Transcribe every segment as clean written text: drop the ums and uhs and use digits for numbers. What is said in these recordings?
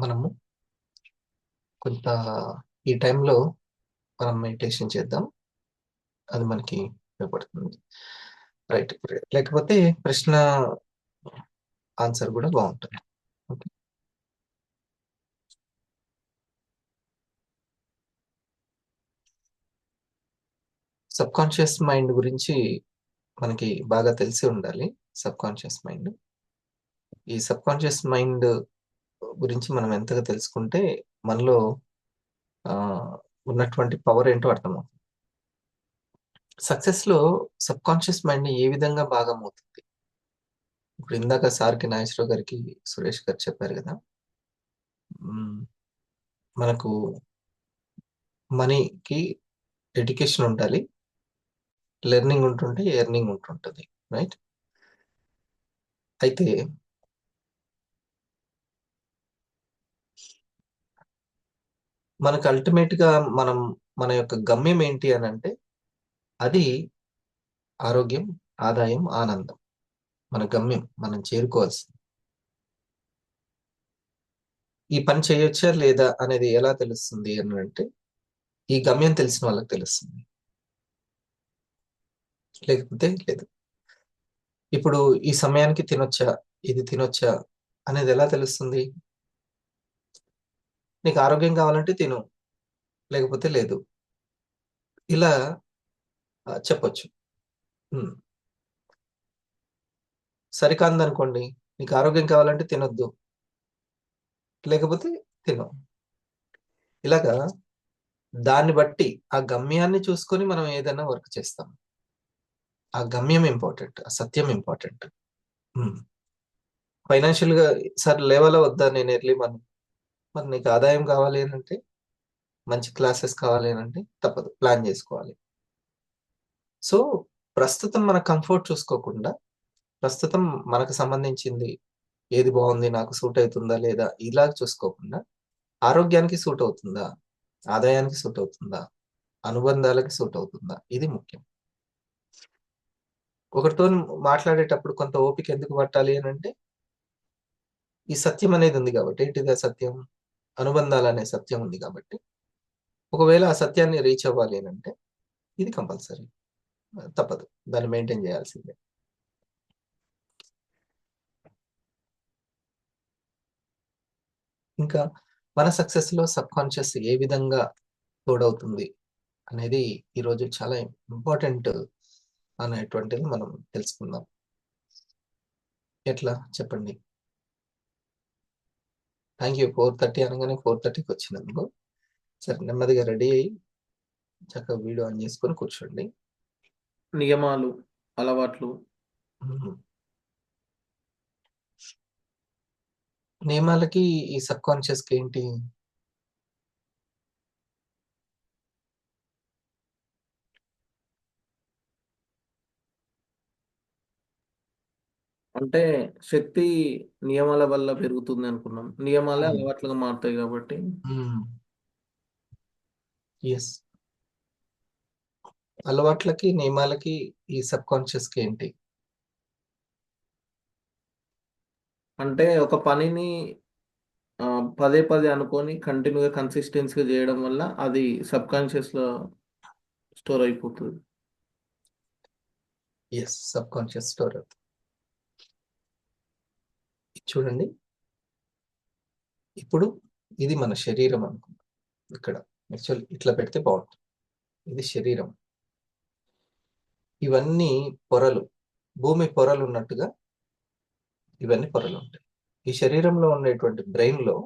మనము కొంత ఈ టైంలో మనం మెడిటేషన్ చేద్దాం. అది మనకి ఉపయోగపడుతుంది. రైట్. లేకపోతే ప్రశ్న ఆన్సర్ కూడా బాగుంటుంది. ఓకే. సబ్ కాన్షియస్ మైండ్ గురించి మనకి బాగా తెలిసి ఉండాలి. సబ్ కాన్షియస్ మైండ్ ఈ సబ్ కాన్షియస్ మైండ్ గురించి మనం ఎంతగా తెలుసుకుంటే మనలో ఆ, ఉన్నటువంటి పవర్ ఏంటో అర్థమవుతుంది. సక్సెస్ లో సబ్ కాన్షియస్ మైండ్ ఏ విధంగా భాగం అవుతుంది? ఇప్పుడు ఇందాక సార్కి నాగేశ్వరరావు గారికి సురేష్ గారు చెప్పారు కదా. మ్మ్, మనకు మనీకి ఎడ్యుకేషన్ ఉండాలి, లెర్నింగ్ ఉంటుంటే ఎర్నింగ్ ఉంటుంటుంది. రైట్. అయితే మనకు అల్టిమేట్ గా మనం మన యొక్క గమ్యం ఏంటి అని అంటే అది ఆరోగ్యం, ఆదాయం, ఆనందం. మన గమ్యం మనం చేరుకోవాల్సింది. ఈ పని చేయొచ్చా లేదా అనేది ఎలా తెలుస్తుంది అని అంటే ఈ గమ్యం తెలిసిన వాళ్ళకి తెలుస్తుంది, లేకపోతే లేదు. ఇప్పుడు ఈ సమయానికి తినొచ్చా, ఇది తినొచ్చా అనేది ఎలా తెలుస్తుంది? నీకు ఆరోగ్యం కావాలంటే తిను, లేకపోతే లేదు. ఇలా చెప్పొచ్చు. ఉమ్. సరికాదనుకోండి, నీకు ఆరోగ్యం కావాలంటే తినొద్దు, లేకపోతే తిను. ఇలాగా దాన్ని బట్టి ఆ గమ్యాన్ని చూసుకొని మనం ఏదైనా వర్క్ చేస్తాం. ఆ గమ్యం ఇంపార్టెంట్, ఆ సత్యం ఇంపార్టెంట్. ఫైనాన్షియల్ గా సార్ లేవాలా వద్దా, నేను ఎర్లీ మార్నింగ్. మరి నీకు ఆదాయం కావాలి అని అంటే, మంచి క్లాసెస్ కావాలి అని అంటే తప్పదు, ప్లాన్ చేసుకోవాలి. సో ప్రస్తుతం మన కంఫర్ట్ చూసుకోకుండా, ప్రస్తుతం మనకు సంబంధించింది ఏది బాగుంది, నాకు సూట్ అవుతుందా లేదా ఇలా చూసుకోకుండా, ఆరోగ్యానికి సూట్ అవుతుందా, ఆదాయానికి సూట్ అవుతుందా, అనుబంధాలకి సూట్ అవుతుందా, ఇది ముఖ్యం. ఒకరితో మాట్లాడేటప్పుడు కొంత ఓపిక ఎందుకు పట్టాలి అని అంటే ఈ సత్యం అనేది ఉంది కాబట్టి. ఏంటిది ఆ సత్యం? అనుబంధాలు అనే సత్యం ఉంది కాబట్టి. ఒకవేళ ఆ సత్యాన్ని రీచ్ అవ్వాలి అని అంటే ఇది కంపల్సరీ, తప్పదు, దాన్ని మెయింటైన్ చేయాల్సిందే. ఇంకా మన సక్సెస్ లో సబ్ కాన్షియస్ ఏ విధంగా తోడవుతుంది అనేది ఈరోజు చాలా ఇంపార్టెంట్ అనేటువంటిది మనం తెలుసుకుందాం. ఎట్లా చెప్పండి? Thank you. 4:30 అనగానే 4:30కి వచ్చినందుకు. సరే, నెమ్మదిగా రెడీ అయ్యి చక్కగా వీడియో ఆన్ చేసుకొని కూర్చోండి. నియమాలు, అలవాట్లు. మ్మ్. నియమాలకి ఈ సబ్ కాన్షియస్ కి ఏంటి? అంటే శక్తి నియమాల వల్ల పెరుగుతుంది అనుకున్నాం. నియమాలే అలవాట్లుగా మారుతాయి కాబట్టి. ఎస్. అలవాట్లకి నియమాలకి ఈ సబ్ కాన్షియస్ కి ఏంటి? అంటే ఒక పనిని పదే పదే అనుకొని కంటిన్యూగా కన్సిస్టెన్సీగా చేయడం వల్ల అది సబ్ కాన్షియస్లో స్టోర్ అయిపోతుంది. Yes, subconscious store. చూడండి, ఇప్పుడు ఇది మన శరీరం అనుకుందాం. ఇక్కడ యాక్చువల్ ఇట్లా పెడితే బాగుంటుంది. ఇది శరీరం. ఇవన్నీ పొరలు, భూమి పొరలు ఉన్నట్టుగా ఇవన్నీ పొరలు ఉంటాయి. ఈ శరీరంలో ఉండేటువంటి బ్రెయిన్ లో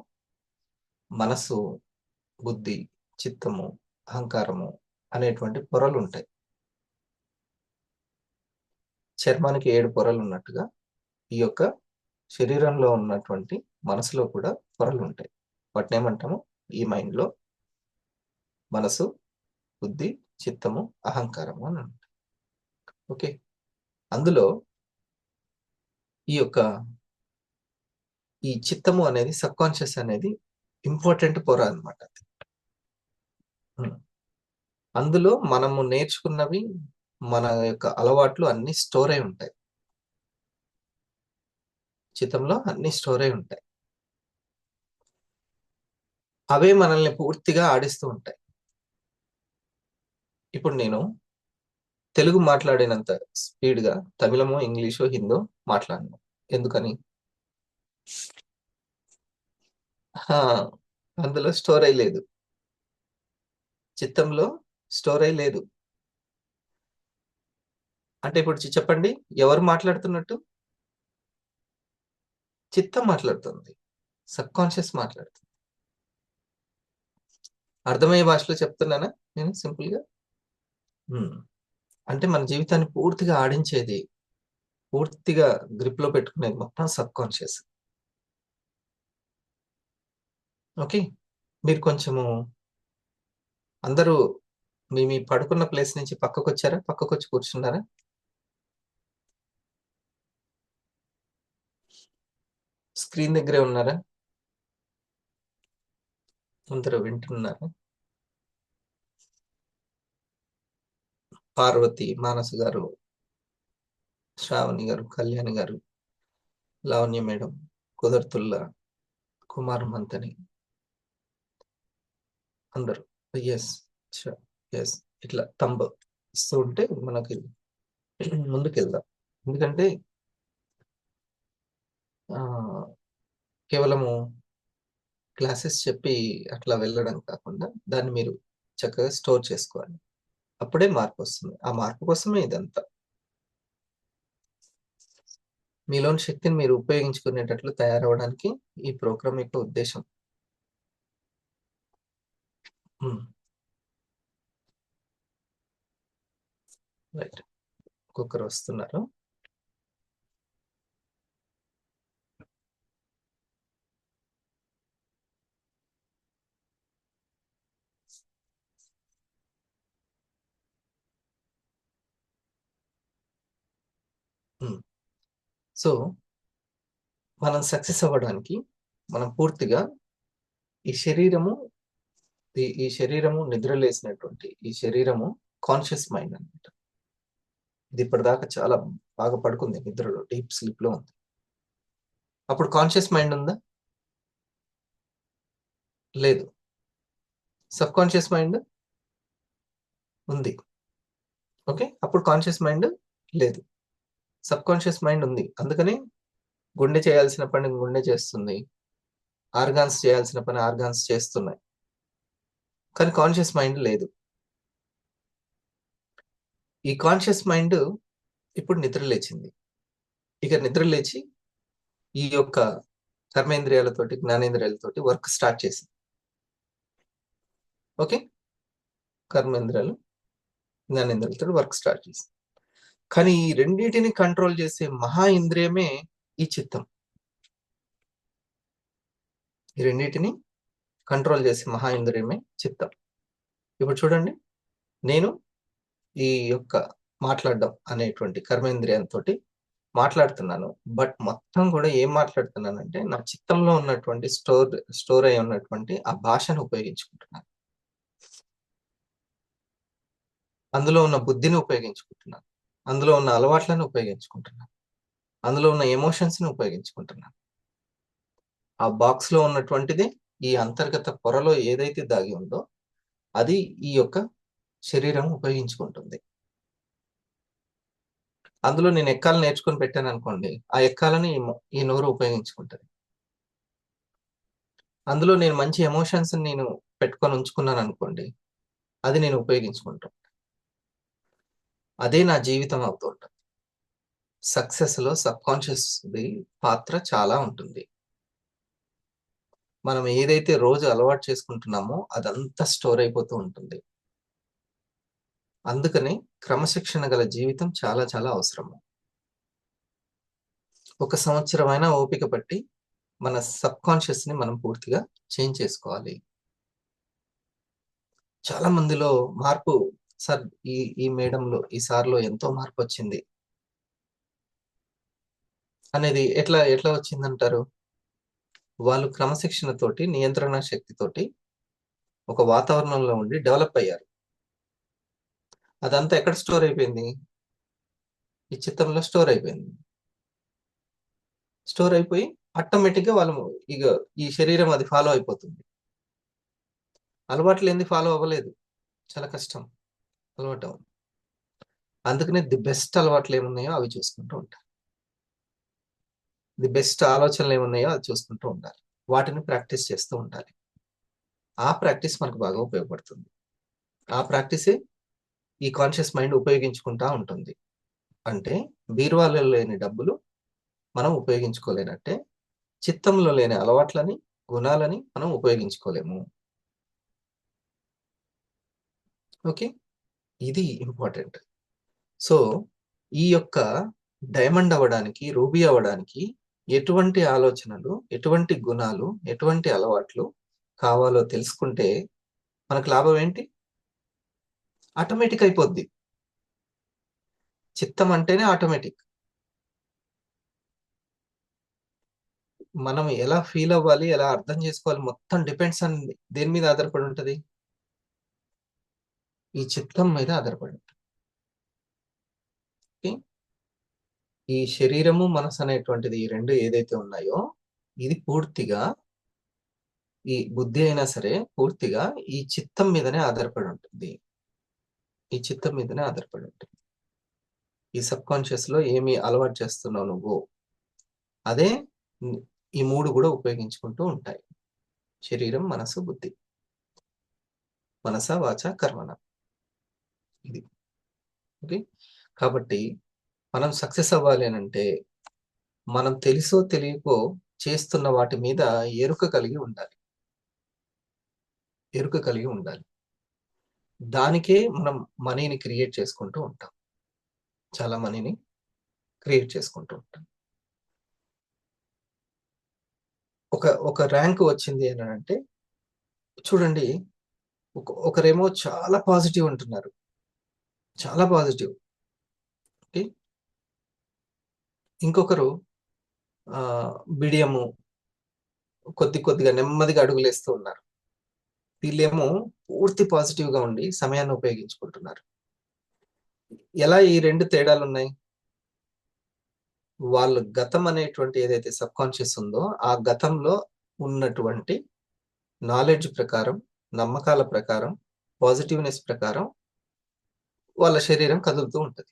మనసు, బుద్ధి, చిత్తము, అహంకారము అనేటువంటి పొరలు ఉంటాయి. చర్మానికి 7 పొరలు ఉన్నట్టుగా ఈ యొక్క శరీరంలో ఉన్నటువంటి మనసులో కూడా పొరలు ఉంటాయి. వాటిని ఏమంటాము? ఈ మైండ్ లో మనసు, బుద్ధి, చిత్తము, అహంకారము అని ఉంటాయి. ఓకే. అందులో ఈ యొక్క ఈ చిత్తము అనేది, సబ్ కాన్షియస్ అనేది ఇంపార్టెంట్ పొర అనమాట. అందులో మనము నేర్చుకున్నవి, మన యొక్క అలవాట్లు అన్ని స్టోర్ అయి ఉంటాయి. చిత్తంలో అన్ని స్టోర్ అయి ఉంటాయి. అవే మనల్ని పూర్తిగా ఆడిస్తూ ఉంటాయి. ఇప్పుడు నేను తెలుగు మాట్లాడినంత స్పీడ్గా తమిళమో ఇంగ్లీషో హిందో మాట్లాడను. ఎందుకని? అందులో స్టోర్ అయి లేదు, చిత్తంలో స్టోర్ అయి లేదు. అంటే ఇప్పుడు చెప్పండి, ఎవరు మాట్లాడుతున్నట్టు? చిత్తం మాట్లాడుతుంది, సబ్ కాన్షియస్ మాట్లాడుతుంది. అర్థమయ్యే భాషలో చెప్తున్నానా నేను సింపుల్గా? అంటే మన జీవితాన్ని పూర్తిగా ఆడించేది, పూర్తిగా గ్రిప్ లో పెట్టుకునేది మొత్తం సబ్ కాన్షియస్. ఓకే, మీరు కొంచెము అందరూ మీ మీ పడుకున్న ప్లేస్ నుంచి పక్కకు వచ్చారా? పక్కకు వచ్చి కూర్చున్నారా? స్క్రీన్ దగ్గరే ఉన్నారా? అందరూ వింటున్నారా? పార్వతి, మానసు గారు, శ్రావణి గారు, కళ్యాణి గారు, లావణ్య మేడం, కుదర్తుల్లా, కుమార్ మంతని, అందరూ ఎస్ ఎస్ ఇట్లా తంబ ఇస్తూ ఉంటే మనకి ముందుకెళ్దాం. ఎందుకంటే కేవలము క్లాసెస్ చెప్పి అట్లా వెళ్ళడం కాకుండా దాన్ని మీరు చక్కగా స్టోర్ చేసుకోవాలి. అప్పుడే మార్పు వస్తుంది. ఆ మార్పు కోసమే ఇదంతా. మీలోని శక్తిని మీరు ఉపయోగించుకునేటట్లు తయారవడానికి ఈ ప్రోగ్రామ్ యొక్క ఉద్దేశం. రైట్, ఒక్కొక్కరు వస్తున్నారు. సో మనం సక్సెస్ అవ్వడానికి మనం పూర్తిగా ఈ శరీరము ఈ శరీరము నిద్రలేసినటువంటి ఈ శరీరము కాన్షియస్ మైండ్ అనమాట. ఇది ఇప్పటిదాకా చాలా బాగా పడుకుంది, నిద్రలో డీప్ స్లీప్ లో ఉంది. అప్పుడు కాన్షియస్ మైండ్ ఉందా? లేదు. సబ్ కాన్షియస్ మైండ్ ఉంది. ఓకే, అప్పుడు కాన్షియస్ మైండ్ లేదు, సబ్ కాన్షియస్ మైండ్ ఉంది. అందుకని గుండె చేయాల్సిన పని గుండె చేస్తుంది, ఆర్గాన్స్ చేయాల్సిన పని ఆర్గాన్స్ చేస్తున్నాయి, కానీ కాన్షియస్ మైండ్ లేదు. ఈ కాన్షియస్ మైండ్ ఇప్పుడు నిద్ర లేచింది. ఇక నిద్ర లేచి ఈ యొక్క కర్మేంద్రియాలతోటి జ్ఞానేంద్రియాలతోటి వర్క్ స్టార్ట్ చేసింది. ఓకే, కర్మేంద్రియాలు జ్ఞానేంద్రియాలతో వర్క్ స్టార్ట్ చేసింది. కానీ ఈ రెండింటిని కంట్రోల్ చేసే మహా ఇంద్రియమే ఈ చిత్తం. ఈ రెండింటిని కంట్రోల్ చేసే మహా ఇంద్రియమే చిత్తం. ఇప్పుడు చూడండి, నేను ఈ యొక్క మాట్లాడడం అనేటువంటి కర్మేంద్రియంతో మాట్లాడుతున్నాను. బట్ మొత్తం కూడా ఏం మాట్లాడుతున్నానంటే నా చిత్తంలో ఉన్నటువంటి స్టోర్ అయి ఉన్నటువంటి ఆ భాషను ఉపయోగించుకుంటున్నాను, అందులో ఉన్న బుద్ధిని ఉపయోగించుకుంటున్నాను, అందులో ఉన్న అలవాట్లను ఉపయోగించుకుంటున్నాను, అందులో ఉన్న ఎమోషన్స్ ని ఉపయోగించుకుంటున్నాను. ఆ బాక్స్ లో ఉన్నటువంటిది ఈ అంతర్గత పొరలో ఏదైతే దాగి ఉందో అది ఈ యొక్క శరీరం ఉపయోగించుకుంటుంది. అందులో నేను ఎక్కాలను నేర్చుకొని పెట్టాను అనుకోండి, ఆ ఎక్కాలని ఈ నోరు ఉపయోగించుకుంటుంది. అందులో నేను మంచి ఎమోషన్స్ నేను పెట్టుకొని ఉంచుకున్నాను అనుకోండి, అది నేను ఉపయోగించుకుంటాను. అదే నా జీవితం అవుతుంటుంది. సక్సెస్ లో సబ్ కాన్షియస్ పాత్ర చాలా ఉంటుంది. మనం ఏదైతే రోజు అలవాటు చేసుకుంటున్నామో అదంతా స్టోర్ అయిపోతూ ఉంటుంది. అందుకని క్రమశిక్షణ గల జీవితం చాలా చాలా అవసరము. 1 సంవత్సరమైనా ఓపిక పట్టి మన సబ్ కాన్షియస్ ని మనం పూర్తిగా చేంజ్ చేసుకోవాలి. చాలా మందిలో మార్పు, సార్ ఈ ఈ మేడంలో ఈ సార్లో ఎంతో మార్పు వచ్చింది అనేది ఎట్లా ఎట్లా వచ్చిందంటారు? వాళ్ళు క్రమశిక్షణతోటి నియంత్రణ శక్తితోటి ఒక వాతావరణంలో ఉండి డెవలప్ అయ్యారు. అదంతా ఎక్కడ స్టోర్ అయిపోయింది? ఈ చిత్తంలో స్టోర్ అయిపోయింది. స్టోర్ అయిపోయి ఆటోమేటిక్ గా వాళ్ళు ఇక ఈ శరీరం అది ఫాలో అయిపోతుంది. అలవాట్లు ఏంది ఫాలో అవ్వలేదు, చాలా కష్టం అలవాటు అవ్వదు. అందుకనే ది బెస్ట్ అలవాట్లు ఏమున్నాయో అవి చూసుకుంటూ ఉంటారు, ది బెస్ట్ ఆలోచనలు ఏమున్నాయో అది చూసుకుంటూ ఉండాలి, వాటిని ప్రాక్టీస్ చేస్తూ ఉండాలి. ఆ ప్రాక్టీస్ మనకు బాగా ఉపయోగపడుతుంది. ఆ ప్రాక్టీసే ఈ కాన్షియస్ మైండ్ ఉపయోగించుకుంటా ఉంటుంది. అంటే బీరువాలో లేని డబ్బులు మనం ఉపయోగించుకోలేనట్టే, చిత్తంలో లేని అలవాట్లని, గుణాలని మనం ఉపయోగించుకోలేము. ఓకే, ఇది ఇంపార్టెంట్. సో ఈ యొక్క డైమండ్ అవ్వడానికి, రూబీ అవ్వడానికి ఎటువంటి ఆలోచనలు, ఎటువంటి గుణాలు, ఎటువంటి అలవాట్లు కావాలో తెలుసుకుంటే మనకు లాభం ఏంటి? ఆటోమేటిక్ అయిపోద్ది. చిత్తం అంటేనే ఆటోమేటిక్. మనం ఎలా ఫీల్ అవ్వాలి, ఎలా అర్థం చేసుకోవాలి, మొత్తం డిపెండ్స్ ఆన్ దేని మీద ఆధారపడి ఉంటది? ఈ చిత్తం మీద ఆధారపడి ఉంటుంది. ఓకే? ఈ శరీరము, మనసు అనేటువంటిది ఈ రెండు ఏదైతే ఉన్నాయో, ఇది పూర్తిగా, ఈ బుద్ధి అయినా సరే పూర్తిగా ఈ చిత్తం మీదనే ఆధారపడి ఉంటుంది. ఈ చిత్తం మీదనే ఆధారపడి ఉంటుంది. ఈ సబ్ కాన్షియస్ లో ఏమి అలవాటు చేస్తున్నావు నువ్వు, అదే ఈ మూడు కూడా ఉపయోగించుకుంటూ ఉంటాయి. శరీరం, మనసు, బుద్ధి. మనస వాచ కర్మణ. ఇది. ఓకే, కాబట్టి మనం సక్సెస్ అవ్వాలి అని అంటే మనం తెలుసో తెలియకో చేస్తున్న వాటి మీద ఎరుక కలిగి ఉండాలి. ఎరుక కలిగి ఉండాలి. దానికే మనం మనీని క్రియేట్ చేసుకుంటూ ఉంటాం. చాలా మనీని క్రియేట్ చేసుకుంటూ ఉంటాం. ఒక ర్యాంక్ వచ్చింది అని అంటే చూడండి, ఒకరేమో చాలా పాజిటివ్ అంటున్నారు, చాలా పాజిటివ్. ఓకే, ఇంకొకరు బిడియము, కొద్దిగా నెమ్మదిగా అడుగులేస్తూ ఉన్నారు. వీళ్ళేమో పూర్తి పాజిటివ్ గా ఉండి సమయాన్ని ఉపయోగించుకుంటున్నారు. ఎలా ఈ రెండు తేడాలు ఉన్నాయి? వాళ్ళ గతం అనేటువంటి ఏదైతే సబ్ కాన్షియస్ ఉందో, ఆ గతంలో ఉన్నటువంటి నాలెడ్జ్ ప్రకారం, నమ్మకాల ప్రకారం, పాజిటివ్నెస్ ప్రకారం వాళ్ళ శరీరం కదులుతూ ఉంటది.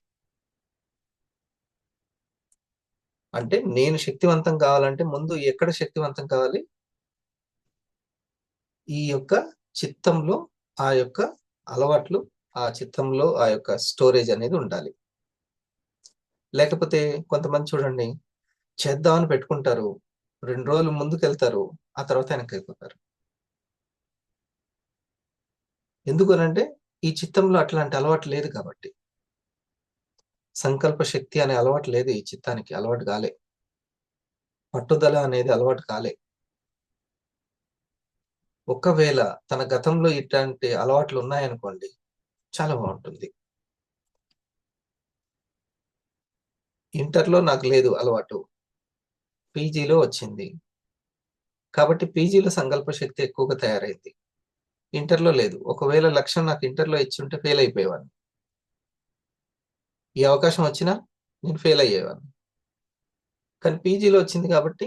అంటే నేను శక్తివంతం కావాలంటే ముందు ఎక్కడ శక్తివంతం కావాలి? ఈ యొక్క చిత్తంలో ఆ యొక్క అలవాట్లు, ఆ చిత్తంలో ఆ యొక్క స్టోరేజ్ అనేది ఉండాలి. లేకపోతే కొంతమంది చూడండి, చేద్దామని పెట్టుకుంటారు, 2 రోజులు ముందుకెళ్తారు, ఆ తర్వాత వెనక్కి అయిపోతారు. ఎందుకు అనంటే ఈ చిత్తంలో అట్లాంటి అలవాటు లేదు కాబట్టి. సంకల్ప శక్తి అనే అలవాటు లేదు ఈ చిత్తానికి, అలవాటు కాలే. పట్టుదల అనేది అలవాటు కాలే. ఒకవేళ తన గతంలో ఇట్లాంటి అలవాట్లు ఉన్నాయనుకోండి, చాలా బాగుంటుంది. ఇంటర్లో నాకు లేదు అలవాటు, పీజీలో వచ్చింది. కాబట్టి పీజీలో సంకల్ప శక్తి ఎక్కువగా తయారైంది, ఇంటర్లో లేదు. ఒకవేళ లక్ష్యం నాకు ఇంటర్లో ఇచ్చి ఉంటే ఫెయిల్ అయిపోయేవాడిని. ఈ అవకాశం వచ్చినా నేను ఫెయిల్ అయ్యేవాడిని. కానీ పీజీలో వచ్చింది కాబట్టి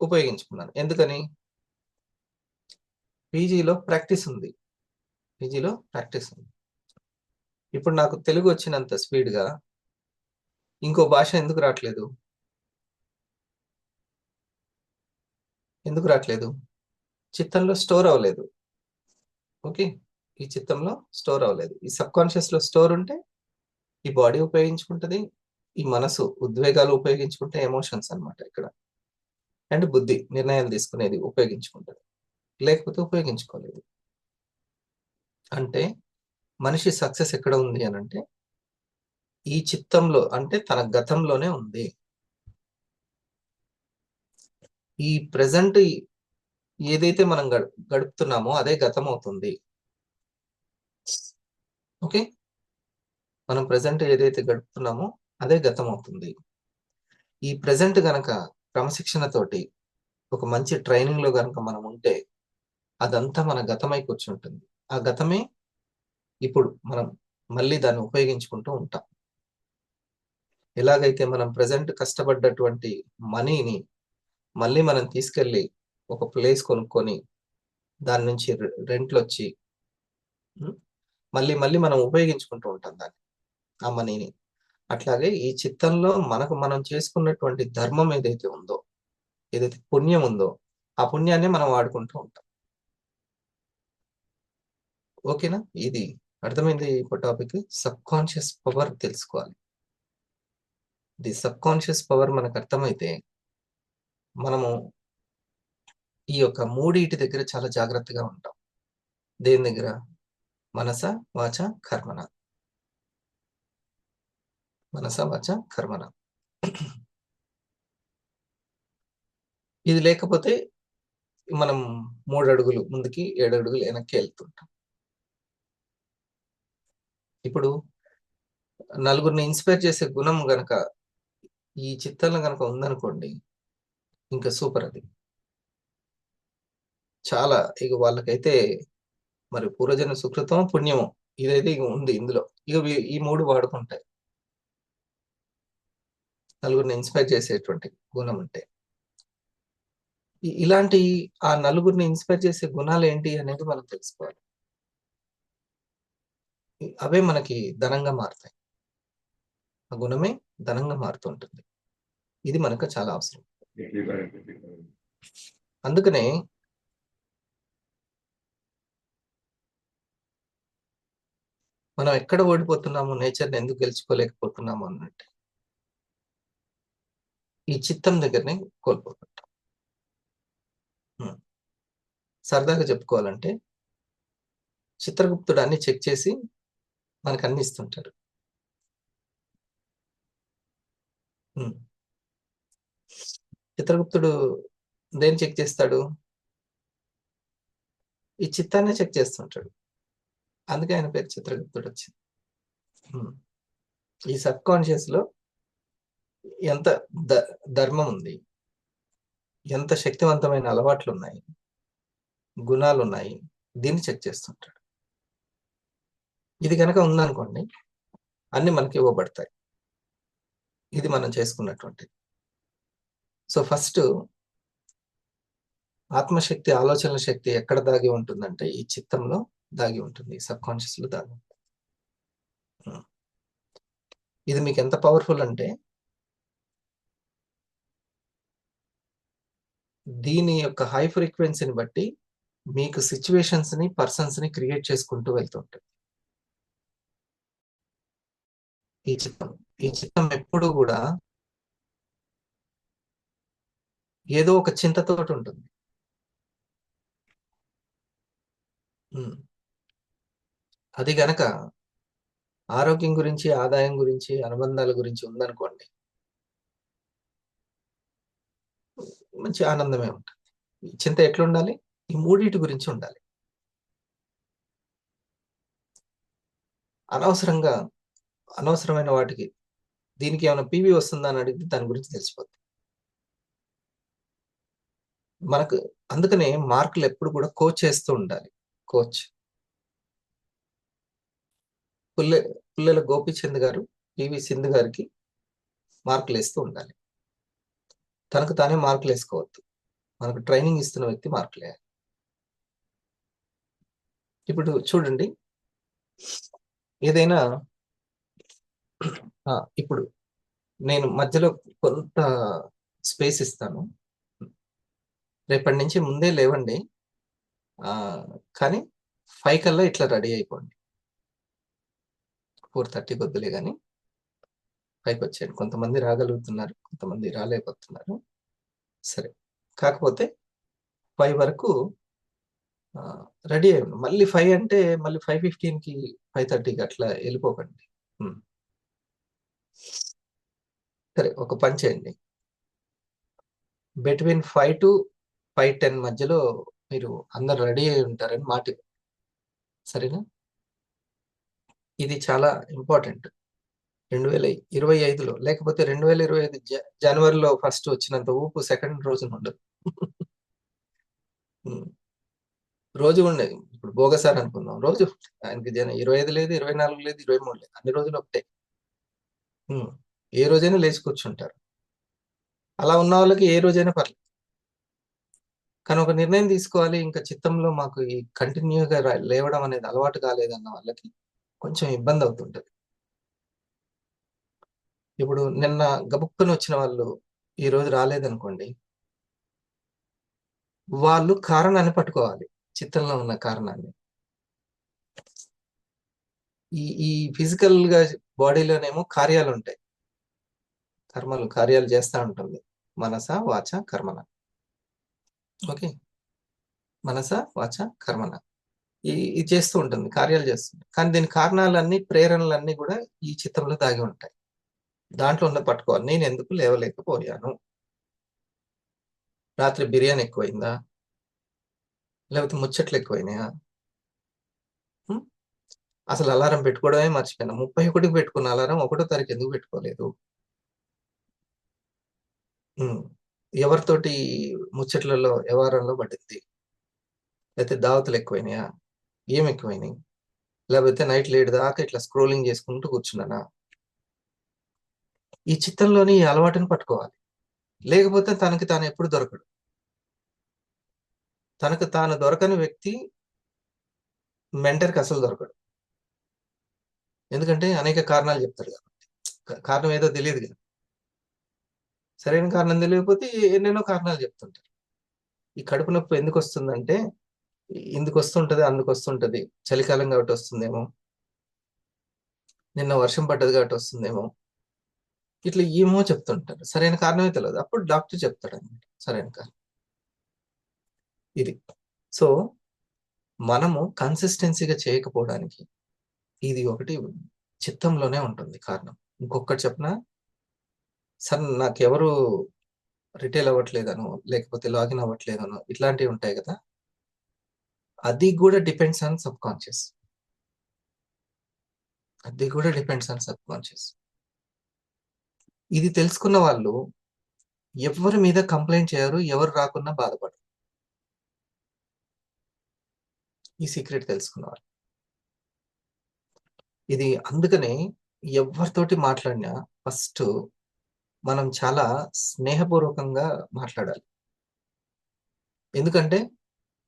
ఉపయోగించుకున్నాను. ఎందుకని? పీజీలో ప్రాక్టీస్ ఉంది. పీజీలో ప్రాక్టీస్ ఉంది. ఇప్పుడు నాకు తెలుగు వచ్చినంత స్పీడ్గా ఇంకో భాష ఎందుకు రావట్లేదు? ఎందుకు రావట్లేదు? చిత్తంలో స్టోర్ అవ్వలేదు. ఓకే, ఈ చిత్తంలో స్టోర్ అవ్వలేదు. ఈ సబ్ కాన్షియస్ లో స్టోర్ ఉంటే ఈ బాడీ ఉపయోగించుకుంటది, ఈ మనసు ఉద్వేగాలు ఉపయోగించుకుంటే, ఎమోషన్స్ అన్నమాట ఇక్కడ, అండ్ బుద్ధి నిర్ణయాలు తీసుకునేది ఉపయోగించుకుంటది, లేకపోతే ఉపయోగించుకోలేదు. అంటే మనిషి సక్సెస్ ఎక్కడ ఉంది అని అంటే ఈ చిత్తంలో, అంటే తన గతంలోనే ఉంది. ఈ ప్రెజెంట్ ఏదైతే మనం గడుపుతున్నామో అదే గతం అవుతుంది. ఓకే, మనం ప్రెజెంట్ ఏదైతే గడుపుతున్నామో అదే గతం అవుతుంది. ఈ ప్రెజెంట్ గనక క్రమశిక్షణతోటి ఒక మంచి ట్రైనింగ్ లో గనక మనం ఉంటే అదంతా మన గతమై కూర్చుంటుంది. ఆ గతమే ఇప్పుడు మనం మళ్ళీ దాన్ని ఉపయోగించుకుంటూ ఉంటాం. ఎలాగైతే మనం ప్రెజెంట్ కష్టపడ్డటువంటి మనీని మళ్ళీ మనం తీసుకెళ్ళి ఒక ప్లేస్ కొనుక్కొని దాని నుంచి రెంట్లు వచ్చి మళ్ళీ మళ్ళీ మనం ఉపయోగించుకుంటూ ఉంటాం దాన్ని, ఆ మనీని. అట్లాగే ఈ చిత్తంలో మనకు మనం చేసుకున్నటువంటి ధర్మం ఏదైతే ఉందో, ఏదైతే పుణ్యం ఉందో, ఆ పుణ్యాన్ని మనం వాడుకుంటూ ఉంటాం. ఓకేనా? ఇది అర్థమైంది. ఇప్పుడు టాపిక్ సబ్ కాన్షియస్ పవర్ తెలుసుకోవాలి. ది సబ్ కాన్షియస్ పవర్ మనకు అర్థమైతే మనము ఈ యొక్క మూడిటి దగ్గర చాలా జాగ్రత్తగా ఉంటాం. దేని దగ్గర? మనస, వాచ, కర్మన. మనస, వాచ, కర్మన. ఇది లేకపోతే మనం 3 అడుగులు ముందుకి 7 అడుగులు వెనక్కి వెళ్తుంటాం. ఇప్పుడు నలుగురిని ఇన్స్పైర్ చేసే గుణం గనక ఈ చిత్తంలో గనక ఉందనుకోండి, ఇంకా సూపర్ అది. చాలా ఇక వాళ్ళకైతే మరి పూర్వజన్మ సుకృతం పుణ్యమో ఇదైతే ఇక ఉంది ఇందులో. ఇక ఈ 3 వాడుకుంటాయి నలుగురిని ఇన్స్పైర్ చేసేటువంటి గుణం అంటే. ఇలాంటి ఆ నలుగురిని ఇన్స్పైర్ చేసే గుణాలు ఏంటి అనేది మనం తెలుసుకోవాలి. అవే మనకి ధనంగా మారుతాయి. ఆ గుణమే ధనంగా మారుతుంటుంది. ఇది మనకు చాలా అవసరం. అందుకనే మనం ఎక్కడ ఓడిపోతున్నాము, నేచర్ని ఎందుకు గెలుచుకోలేకపోతున్నాము అన్నట్టు ఈ చిత్తం దగ్గరనే కోల్పోతుంటాం. సరదాగా చెప్పుకోవాలంటే చిత్రగుప్తుడు అన్ని చెక్ చేసి మనకు అన్ని ఇస్తుంటాడు. చిత్రగుప్తుడు దేని చెక్ చేస్తాడు? ఈ చిత్తాన్ని చెక్ చేస్తుంటాడు. అందుకే ఆయన పేరు చిత్రగుప్తుడు వచ్చింది. ఈ సబ్ కాన్షియస్ లో ఎంత ధర్మం ఉంది, ఎంత శక్తివంతమైన అలవాట్లు ఉన్నాయి, గుణాలు ఉన్నాయి, దీన్ని చెక్ చేస్తుంటాడు. ఇది కనుక ఉందనుకోండి, అన్ని మనకి ఇవ్వబడతాయి. ఇది మనం చేసుకున్నటువంటి. సో ఫస్ట్ ఆత్మశక్తి, ఆలోచనల శక్తి ఎక్కడ దాగి ఉంటుందంటే ఈ చిత్తంలో దాగి ఉంటుంది, సబ్ కాన్షియస్ లో దాగి ఉంటుంది. ఇది మీకు ఎంత పవర్ఫుల్ అంటే దీని యొక్క హై ఫ్రీక్వెన్సీని బట్టి మీకు సిచ్యువేషన్స్ ని, పర్సన్స్ ని క్రియేట్ చేసుకుంటూ వెళ్తుంటుంది ఈ చిత్తం. ఈ చిత్తం ఎప్పుడు కూడా ఏదో ఒక చింతతోటి ఉంటుంది. అది గనక ఆరోగ్యం గురించి, ఆదాయం గురించి, అనుబంధాల గురించి ఉందనుకోండి, మంచి ఆనందమే ఉంటుంది. చింత ఎట్లుండాలి? ఈ మూడిటి గురించి ఉండాలి. అనవసరమైన వాటికి దీనికి ఏమైనా పీవీ వస్తుందా అని అడిగితే దాని గురించి తెలిసిపోతుంది మనకు. అందుకనే మార్కులు ఎప్పుడు కూడా కోచ్ చేస్తూ ఉండాలి. కోచ్ పుల్లెల గోపీచంద్ గారు పివి సింధు గారికి మార్కులు వేస్తూ ఉండాలి. తనకు తానే మార్కులు వేసుకోవద్దు. మనకు ట్రైనింగ్ ఇస్తున్న వ్యక్తి మార్కులు వేయాలి. ఇప్పుడు చూడండి, ఏదైనా ఇప్పుడు నేను మధ్యలో కొంత స్పేస్ ఇస్తాను. రేపటి నుంచి ముందే లేవండి, కానీ 5 కల్లా ఇట్లా రెడీ అయిపోండి. 4:30 వద్దులే కానీ 5కి వచ్చేయండి. కొంతమంది రాగలుగుతున్నారు, కొంతమంది రాలేకపోతున్నారు. సరే, కాకపోతే 5 వరకు రెడీ అయ్యండి. మళ్ళీ 5 అంటే మళ్ళీ 5:15కి 5:30కి అట్లా వెళ్ళిపోకండి. సరే, ఒక పని చేయండి. బిట్వీన్ 5 to 5:10 మధ్యలో మీరు అందరు రెడీ అయి ఉంటారని మాట. సరేనా? ఇది చాలా ఇంపార్టెంట్. 2025లో లేకపోతే 2025 జనవరిలో ఫస్ట్ వచ్చినంత ఊపు సెకండ్ రోజున ఉండదు. రోజు ఉండేది. ఇప్పుడు బోగసారి అనుకుందాం, రోజు ఆయనకి 25 లేదు, 24 లేదు, 23 లేదు, అన్ని రోజులు ఒకటే. ఏ రోజైనా లేచి కూర్చుంటారు. అలా ఉన్న వాళ్ళకి ఏ రోజైనా పర్లేదు. కానీ ఒక నిర్ణయం తీసుకోవాలి, ఇంకా చిత్తంలో మాకు ఈ కంటిన్యూగా లేవడం అనేది అలవాటు కాలేదన్న వాళ్ళకి కొంచెం ఇబ్బంది అవుతుంటది. ఇప్పుడు నిన్న గబుక్కున వచ్చిన వాళ్ళు ఈ రోజు రాలేదనుకోండి, వాళ్ళు కారణాన్ని పట్టుకోవాలి, చిత్తంలో ఉన్న కారణాన్ని. ఈ ఈ ఫిజికల్ గా బాడీలోనేమో కార్యాలు ఉంటాయి, కార్యాలు చేస్తూ ఉంటుంది, మనస వాచ కర్మన. ఓకే, మనస వాచ కర్మన ఇది చేస్తూ ఉంటుంది, కార్యాలు చేస్తుంది. కానీ దీని కారణాలన్నీ, ప్రేరణలన్నీ కూడా ఈ చిత్తంలో దాగి ఉంటాయి. దాంట్లో ఉన్న పట్టుకోవాలి. నేను ఎందుకు లేవలేకపోయాను? రాత్రి బిర్యానీ ఎక్కువైందా, లేకపోతే ముచ్చట్లు ఎక్కువైనాయా? ఉం? అసలు అలారం పెట్టుకోవడమే మర్చిపోయినా. 31కి పెట్టుకున్న అలారం 1వ తారీఖు ఎందుకు పెట్టుకోలేదు? ఉం. ఎవరితోటి ముచ్చట్లలో వ్యవహారంలో పడింది? లేకపోతే దావతులు ఎక్కువైనాయా? ఏం ఎక్కువైనాయి? లేకపోతే నైట్ లేట్ దాకా ఇట్లా స్క్రోలింగ్ చేసుకుంటూ కూర్చున్నానా? ఈ చిత్తంలోని ఈ అలవాటుని పట్టుకోవాలి. లేకపోతే తనకి తాను ఎప్పుడు దొరకడు. తనకు తాను దొరకని వ్యక్తి మెంటర్కి అసలు దొరకడు. ఎందుకంటే అనేక కారణాలు చెప్తాడు కాబట్టి. కారణం ఏదో తెలియదు కదా. సరైన కారణం తెలియకపోతే ఎన్నెన్నో కారణాలు చెప్తుంటారు. ఈ కడుపు నొప్పి ఎందుకు వస్తుందంటే, ఇందుకు వస్తుంటది, అందుకు వస్తుంటది, చలికాలం కాబట్టి వస్తుందేమో, నిన్న వర్షం పడ్డది కాబట్టి వస్తుందేమో, ఇట్లా ఏమో చెప్తుంటారు. సరైన కారణమే తెలియదు. అప్పుడు డాక్టర్ చెప్తాడు అనమాట సరైన కారణం. ఇది. సో మనము కన్సిస్టెన్సీగా చేయకపోవడానికి ఇది ఒకటి చిత్తంలోనే ఉంటుంది కారణం. ఇంకొకటి చెప్పిన, సార్ నాకెవరు రిటైల్ అవ్వట్లేదనో, లేకపోతే లాగిన్ అవ్వట్లేదనో, ఇట్లాంటివి ఉంటాయి కదా, అది కూడా డిపెండ్స్ ఆన్ సబ్ కాన్షియస్. అది కూడా డిపెండ్స్ ఆన్ సబ్ కాన్షియస్. ఇది తెలుసుకున్న వాళ్ళు ఎవరి మీద కంప్లైంట్ చేయరు, ఎవరు రాకున్నా బాధపడరు. ఈ సీక్రెట్ తెలుసుకున్న వాళ్ళు. ఇది అందుకనే ఎవరితోటి మాట్లాడినా ఫస్ట్ మనం చాలా స్నేహపూర్వకంగా మాట్లాడాలి. ఎందుకంటే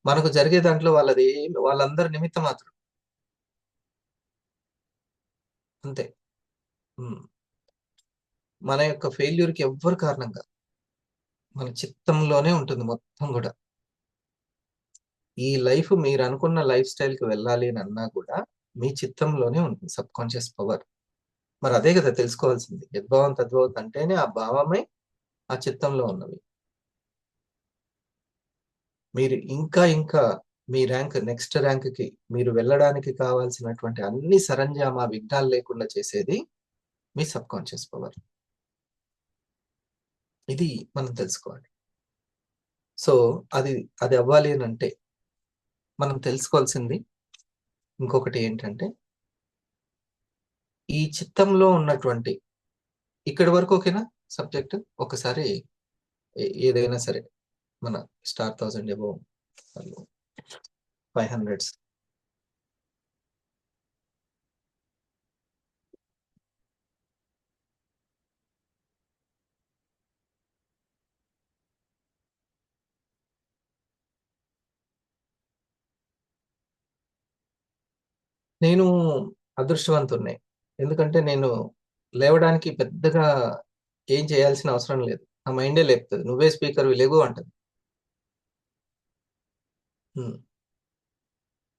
మనకు జరిగే దాంట్లో వాళ్ళందరి నిమిత్త మాత్రం అంతే. ఉమ్. మన యొక్క ఫెయిల్యూర్కి ఎవ్వరు కారణం కాదు, మన చిత్తంలోనే ఉంటుంది మొత్తం కూడా. ఈ లైఫ్ మీరు అనుకున్న లైఫ్ స్టైల్కి వెళ్ళాలి అని అన్నా కూడా మీ చిత్తంలోనే ఉంటుంది సబ్ కాన్షియస్ పవర్. మరి అదే కదా తెలుసుకోవాల్సింది. యద్భావం తద్భవత్ అంటేనే ఆ భావమే ఆ చిత్తంలో ఉన్నవి. మీరు ఇంకా ఇంకా మీ నెక్స్ట్ ర్యాంక్ కి మీరు వెళ్ళడానికి కావాల్సినటువంటి అన్ని సరంజామా విఘ్నాలు లేకుండా చేసేది మీ సబ్ కాన్షియస్ పవర్. ఇది మనం తెలుసుకోవాలి. సో అది అది అవ్వాలి అని అంటే మనం తెలుసుకోవాల్సింది ఇంకొకటి ఏంటంటే, ఈ చిత్తంలో ఉన్నటువంటి, ఇక్కడి వరకు ఓకేనా సబ్జెక్ట్? ఒకసారి ఏదైనా సరే మన స్టార్ 1000 అబౌవ్ 500s నేను అదృష్టవంతున్నే. ఎందుకంటే నేను లేవడానికి పెద్దగా ఏం చేయాల్సిన అవసరం లేదు. నా మైండే లేపుతుంది. నువ్వే స్పీకర్ లేగు అంటది. ఉమ్.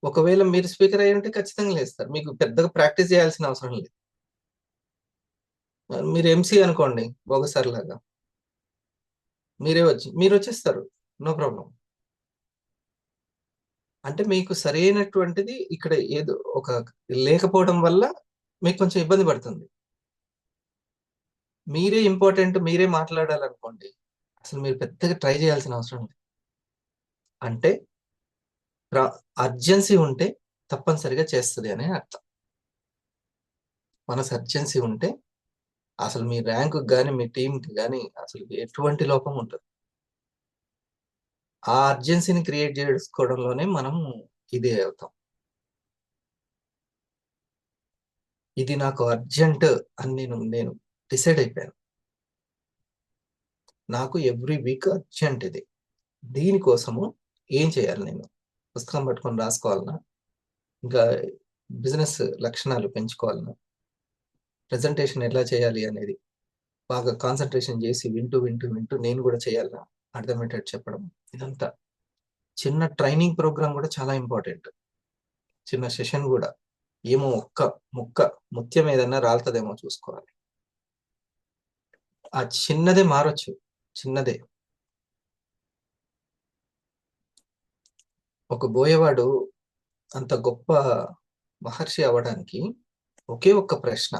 ఒకవేళ మీరు స్పీకర్ అయ్యి ఉంటే ఖచ్చితంగా లేస్తారు. మీకు పెద్దగా ప్రాక్టీస్ చేయాల్సిన అవసరం లేదు. మీరు ఎంసీ అనుకోండి, ఒకసారి లాగా మీరు వచ్చేస్తారు, నో ప్రాబ్లం. అంటే మీకు సరైనటువంటిది ఇక్కడ ఏదో ఒక లేకపోవడం వల్ల మీకు కొంచెం ఇబ్బంది పడుతుంది. మీరే ఇంపార్టెంట్, మీరే మాట్లాడాలనుకోండి, అసలు మీరు పెద్దగా ట్రై చేయాల్సిన అవసరం లేదు. అంటే అర్జెన్సీ ఉంటే తప్పనిసరిగా చేస్తుంది అనే అర్థం. మనసు అర్జెన్సీ ఉంటే అసలు మీ ర్యాంకు కానీ మీ టీంకి కానీ అసలు ఎటువంటి లోపం ఉంటుంది. ఆ అర్జెన్సీని క్రియేట్ చేసుకోవడంలోనే మనం ఇదే అవుతాం. ఇది నాకు అర్జెంట్ అని నేను డిసైడ్ అయిపోయాను. నాకు ఎవ్రీ వీక్ అర్జెంట్ ఇది. దీనికోసము ఏం చేయాలి నేను? పుస్తకం పట్టుకొని రాసుకోవాలనా? ఇంకా బిజినెస్ లక్షణాలు పెంచుకోవాలనా? ప్రెజెంటేషన్ ఎలా చేయాలి అనేది బాగా కాన్సన్ట్రేషన్ చేసి వింటూ వింటూ వింటూ నేను కూడా చేయాలనా? అర్థమయ్యేటట్టు చెప్పడం. ఇదంతా చిన్న ట్రైనింగ్ ప్రోగ్రామ్ కూడా చాలా ఇంపార్టెంట్. చిన్న సెషన్ కూడా ఏమో ఒక్క ముక్క ముత్యం ఏదన్నా రాలుతుందేమో చూసుకోవాలి. ఆ చిన్నదే మారొచ్చు, చిన్నదే. ఒక బోయవాడు అంత గొప్ప మహర్షి అవ్వడానికి ఒకే ఒక్క ప్రశ్న,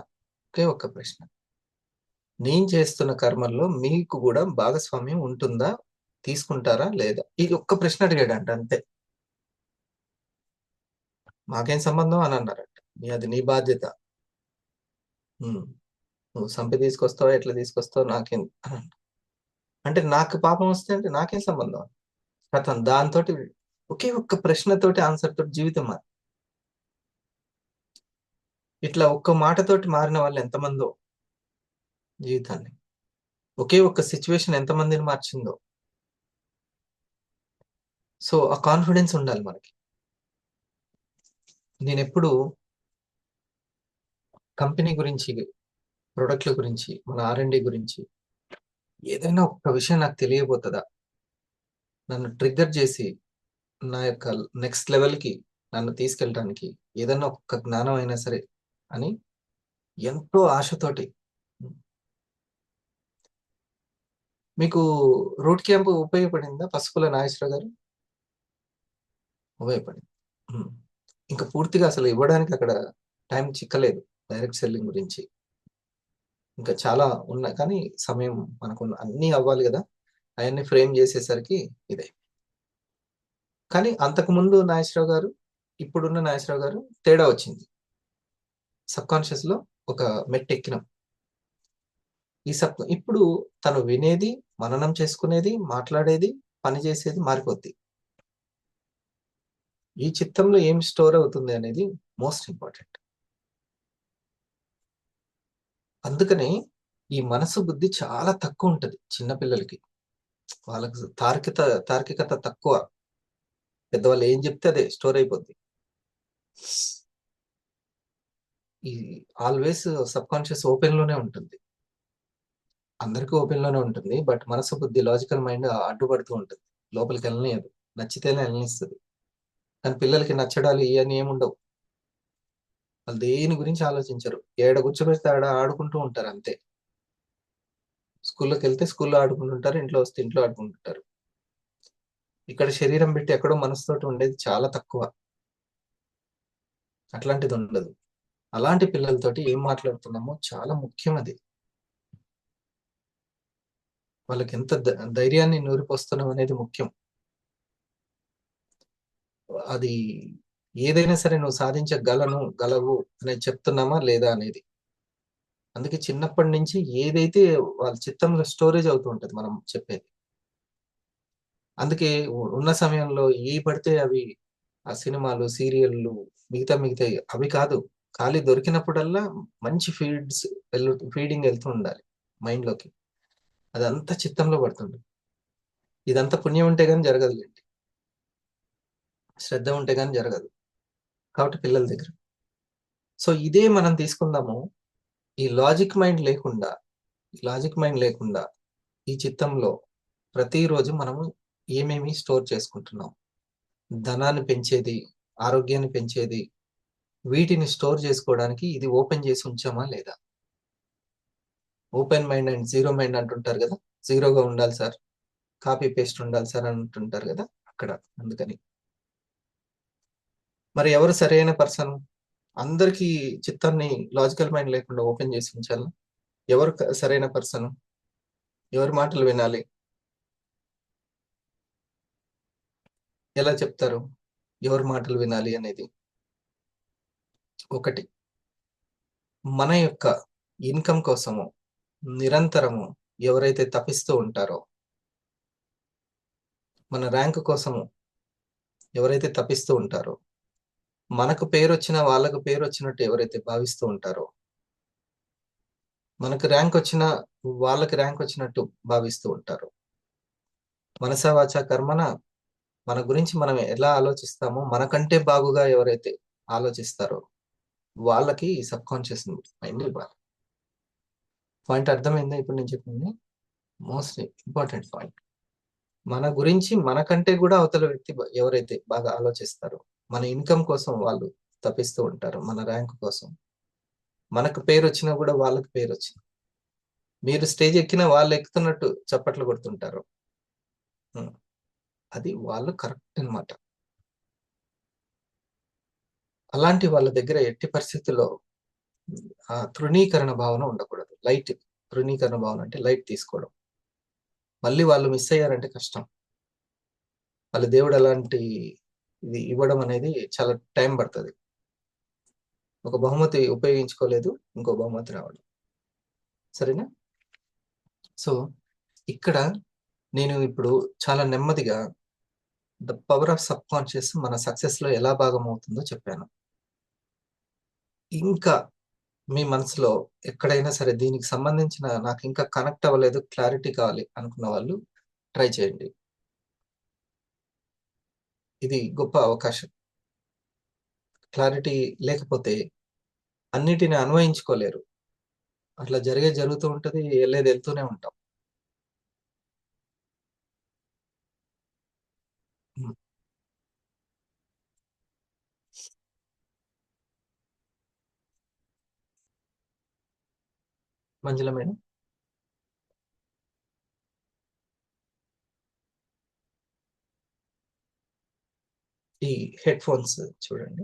ఒకే ఒక్క ప్రశ్న: నేను చేస్తున్న కర్మల్లో మీకు కూడా భాగస్వామ్యం ఉంటుందా, తీసుకుంటారా లేదా? ఇది ఒక్క ప్రశ్న అడిగాడంట, అంతే. మాకేం సంబంధం అని అన్నారంట. అది నీ బాధ్యత. ఉమ్, నువ్వు సంపి తీసుకొస్తావా, ఎట్లా తీసుకొస్తావు నాకేం అంటే, నాకు పాపం వస్తే అంటే నాకేం సంబంధం. అతను దాంతో ఒకే ఒక్క ప్రశ్నతోటి ఆన్సర్ తోటి జీవితం మారి, ఇట్లా ఒక్క మాటతోటి మారిన వాళ్ళు ఎంతమందో జీవితాన్ని. ఒకే ఒక్క సిచ్యువేషన్ ఎంతమందిని మార్చిందో. సో ఆ కాన్ఫిడెన్స్ ఉండాలి మనకి. నేను ఎప్పుడు కంపెనీ గురించి, ప్రొడక్ట్ల గురించి, మన R&D గురించి ఏదైనా ఒక్క విషయం నాకు తెలియబోతుందా, నన్ను ట్రిగ్గర్ చేసి నా యొక్క నెక్స్ట్ లెవెల్కి నన్ను తీసుకెళ్ళడానికి ఏదైనా ఒక్క జ్ఞానం అయినా సరే అని ఎంతో ఆశతోటి. మీకు రూట్ క్యాంప్ ఉపయోగపడిందా పసుపుల నాగేశ్వర గారు? ఉపయోగపడింది. ఉమ్. ఇంకా పూర్తిగా అసలు ఇవ్వడానికి అక్కడ టైం చిక్కలేదు డైరెక్ట్ సెల్లింగ్ గురించి. ఇంకా చాలా ఉన్నాయి, కానీ సమయం మనకు అన్నీ అవ్వాలి కదా, అవన్నీ ఫ్రేమ్ చేసేసరికి ఇదే. కానీ అంతకుముందు నాగేశ్వరరావు గారు, ఇప్పుడున్న నాగేశ్వరరావు గారు తేడా వచ్చింది. సబ్ కాన్షియస్ లో ఒక మెట్ ఎక్కినాం. ఇప్పుడు తను వినేది, మననం చేసుకునేది, మాట్లాడేది, పని చేసేది మారిపోద్ది. ఈ చిత్తంలో ఏం స్టోర్ అవుతుంది అనేది మోస్ట్ ఇంపార్టెంట్. అందుకనే ఈ మనసు బుద్ధి చాలా తక్కువ ఉంటది చిన్నపిల్లలకి. వాళ్ళకి తార్కికత తక్కువ. పెద్దవాళ్ళు ఏం చెప్తే అదే స్టోర్ అయిపోద్ది. ఈ ఆల్వేస్ సబ్ కాన్షియస్ ఓపెన్ లోనే ఉంటుంది. అందరికీ ఓపెన్ లోనే ఉంటుంది, బట్ మనసు బుద్ధి, లాజికల్ మైండ్ అడ్డుపడుతూ ఉంటుంది. లోపలికి వెళ్ళనియదు. నచ్చితేనే వెళ్ళనిస్తుంది. కానీ పిల్లలకి నచ్చడాలు ఇవన్నీ ఏముండవు. వాళ్ళు దేని గురించి ఆలోచించరు. ఏడ కూర్చోబెడితే ఆడ ఆడుకుంటూ ఉంటారు అంతే. స్కూల్లోకి వెళ్తే స్కూల్లో ఆడుకుంటుంటారు, ఇంట్లో వస్తే ఇంట్లో ఆడుకుంటుంటారు. ఇక్కడ శరీరం పెట్టి ఎక్కడో మనసుతోటి ఉండేది చాలా తక్కువ. అట్లాంటిది ఉండదు. అలాంటి పిల్లలతోటి ఏం మాట్లాడుతున్నామో చాలా ముఖ్యం అది. వాళ్ళకి ఎంత ధైర్యాన్ని నూరిపోస్తున్నాం అనేది ముఖ్యం. అది ఏదైనా సరే నువ్వు గలవు అనేది చెప్తున్నామా లేదా అనేది. అందుకే చిన్నప్పటి నుంచి ఏదైతే వాళ్ళ చిత్తంలో స్టోరేజ్ అవుతూ ఉంటది మనం చెప్పేది. అందుకే ఉన్న సమయంలో ఏ పడితే అవి, ఆ సినిమాలు, సీరియళ్ళు, మిగతా అవి కాదు. ఖాళీ దొరికినప్పుడల్లా మంచి ఫీడింగ్ వెళ్తూ ఉండాలి మైండ్ లోకి. అదంతా చిత్తంలో పడుతుంది. ఇదంతా పుణ్యం ఉంటే గానీ జరగదులేండి, శ్రద్ధ ఉంటే గానీ జరగదు. కాబట్టి పిల్లల దగ్గర. సో ఇదే మనం తీసుకుందాము. ఈ లాజిక్ మైండ్ లేకుండా ఈ చిత్తంలో ప్రతిరోజు మనము ఏమేమి స్టోర్ చేసుకుంటున్నాం, ధనాన్ని పెంచేది, ఆరోగ్యాన్ని పెంచేది, వీటిని స్టోర్ చేసుకోవడానికి ఇది ఓపెన్ చేసి ఉంచామా లేదా? Open mind and zero mind అంటుంటారు కదా. జీరోగా ఉండాలి సార్, కాపీ పేస్ట్ ఉండాలి సార్ అని అంటుంటారు కదా అక్కడ. అందుకని మరి ఎవరు సరైన పర్సన్? అందరికీ చిత్తాన్ని లాజికల్ మైండ్ లేకుండా ఓపెన్ చేసి ఉంచాలి. ఎవరు సరైన పర్సన్? ఎవరి మాటలు వినాలి? ఎలా చెప్తారు ఎవరి మాటలు వినాలి అనేది? ఒకటి, మన యొక్క ఇన్కమ్ కోసము నిరంతరము ఎవరైతే తపిస్తూ ఉంటారో, మన ర్యాంక్ కోసము ఎవరైతే తపిస్తూ ఉంటారో, మనకు పేరు వచ్చినా వాళ్ళకు పేరు వచ్చినట్టు ఎవరైతే భావిస్తూ ఉంటారో, మనకు ర్యాంక్ వచ్చినా వాళ్ళకి ర్యాంక్ వచ్చినట్టు భావిస్తూ ఉంటారు, మనస వాచ కర్మన మన గురించి మనం ఎలా ఆలోచిస్తామో, మనకంటే బాగుగా ఎవరైతే ఆలోచిస్తారో వాళ్ళకి సబ్ కాన్షియస్ మైండ్ ఇవ్వాలి. పాయింట్ అర్థమైందా ఇప్పుడు నేను చెప్పింది? Most important point. మన గురించి మనకంటే కూడా అవతల వ్యక్తి ఎవరైతే బాగా ఆలోచిస్తారో, మన ఇన్కమ్ కోసం వాళ్ళు తప్పిస్తూ ఉంటారు, మన ర్యాంక్ కోసం. మనకు పేరు వచ్చినా కూడా వాళ్ళకి పేరు వచ్చింది. మీరు స్టేజ్ ఎక్కినా వాళ్ళు ఎక్కుతున్నట్టు చప్పట్లు కొడుతుంటారు. అది వాళ్ళు కరెక్ట్ అన్నమాట. అలాంటి వాళ్ళ దగ్గర ఎట్టి పరిస్థితుల్లో తృణీకరణ భావన ఉండకూడదు. లైట్ తృణీకరణ భావన అంటే లైట్ తీసుకోవడం. మళ్ళీ వాళ్ళు మిస్ అయ్యారంటే కష్టం. వాళ్ళ దేవుడు అలాంటి ఇది ఇవ్వడం అనేది చాలా టైం పడుతుంది. ఒక బహుమతి ఉపయోగించుకోలేదు, ఇంకో బహుమతి రావడం. సరేనా? సో ఇక్కడ నేను ఇప్పుడు చాలా నెమ్మదిగా the power of sub conscious మన సక్సెస్ లో ఎలా భాగం అవుతుందో చెప్పాను. ఇంకా మీ మనసులో ఎక్కడైనా సరే దీనికి సంబంధించిన నాకు ఇంకా కనెక్ట్ అవ్వలేదు, క్లారిటీ కావాలి అనుకున్న వాళ్ళు ట్రై చేయండి. ఇది గొప్ప అవకాశం. క్లారిటీ లేకపోతే అన్నిటిని అన్వయించుకోలేరు. అట్లా జరుగుతూ ఉంటది, వెళ్ళేది వెళ్తూనే ఉంటాం. మంజుల మేడం, ఈ హెడ్ ఫోన్స్ చూడండి.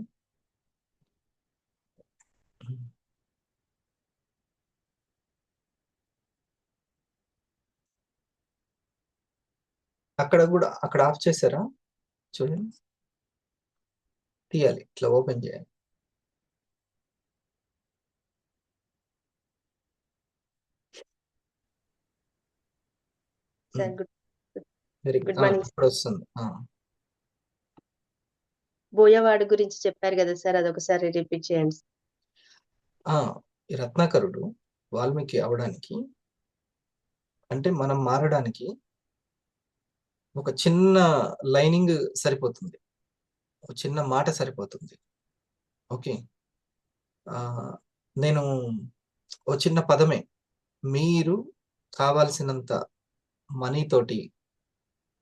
అక్కడ ఆఫ్ చేశారా? చూడండి, తీయాలి, ఇట్లా ఓపెన్ చేయాలి. Sir very good morning. ఇప్పుడు వస్తుంది. బోయవాడు గురించి చెప్పారు కదా సార్, అదొకసారి రిపీట్ చేయండి. ఈ రత్నాకరుడు వాల్మీకి అవడానికి, అంటే మనం మారడానికి ఒక చిన్న లైనింగ్ సరిపోతుంది, ఒక చిన్న మాట సరిపోతుంది. ఓకే, నేను ఓ చిన్న పదమే, మీరు కావాల్సినంత మనీతోటి,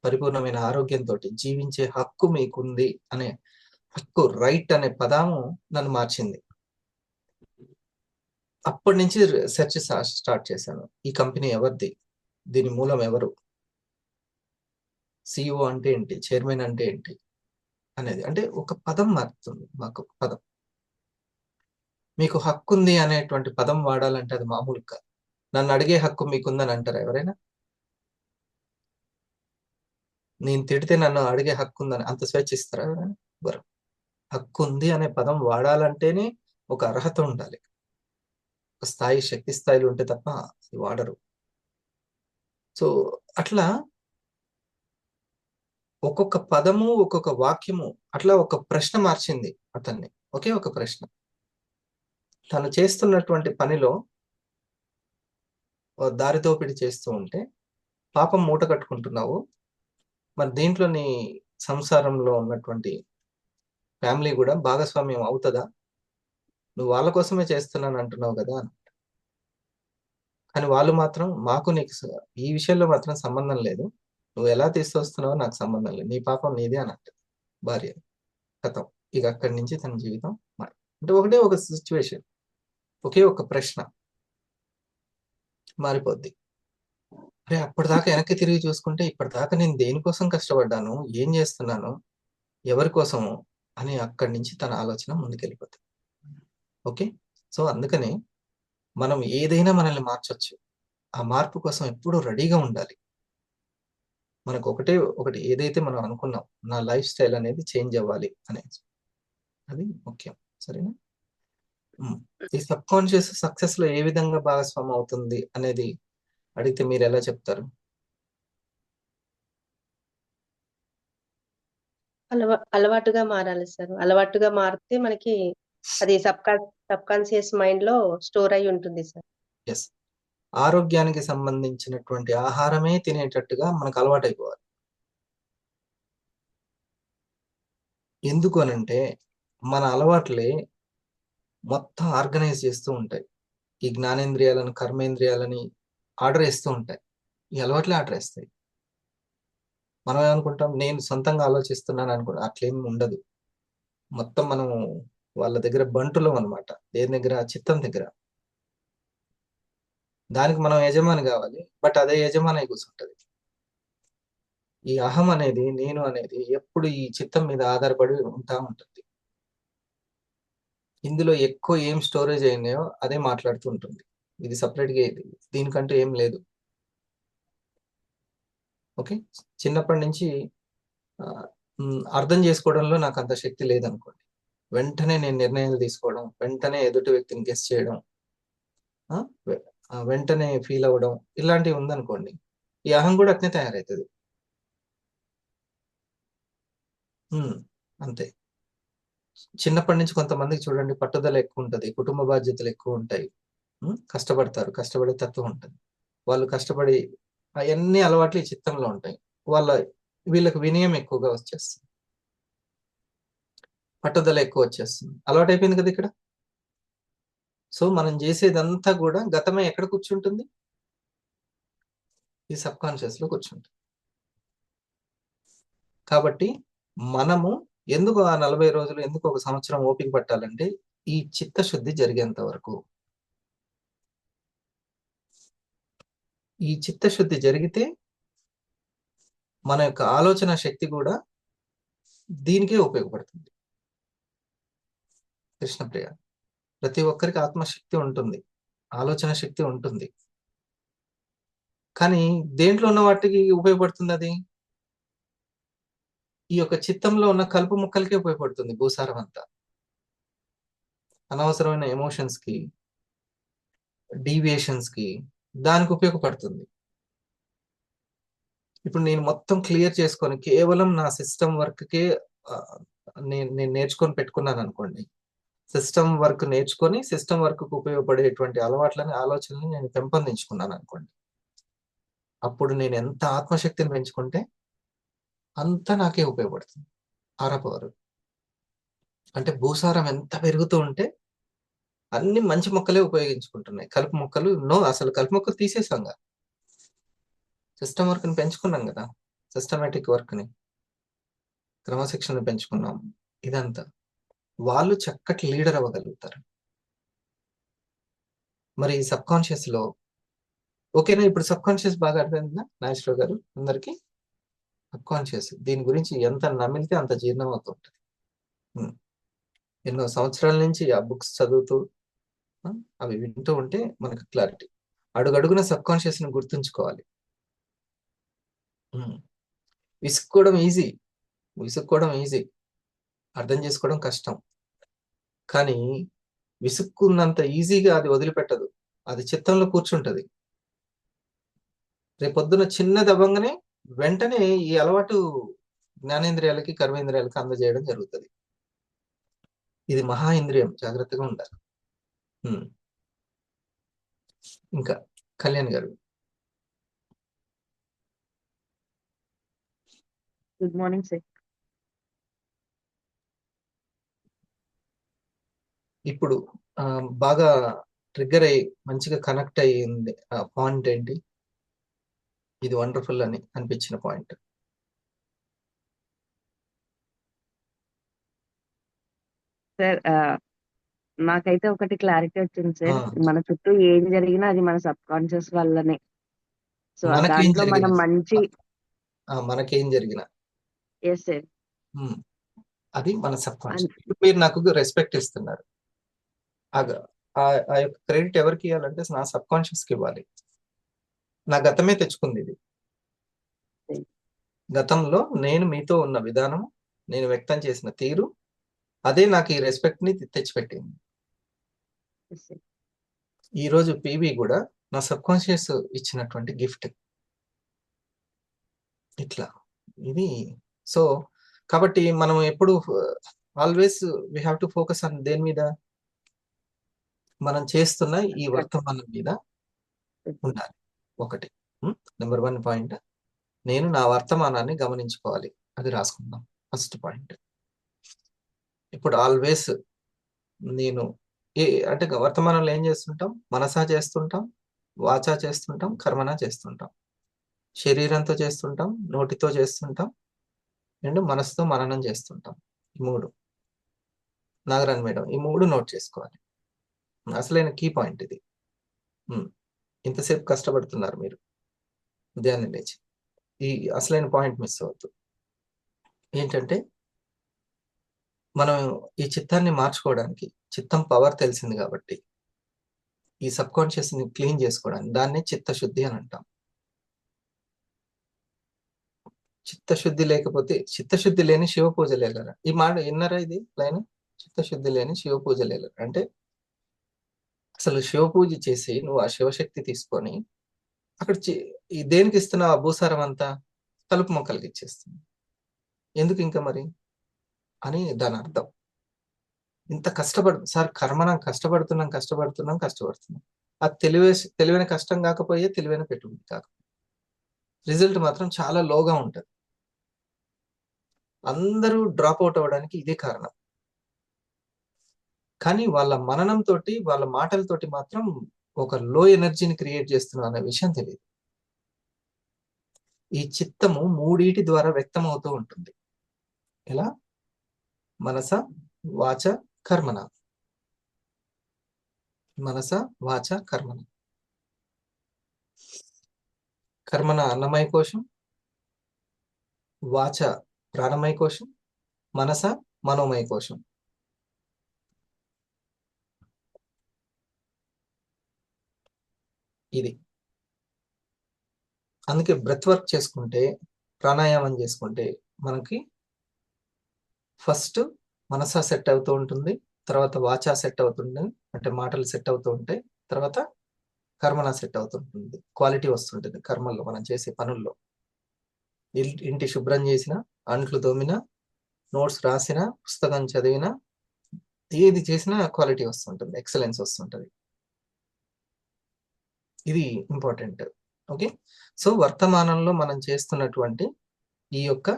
పరిపూర్ణమైన ఆరోగ్యంతో జీవించే హక్కు మీకుంది అనే హక్కు, రైట్ అనే పదము నన్ను మార్చింది. అప్పటి నుంచి సెర్చ్ స్టార్ట్ చేశాను. ఈ కంపెనీ ఎవరిది, దీని మూలం ఎవరు, సిఇఓ అంటే ఏంటి, చైర్మన్ అంటే ఏంటి అనేది. అంటే ఒక పదం మారుతుంది మాకు. పదం, మీకు హక్కు ఉంది అనేటువంటి పదం వాడాలంటే అది మామూలుగా. నన్ను అడిగే హక్కు మీకుందని అంటారా ఎవరైనా? నేను తిడితే నన్ను అడిగే హక్కు ఉందని అంత స్వేచ్ఛ ఇస్తారా ఎవరైనా? హక్కు ఉంది అనే పదం వాడాలంటేనే ఒక అర్హత ఉండాలి, ఒక స్థాయి, శక్తి స్థాయిలు ఉంటే తప్ప అది వాడరు. సో అట్లా ఒక్కొక్క పదము, ఒక్కొక్క వాక్యము, అట్లా ఒక ప్రశ్న మార్చింది అతన్ని. ఒకే ఒక ప్రశ్న. తను చేస్తున్నటువంటి పనిలో దారిదోపిడి చేస్తూ ఉంటే, పాపం మూట కట్టుకుంటున్నావు, మరి దీంట్లో నీ సంసారంలో ఉన్నటువంటి ఫ్యామిలీ కూడా భాగస్వామ్యం అవుతుందా? నువ్వు వాళ్ళ కోసమే చేస్తున్నాను అంటున్నావు కదా. కానీ వాళ్ళు మాత్రం, మాకు నీకు ఈ విషయంలో మాత్రం సంబంధం లేదు, నువ్వు ఎలా తీసుకొస్తున్నావో నాకు సంబంధం లేదు, నీ పాపం నీదే అని అంటది భార్య. కథం. ఇక అక్కడి నుంచి తన జీవితం అంటే ఒకటే ఒక సిచ్యువేషన్, ఒకే ఒక ప్రశ్న మారిపోద్ది. అరే అప్పటిదాకా వెనక్కి తిరిగి చూసుకుంటే, ఇప్పటిదాకా నేను దేనికోసం కష్టపడ్డాను, ఏం చేస్తున్నాను, ఎవరి కోసము అని అక్కడి నుంచి తన ఆలోచన ముందుకెళ్ళిపోతుంది. ఓకే, సో అందుకని మనం ఏదైనా మనల్ని మార్చొచ్చు. ఆ మార్పు కోసం ఎప్పుడూ రెడీగా ఉండాలి. మనకు ఒకటి ఏదైతే మనం అనుకున్నాం, నా లైఫ్ స్టైల్ అనేది చేంజ్ అవ్వాలి అనేది, అది ముఖ్యం. సరేనా? ఈ సబ్ కాన్షియస్ సక్సెస్ లో ఏ విధంగా భాగస్వామ్యం అవుతుంది అనేది అడిగితే మీరు ఎలా చెప్తారు? అలవాటుగా మారాలి సార్. అలవాటుగా మారితే మనకి అది సబ్ కాన్షియస్ మైండ్ లో స్టోర్ అయి ఉంటుంది సార్. ఎస్, ఆరోగ్యానికి సంబంధించినటువంటి ఆహారమే తినేటట్టుగా మనకు అలవాటైపోవాలి. ఎందుకు అనంటే మన అలవాట్లే మొత్తం ఆర్గనైజ్ చేస్తూ ఉంటాయి. ఈ జ్ఞానేంద్రియాలను, కర్మేంద్రియాలని ఆర్డర్ వేస్తూ ఉంటాయి. ఈ అలవాట్లే ఆర్డర్ వేస్తాయి. మనం ఏమనుకుంటాం, నేను సొంతంగా ఆలోచిస్తున్నాను అనుకుంటా. అట్లేం ఉండదు. మొత్తం మనం వాళ్ళ దగ్గర బంటులం అనమాట. దేని దగ్గర? చిత్తం దగ్గర. దానికి మనం యజమాని కావాలి. బట్ అదే యజమాని అయి కూర్చుంటది. ఈ అహం అనేది, నేను అనేది ఎప్పుడు ఈ చిత్తం మీద ఆధారపడి ఉంటా ఉంటుంది. ఇందులో ఎక్కువ ఏం స్టోరేజ్ అయినాయో అదే మాట్లాడుతూ ఉంటుంది. ఇది సపరేట్గా దీనికంటూ ఏం లేదు. ఓకే, చిన్నప్పటి నుంచి అర్థం చేసుకోవడంలో నాకు అంత శక్తి లేదనుకోండి. వెంటనే నేను నిర్ణయాలు తీసుకోవడం, వెంటనే ఎదుటి వ్యక్తిని గెస్ చేయడం, వెంటనే ఫీల్ అవ్వడం, ఇలాంటివి ఉందనుకోండి, ఈ అహం కూడా అట్నే తయారవుతుంది. అంతే. చిన్నప్పటి నుంచి కొంతమందికి చూడండి, పట్టుదల ఎక్కువ ఉంటుంది, కుటుంబ బాధ్యతలు ఎక్కువ ఉంటాయి, కష్టపడతారు, కష్టపడే తత్వం ఉంటుంది. వాళ్ళు కష్టపడి అవన్నీ అలవాట్లు ఈ చిత్తంలో ఉంటాయి. వీళ్ళకి వినయం ఎక్కువగా వచ్చేస్తుంది, పట్టుదల ఎక్కువ వచ్చేస్తుంది, అలవాటు అయిపోయింది కదా ఇక్కడ. సో మనం చేసేదంతా కూడా గతమే ఎక్కడ కూర్చుంటుంది? ఈ సబ్ కాన్షియస్ లో కూర్చుంటుంది. కాబట్టి మనము ఎందుకు ఆ 40 రోజులు, ఎందుకు 1 సంవత్సరం ఓపిక పట్టాలంటే ఈ చిత్తశుద్ధి జరిగేంత వరకు. ఈ చిత్తశుద్ధి జరిగితే మన యొక్క ఆలోచన శక్తి కూడా దీనికే ఉపయోగపడుతుంది. కృష్ణప్రియ, ప్రతి ఒక్కరికి ఆత్మశక్తి ఉంటుంది, ఆలోచన శక్తి ఉంటుంది. కానీ దేంట్లో ఉన్న వాటికి ఉపయోగపడుతుంది అది? ఈ యొక్క చిత్తంలో ఉన్న కలుపు ముక్కలకే ఉపయోగపడుతుంది. భూసారం అంతా అనవసరమైన ఎమోషన్స్ కి, డీవియేషన్స్ కి దానికి ఉపయోగపడుతుంది. ఇప్పుడు నేను మొత్తం క్లియర్ చేసుకొని కేవలం నా సిస్టమ్ వర్క్కే నేను నేర్చుకొని పెట్టుకున్నాను అనుకోండి. సిస్టమ్ వర్క్ నేర్చుకొని సిస్టమ్ వర్క్ కు ఉపయోగపడేటువంటి అలవాట్లని, ఆలోచనని నేను పెంపొందించుకున్నాను అనుకోండి. అప్పుడు నేను ఎంత ఆత్మశక్తిని పెంచుకుంటే అంత నాకే ఉపయోగపడుతుంది. ఆరపవరు అంటే భూసారం ఎంత పెరుగుతూ ఉంటే అన్ని మంచి మొక్కలే ఉపయోగించుకుంటున్నాయి. కలుపు మొక్కలు అసలు కలుపు మొక్కలు తీసేసాంగా. సిస్టమ్ వర్క్ ని పెంచుకున్నాం కదా, సిస్టమేటిక్ వర్క్ ని, క్రమశిక్షణ పెంచుకున్నాం. ఇదంతా వాళ్ళు చక్కటి లీడర్ అవ్వగలుగుతారు. మరి సబ్ కాన్షియస్ లో ఓకేనా? ఇప్పుడు సబ్ కాన్షియస్ బాగా అర్థమైందా నాగేశ్వరరావు గారు అందరికి? సబ్ కాన్షియస్ దీని గురించి ఎంత నమిలితే అంత జీర్ణం అవుతుంటది. ఎన్నో సంవత్సరాల నుంచి ఆ బుక్స్ చదువుతూ అవి వింటూ ఉంటే మనకు క్లారిటీ. అడుగడుగున సబ్ కాన్షియస్ ని గుర్తుంచుకోవాలి. విసుక్కోవడం ఈజీ, అర్థం చేసుకోవడం కష్టం. కానీ విసుక్కున్నంత ఈజీగా అది వదిలిపెట్టదు, అది చిత్తంలో కూర్చుంటది. రేపొద్దున చిన్నది అవ్వంగానే వెంటనే ఈ అలవాటు జ్ఞానేంద్రియాలకి, కర్మేంద్రియాలకి అందజేయడం జరుగుతుంది. ఇది మహా ఇంద్రియం, జాగ్రత్తగా ఉండాలి. ఇంకా కళ్యాణ్ గారు. Good morning sir. ఇప్పుడు బాగా ట్రిగ్గర్ అయ్యి మంచిగా కనెక్ట్ అయ్యింది ఆ పాయింట్ ఏంటి? ఇది వండర్ఫుల్ అని అనిపించిన పాయింట్. సార్ నాకైతే ఒకటి క్లారిటీ వచ్చింది సార్. మన చుట్టూ ఏం జరిగినా అది మన సబ్ కాన్షియస్ వల్లనే. సో దాంట్లో మనం మంచి మనకేం జరిగినా ఎస్ సార్, అది మన సబ్ కాన్షియస్. మీరు నాకు రెస్పెక్ట్ ఇస్తున్నారు. ఆ యొక్క క్రెడిట్ ఎవరికి ఇవ్వాలంటే నా సబ్ కాన్షియస్ కి ఇవ్వాలి. నా గతమే తెచ్చుకుంది ఇది. గతంలో నేను మీతో ఉన్న విధానం, నేను వ్యక్తం చేసిన తీరు, అదే నాకు ఈ రెస్పెక్ట్ ని తెచ్చిపెట్టింది. ఈ రోజు పీవీ కూడా నా సబ్ కాన్షియస్ ఇచ్చినటువంటి గిఫ్ట్. ఇట్లా ఇది. సో కాబట్టి మనం ఎప్పుడు always we have to focus on దేని మీద? మనం చేస్తున్న ఈ వర్తమానం మీద ఉండాలి. ఒకటి నెంబర్ 1 పాయింట్, నేను నా వర్తమానాన్ని గమనించుకోవాలి. అది రాసుకుందాం ఫస్ట్ పాయింట్. ఇప్పుడు ఆల్వేస్ నేను అంటే వర్తమానంలో ఏం చేస్తుంటాం? మనసా చేస్తుంటాం, వాచా చేస్తుంటాం, కర్మనా చేస్తుంటాం. శరీరంతో చేస్తుంటాం, నోటితో చేస్తుంటాం, అండ్ మనసుతో మననం చేస్తుంటాం. ఈ 3. నాగరాణి మేడం, ఈ 3 నోట్ చేసుకోవాలి. అసలైన కీ పాయింట్ ఇది. ఇంతసేపు కష్టపడుతున్నారు మీరు ఉదయాన్నే లేచి. ఈ అసలైన పాయింట్ మిస్ అవ్వద్దు. ఏంటంటే మనం ఈ చిత్తాన్ని మార్చుకోవడానికి, చిత్తం పవర్ తెలిసింది కాబట్టి, ఈ సబ్ కాన్షియస్ ని క్లీన్ చేసుకోవడానికి దాన్ని చిత్తశుద్ధి అని అంటాం. చిత్తశుద్ధి లేకపోతే, చిత్తశుద్ధి లేని శివ పూజ లేగలరా? ఈ మాట విన్నారా? ఇది లైన్, చిత్తశుద్ధి లేని శివ పూజ లేగలరా అంటే, అసలు శివ పూజ చేసి నువ్వు ఆ శివశక్తి తీసుకొని అక్కడ ఈ దేనికి ఇస్తున్నావు? ఆ భూసారం అంతా కలుపు మొక్కలకి ఇచ్చేస్తుంది. ఎందుకు ఇంకా మరి అని దాని అర్థం. ఇంత సార్ కర్మనం కష్టపడుతున్నాం. అది తెలివైన కష్టం కాకపోయే తెలివైన పెట్టుబడి కాకపోతే రిజల్ట్ మాత్రం చాలా లోగా ఉంటుంది. అందరూ డ్రాప్ అవుట్ అవ్వడానికి ఇదే కారణం. కానీ వాళ్ళ మననంతో, వాళ్ళ మాటలతోటి మాత్రం ఒక లో ఎనర్జీని క్రియేట్ చేస్తున్నాం అనే విషయం తెలియదు. ఈ చిత్తము 3 ద్వారా వ్యక్తం అవుతూ ఉంటుంది. ఎలా? మనస, వాచ, కర్మన. మనస, వాచ, కర్మన. కర్మన అన్నమయ కోశం, వాచ ప్రాణమయ కోశం, మనస మనోమయ కోశం. ఇది అందుకే బ్రెత్ వర్క్ చేసుకుంటే, ప్రాణాయామం చేసుకుంటే మనకి ఫస్ట్ మనస సెట్ అవుతూ ఉంటుంది, తర్వాత వాచా సెట్ అవుతుంది, అంటే మాటలు సెట్ అవుతూ ఉంటాయి, తర్వాత కర్మన సెట్ అవుతుంటుంది. క్వాలిటీ వస్తుంటుంది కర్మల్లో, మనం చేసే పనుల్లో. ఇంటి శుభ్రం చేసిన, అంట్లు తోమిన, నోట్స్ రాసిన, పుస్తకం చదివిన, ఏది చేసినా క్వాలిటీ వస్తుంటుంది, ఎక్సలెన్స్ వస్తుంటుంది. ఇది ఇంపార్టెంట్. ఓకే, సో వర్తమానంలో మనం చేస్తున్నటువంటి ఈ యొక్క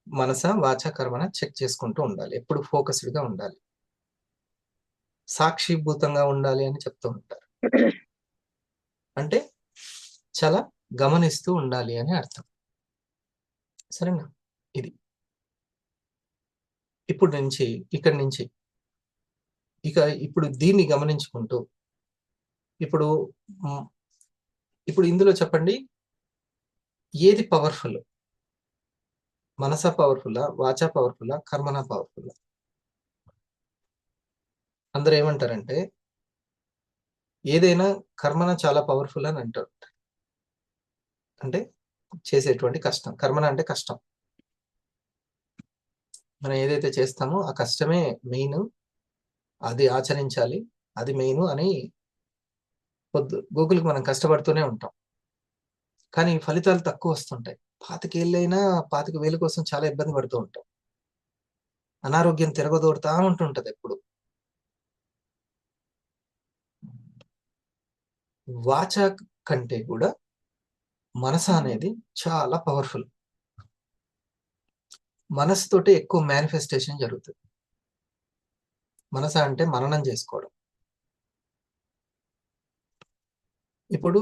మనస, వాచ, కర్మన చెక్ చేసుకుంటూ ఉండాలి. ఎప్పుడు ఫోకస్డ్ గా ఉండాలి, సాక్షిభూతంగా ఉండాలి అని చెప్తూ ఉంటారు. అంటే చాలా గమనిస్తూ ఉండాలి అని అర్థం. సరేనా? ఇది ఇక్కడి నుంచి ఇప్పుడు దీన్ని గమనించుకుంటూ ఇప్పుడు ఇందులో చెప్పండి, ఏది పవర్ఫుల్? మనస పవర్ఫుల్లా, వాచా పవర్ఫుల్లా, కర్మన పవర్ఫుల్లా? అందరూ ఏమంటారంటే ఏదైనా కర్మన చాలా పవర్ఫుల్ అని అంటారు. అంటే చేసేటువంటి కష్టం. కర్మన అంటే కష్టం. మనం ఏదైతే చేస్తామో ఆ కష్టమే మెయిన్, అది ఆచరించాలి, అది మెయిన్ అని గూగుల్కి మనం కష్టపడుతూనే ఉంటాం. కానీ ఫలితాలు తక్కువ వస్తుంటాయి. 25,000 కోసం చాలా ఇబ్బంది పడుతూ ఉంటాం. అనారోగ్యం తిరగదోడుతా ఉంటుంటది ఎప్పుడు. వాచ కంటే కూడా మనస అనేది చాలా పవర్ఫుల్. మనసుతోటి ఎక్కువ మేనిఫెస్టేషన్ జరుగుతుంది. మనస అంటే మననం చేసుకోవడం. ఇప్పుడు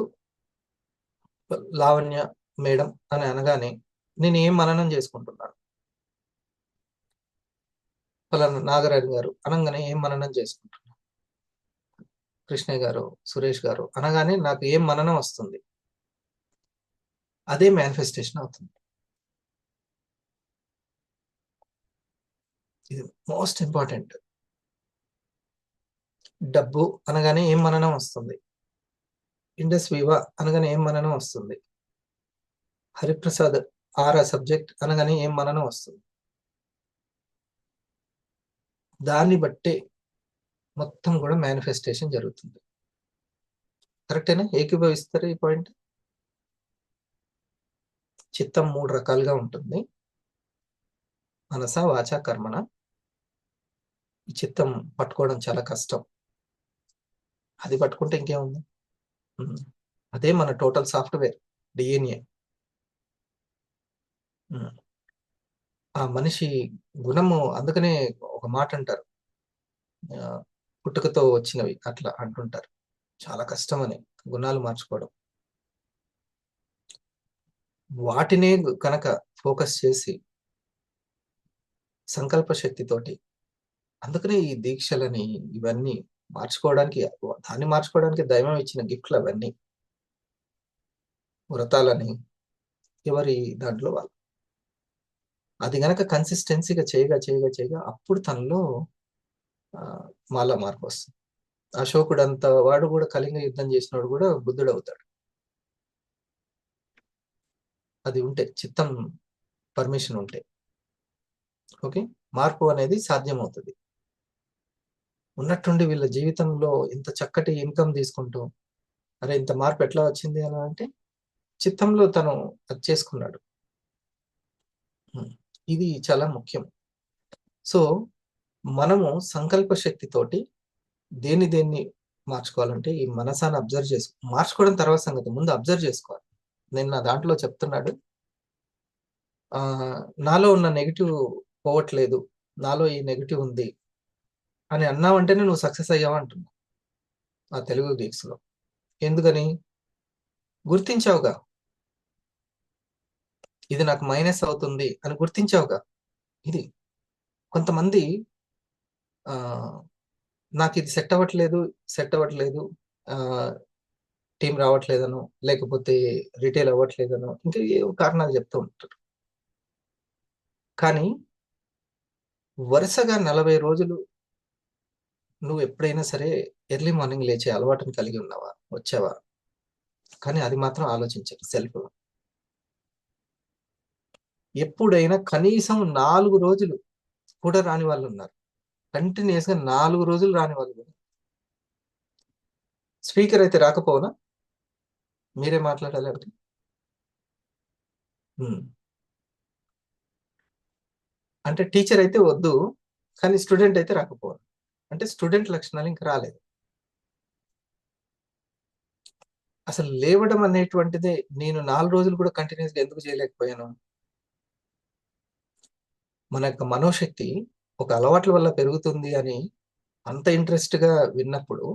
లావణ్య మేడం అని అనగానే నేను ఏం మననం చేసుకుంటున్నాను? పలానా నాగరాజు గారు అనగానే ఏం మననం చేసుకుంటున్నాను? కృష్ణయ్య గారు, సురేష్ గారు అనగానే నాకు ఏం మననం వస్తుంది? అదే మేనిఫెస్టేషన్ అవుతుంది. ఇది మోస్ట్ ఇంపార్టెంట్. డబ్బు అనగానే ఏం మననం వస్తుంది? ఇండస్ వివా అనగానే ఏం మననం వస్తుంది? హరిప్రసాద్ ఆరా సబ్జెక్ట్ అనగానే ఏం మననం వస్తుంది? దాన్ని బట్టే మొత్తం కూడా మేనిఫెస్టేషన్ జరుగుతుంది. కరెక్టేనా? ఏకీభవిస్తారు ఈ పాయింట్? చిత్తం 3 రకాలుగా ఉంటుంది: మనస, వాచ, కర్మన. ఈ చిత్తం పట్టుకోవడం చాలా కష్టం. అది పట్టుకుంటే ఇంకేముంది? అదే మన టోటల్ సాఫ్ట్వేర్, డిఎన్ఏ. ఆ మనిషి గుణము, అందుకనే ఒక మాట అంటారు, పుట్టుకతో వచ్చినవి అట్లా అంటుంటారు. చాలా కష్టమని గుణాలు మార్చుకోవడం. వాటినే కనుక ఫోకస్ చేసి సంకల్ప శక్తితోటి, అందుకనే ఈ దీక్షలని ఇవన్నీ మార్చుకోవడానికి, దాన్ని మార్చుకోవడానికి దైవం ఇచ్చిన గిఫ్ట్లు అవన్నీ, వ్రతాలని ఎవరి దాంట్లో వాళ్ళు. అది గనక కన్సిస్టెన్సీగా చేయగా అప్పుడు తనలో మాలా మార్పు వస్తుంది. అశోకుడు అంత వాడు కూడా కళింగ యుద్ధం చేసినోడు కూడా బుద్ధుడు అవుతాడు. అది ఉంటే, చిత్తం పర్మిషన్ ఉంటే. ఓకే, మార్పు అనేది సాధ్యమవుతుంది. ఉన్నట్టుండి వీళ్ళ జీవితంలో ఇంత చక్కటి ఇన్కమ్ తీసుకుంటూ, అరే ఇంత మార్పు ఎట్లా వచ్చింది అని అంటే చిత్తంలో తను అది చేసుకున్నాడు. ఇది చాలా ముఖ్యం. సో మనము సంకల్ప శక్తితోటి దేన్ని మార్చుకోవాలంటే ఈ మనసాన్ని అబ్జర్వ్ మార్చుకోవడం తర్వాత సంగతి, ముందు అబ్జర్వ్ చేసుకోవాలి. నేను నా దాంట్లో చెప్తున్నాడు, నాలో ఉన్న నెగిటివ్ పోవట్లేదు, నాలో ఈ నెగిటివ్ ఉంది అని అన్నావంటేనే నువ్వు సక్సెస్ అయ్యావు అంటున్నా ఆ తెలుగు గీక్స్ లో. ఎందుకని? గుర్తించావుగా, ఇది నాకు మైనస్ అవుతుంది అని గుర్తించావుగా. ఇది కొంతమంది నాకు ఇది సెట్ అవ్వట్లేదు, టీం రావట్లేదనో, లేకపోతే రిటైల్ అవ్వట్లేదనో, ఇంకా ఏ కారణాలు చెప్తూ ఉంటారు. కానీ వరుసగా 40 రోజులు నువ్వు ఎప్పుడైనా సరే ఎర్లీ మార్నింగ్ లేచే అలవాటుని కలిగి వచ్చావా? కానీ అది మాత్రం ఆలోచించారు సెల్ఫ్. ఎప్పుడైనా కనీసం 4 రోజులు కూడా రాని వాళ్ళు ఉన్నారు. కంటిన్యూస్ గా 4 రోజులు రాని వాళ్ళు. స్పీకర్ అయితే రాకపోనా? మీరే మాట్లాడాలి అంటే అంటే టీచర్ అయితే వద్దు, కానీ స్టూడెంట్ అయితే రాకపోవాలి. అంటే స్టూడెంట్ లక్షణాలు ఇంకా రాలేదు. అసలు లేవడం అనేటువంటిదే నేను 4 రోజులు కూడా కంటిన్యూస్ గా ఎందుకు చేయలేకపోయాను? మన యొక్క మనోశక్తి ఒక అలవాట్ల వల్ల పెరుగుతుంది అని అంత ఇంట్రెస్ట్ గా విన్నప్పుడు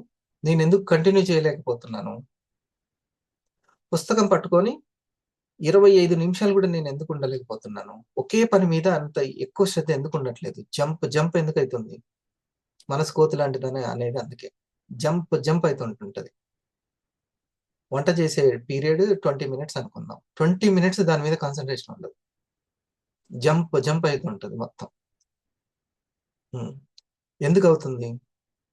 నేను ఎందుకు కంటిన్యూ చేయలేకపోతున్నాను? పుస్తకం పట్టుకొని 25 నిమిషాలు కూడా నేను ఎందుకు ఉండలేకపోతున్నాను? ఒకే పని మీద అంత ఎక్కువ శ్రద్ధ ఎందుకు ఉండట్లేదు? జంప్ ఎందుకు అవుతుంది? మనసు కోతి లాంటిదని అనేది అందుకే జంప్ అవుతుంటుంటది. వంట చేసే పీరియడ్ 20 మినిట్స్ అనుకుందాం, 20 మినిట్స్ దాని మీద కాన్సన్ట్రేషన్ ఉండదు, జంప్ అవుతుంటది మొత్తం. ఎందుకు అవుతుంది?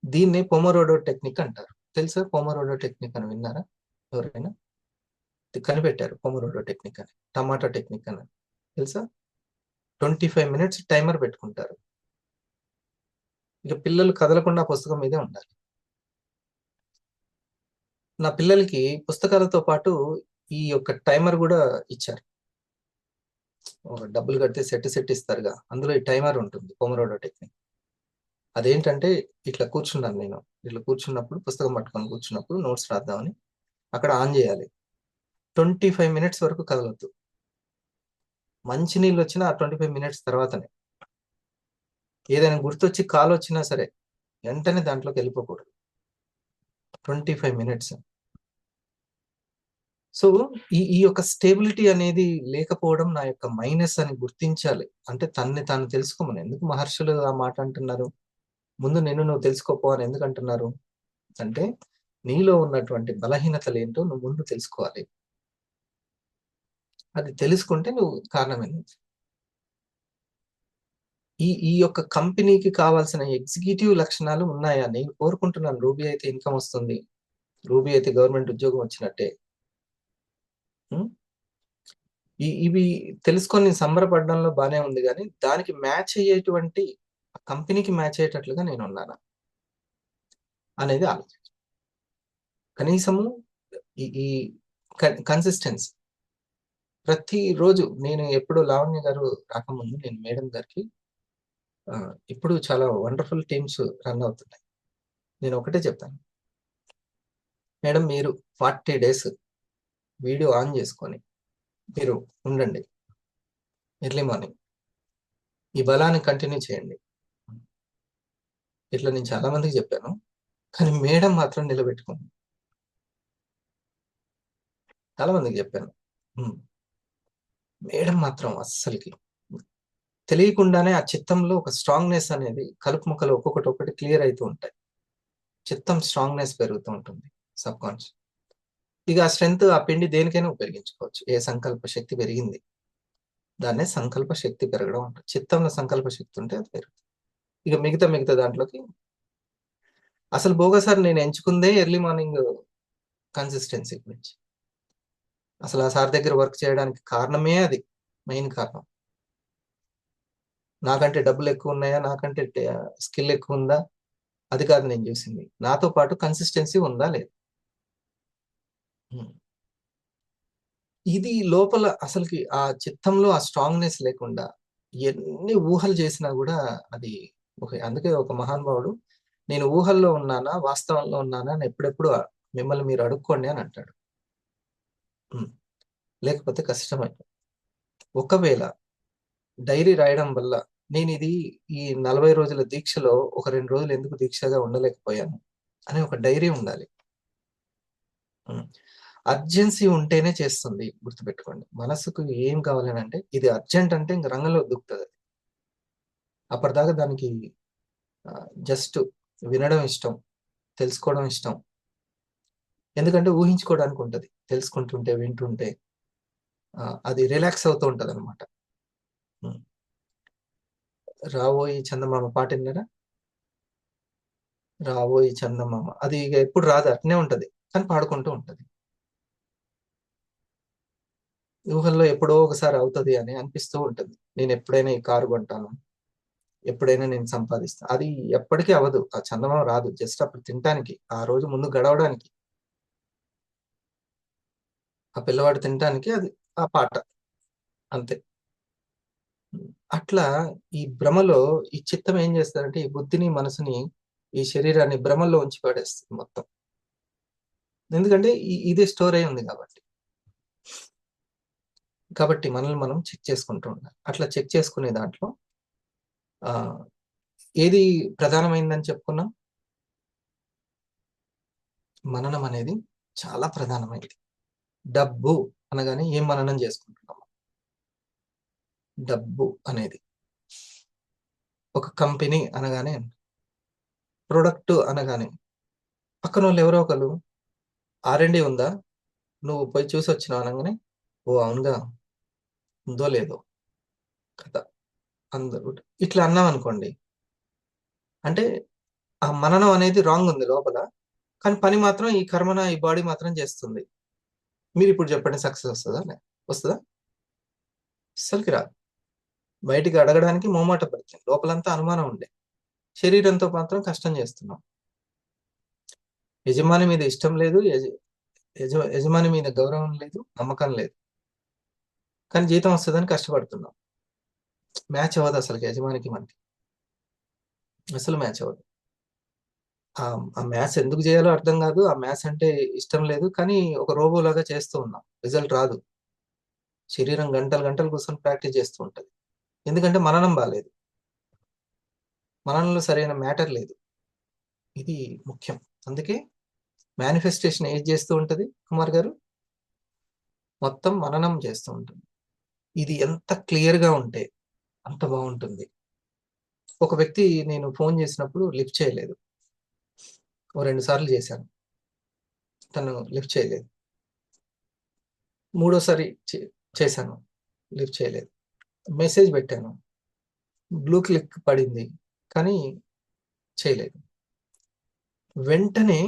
దీన్ని పొమరోడో టెక్నిక్ అంటారు. తెలుసా? పొమరోడో టెక్నిక్ అని విన్నారా ఎవరైనా? కనిపెట్టారు పొమరోడో టెక్నిక్ అని, టమాటా టెక్నిక్ అని. తెలుసా? 25 మినిట్స్ టైమర్ పెట్టుకుంటారు. ఇక పిల్లలు కదలకుండా పుస్తకం మీదే ఉండాలి. నా పిల్లలకి పుస్తకాలతో పాటు ఈ యొక్క టైమర్ కూడా ఇచ్చారు. డబ్బులు కడితే సెట్ ఇస్తారుగా, అందులో ఈ టైమర్ ఉంటుంది, పొమరోడో టెక్నిక్. అదేంటంటే ఇట్లా కూర్చున్నాను నేను, ఇట్లా కూర్చున్నప్పుడు పుస్తకం పట్టుకొని కూర్చున్నప్పుడు నోట్స్ రాద్దామని అక్కడ ఆన్ చేయాలి. 25 మినిట్స్ వరకు కదలొద్దు. మంచినీళ్ళు వచ్చినా ఆ 25 మినిట్స్ తర్వాతనే. ఏదైనా గుర్తొచ్చి కాల్ వచ్చినా సరే వెంటనే దాంట్లోకి వెళ్ళిపోకూడదు. 25 మినిట్స్. సో ఈ యొక్క స్టేబిలిటీ అనేది లేకపోవడం నా యొక్క మైనస్ అని గుర్తించాలి. అంటే తన్ని తాను తెలుసుకోమని. ఎందుకు మహర్షులు ఆ మాట అంటున్నారు? ముందు నువ్వు తెలుసుకోపో అని ఎందుకు అంటున్నారు అంటే, నీలో ఉన్నటువంటి బలహీనతలు ఏంటో నువ్వు ముందు తెలుసుకోవాలి. అది తెలుసుకుంటే నువ్వు కారణమైంది. ఈ యొక్క కంపెనీకి కావాల్సిన ఎగ్జిక్యూటివ్ లక్షణాలు ఉన్నాయా? నేను కోరుకుంటున్నాను. రూబీ అయితే ఇన్కమ్ వస్తుంది, రూబీ అయితే గవర్నమెంట్ ఉద్యోగం వచ్చినట్టే. ఇవి తెలుసుకొని సంబరపడడంలో బానే ఉంది, కానీ దానికి మ్యాచ్ అయ్యేటువంటి కంపెనీకి మ్యాచ్ అయ్యేటట్లుగా నేను ఉన్నానా అనేది ఆలోచించు. కనీసము ఈ కన్సిస్టెన్సీ ప్రతిరోజు. నేను ఎప్పుడు లావణ్య గారు రాకముందు నేను మేడం గారికి, ఇప్పుడు చాలా వండర్ఫుల్ టీమ్స్ రన్ అవుతున్నాయి, నేను ఒకటే చెప్తాను, మేడం మీరు 40 days వీడియో ఆన్ చేసుకొని మీరు ఉండండి ఎర్లీ మార్నింగ్. ఈ బలాన్ని కంటిన్యూ చేయండి. ఇట్లా నేను చాలా మందికి చెప్పాను, కానీ మేడం మాత్రం నిలబెట్టుకుంది. చాలా మందికి చెప్పాను, మేడం మాత్రం అస్సలకి తెలియకుండానే ఆ చిత్తంలో ఒక స్ట్రాంగ్నెస్ అనేది కలుపు ముక్కలు ఒక్కొక్కటి క్లియర్ అవుతూ ఉంటాయి. చిత్తం స్ట్రాంగ్నెస్ పెరుగుతూ ఉంటుంది సబ్ కాన్షియస్. ఇక ఆ స్ట్రెంగ్త్, ఆ పిండి దేనికైనా ఉపయోగించుకోవచ్చు. ఏ సంకల్ప శక్తి పెరిగింది, దాన్నే సంకల్ప శక్తి పెరగడం ఉంటుంది. చిత్తంలో సంకల్ప శక్తి ఉంటే అది పెరుగుతుంది. ఇక మిగతా దాంట్లోకి అసలు బోగసారి నేను ఎంచుకుందే ఎర్లీ మార్నింగ్ కన్సిస్టెన్సీ గురించి. అసలు ఆ సార్ దగ్గర వర్క్ చేయడానికి కారణమే అది, మెయిన్ కారణం. నాకంటే డబ్బులు ఎక్కువ ఉన్నాయా, నాకంటే స్కిల్ ఎక్కువ ఉందా, అది కాదు నేను చూసింది. నాతో పాటు కన్సిస్టెన్సీ ఉందా లేదు. ఇది లోపల అసలుకి ఆ చిత్తంలో ఆ స్ట్రాంగ్నెస్ లేకుండా ఎన్ని ఊహలు చేసినా కూడా అది అందుకే ఒక మహానుభావుడు, నేను ఊహల్లో ఉన్నానా వాస్తవంలో ఉన్నానా అని ఎప్పుడెప్పుడు మిమ్మల్ని మీరు అడుక్కోండి అని అంటాడు. లేకపోతే కష్టమైంది. ఒకవేళ డైరీ రాయడం వల్ల నేను ఈ 40 రోజుల దీక్షలో ఒక 2 రోజులు ఎందుకు దీక్షగా ఉండలేకపోయాను అనే ఒక డైరీ ఉండాలి. అర్జెన్సీ ఉంటేనే చేస్తుంది, గుర్తుపెట్టుకోండి. మనసుకు ఏం కావాలని అంటే ఇది అర్జెంట్ అంటే ఇంక రంగంలో దిగుతుంది. అప్పటిదాకా దానికి జస్ట్ వినడం ఇష్టం, తెలుసుకోవడం ఇష్టం. ఎందుకంటే ఊహించుకోవడానికి ఉంటుంది, తెలుసుకుంటుంటే వింటుంటే అది రిలాక్స్ అవుతూ ఉంటుంది అనమాట. రావోయి చందమామ పాట విన్నారా? రావోయి చందమామ, అది ఇక ఎప్పుడు రాదు, అట్నే ఉంటది, కానీ పాడుకుంటూ ఉంటది. ఊహల్లో ఎప్పుడో ఒకసారి అవుతుంది అని అనిపిస్తూ ఉంటుంది. నేను ఎప్పుడైనా ఈ కారు కొంటాను, ఎప్పుడైనా నేను సంపాదిస్తాను. అది ఎప్పటికీ అవ్వదు. ఆ చందమామ రాదు, జస్ట్ అప్పుడు తినటానికి, ఆ రోజు ముందు గడవడానికి, ఆ పిల్లవాడు తినటానికి అది ఆ పాట, అంతే. అట్లా ఈ భ్రమలో ఈ చిత్తం ఏం చేస్తారంటే ఈ బుద్ధిని, మనసుని, ఈ శరీరాన్ని భ్రమల్లో ఉంచి పడేస్తుంది మొత్తం. ఎందుకంటే ఇదే స్టోర్ అయి ఉంది కాబట్టి మనల్ని మనం చెక్ చేసుకుంటూ ఉండాలి. అట్లా చెక్ చేసుకునే దాంట్లో ఏది ప్రధానమైందని చెప్పుకున్నాం? మననం అనేది చాలా ప్రధానమైంది. డబ్బు అనగానే ఏం మననం చేసుకుంటున్నాం? డబ్బు అనేది. ఒక కంపెనీ అనగానే, ప్రొడక్ట్ అనగానే పక్కన వాళ్ళు ఎవరో ఒకరు R&D ఉందా, నువ్వు పోయి చూసి వచ్చినావు అనగానే, ఓ అవునుగా, ఉందో లేదో కదా అందరూ ఇట్లా అన్నాం అనుకోండి, అంటే ఆ మననం అనేది రాంగ్ ఉంది లోపల, కానీ పని మాత్రం ఈ కర్మన, ఈ బాడీ మాత్రం చేస్తుంది. మీరు ఇప్పుడు చెప్పండి, సక్సెస్ వస్తుందా? అస్సలకి రాదు. బయటికి అడగడానికి మొహమాట పడుతుంది, లోపలంతా అనుమానం ఉండే, శరీరంతో మాత్రం కష్టం చేస్తున్నాం. యజమాని మీద ఇష్టం లేదు, యజమాని మీద గౌరవం లేదు, నమ్మకం లేదు, కానీ జీతం వస్తుందని కష్టపడుతున్నాం. మ్యాచ్ అవ్వదు అసలు యజమానికి మనకి, అసలు మ్యాచ్ అవ్వదు. ఆ మ్యాథ్స్ ఎందుకు చేయాలో అర్థం కాదు, ఆ మ్యాథ్స్ అంటే ఇష్టం లేదు, కానీ ఒక రోబో లాగా చేస్తూ ఉన్నాం, రిజల్ట్ రాదు. శరీరం గంటలు కూర్చొని ప్రాక్టీస్ చేస్తూ ఉంటది, ఎందుకంటే మననం బాలేదు, మననంలో సరైన మ్యాటర్ లేదు. ఇది ముఖ్యం. అందుకే మేనిఫెస్టేషన్ ఏది చేస్తూ ఉంటది కుమార్ గారు? మొత్తం మననం చేస్తూ ఉంటుంది. ఇది ఎంత క్లియర్ గా ఉంటే అంత బాగుంటుంది. ఒక వ్యక్తి నేను ఫోన్ చేసినప్పుడు లిఫ్ట్ చేయలేదు, 2 సార్లు చేశాను, తను లిఫ్ట్ చేయలేదు. 3వసారి చేశాను, లిఫ్ట్ చేయలేదు. మెసేజ్ పెట్టాను, బ్లూ క్లిక్ పడింది, కానీ చేయలేదు. వెంటనే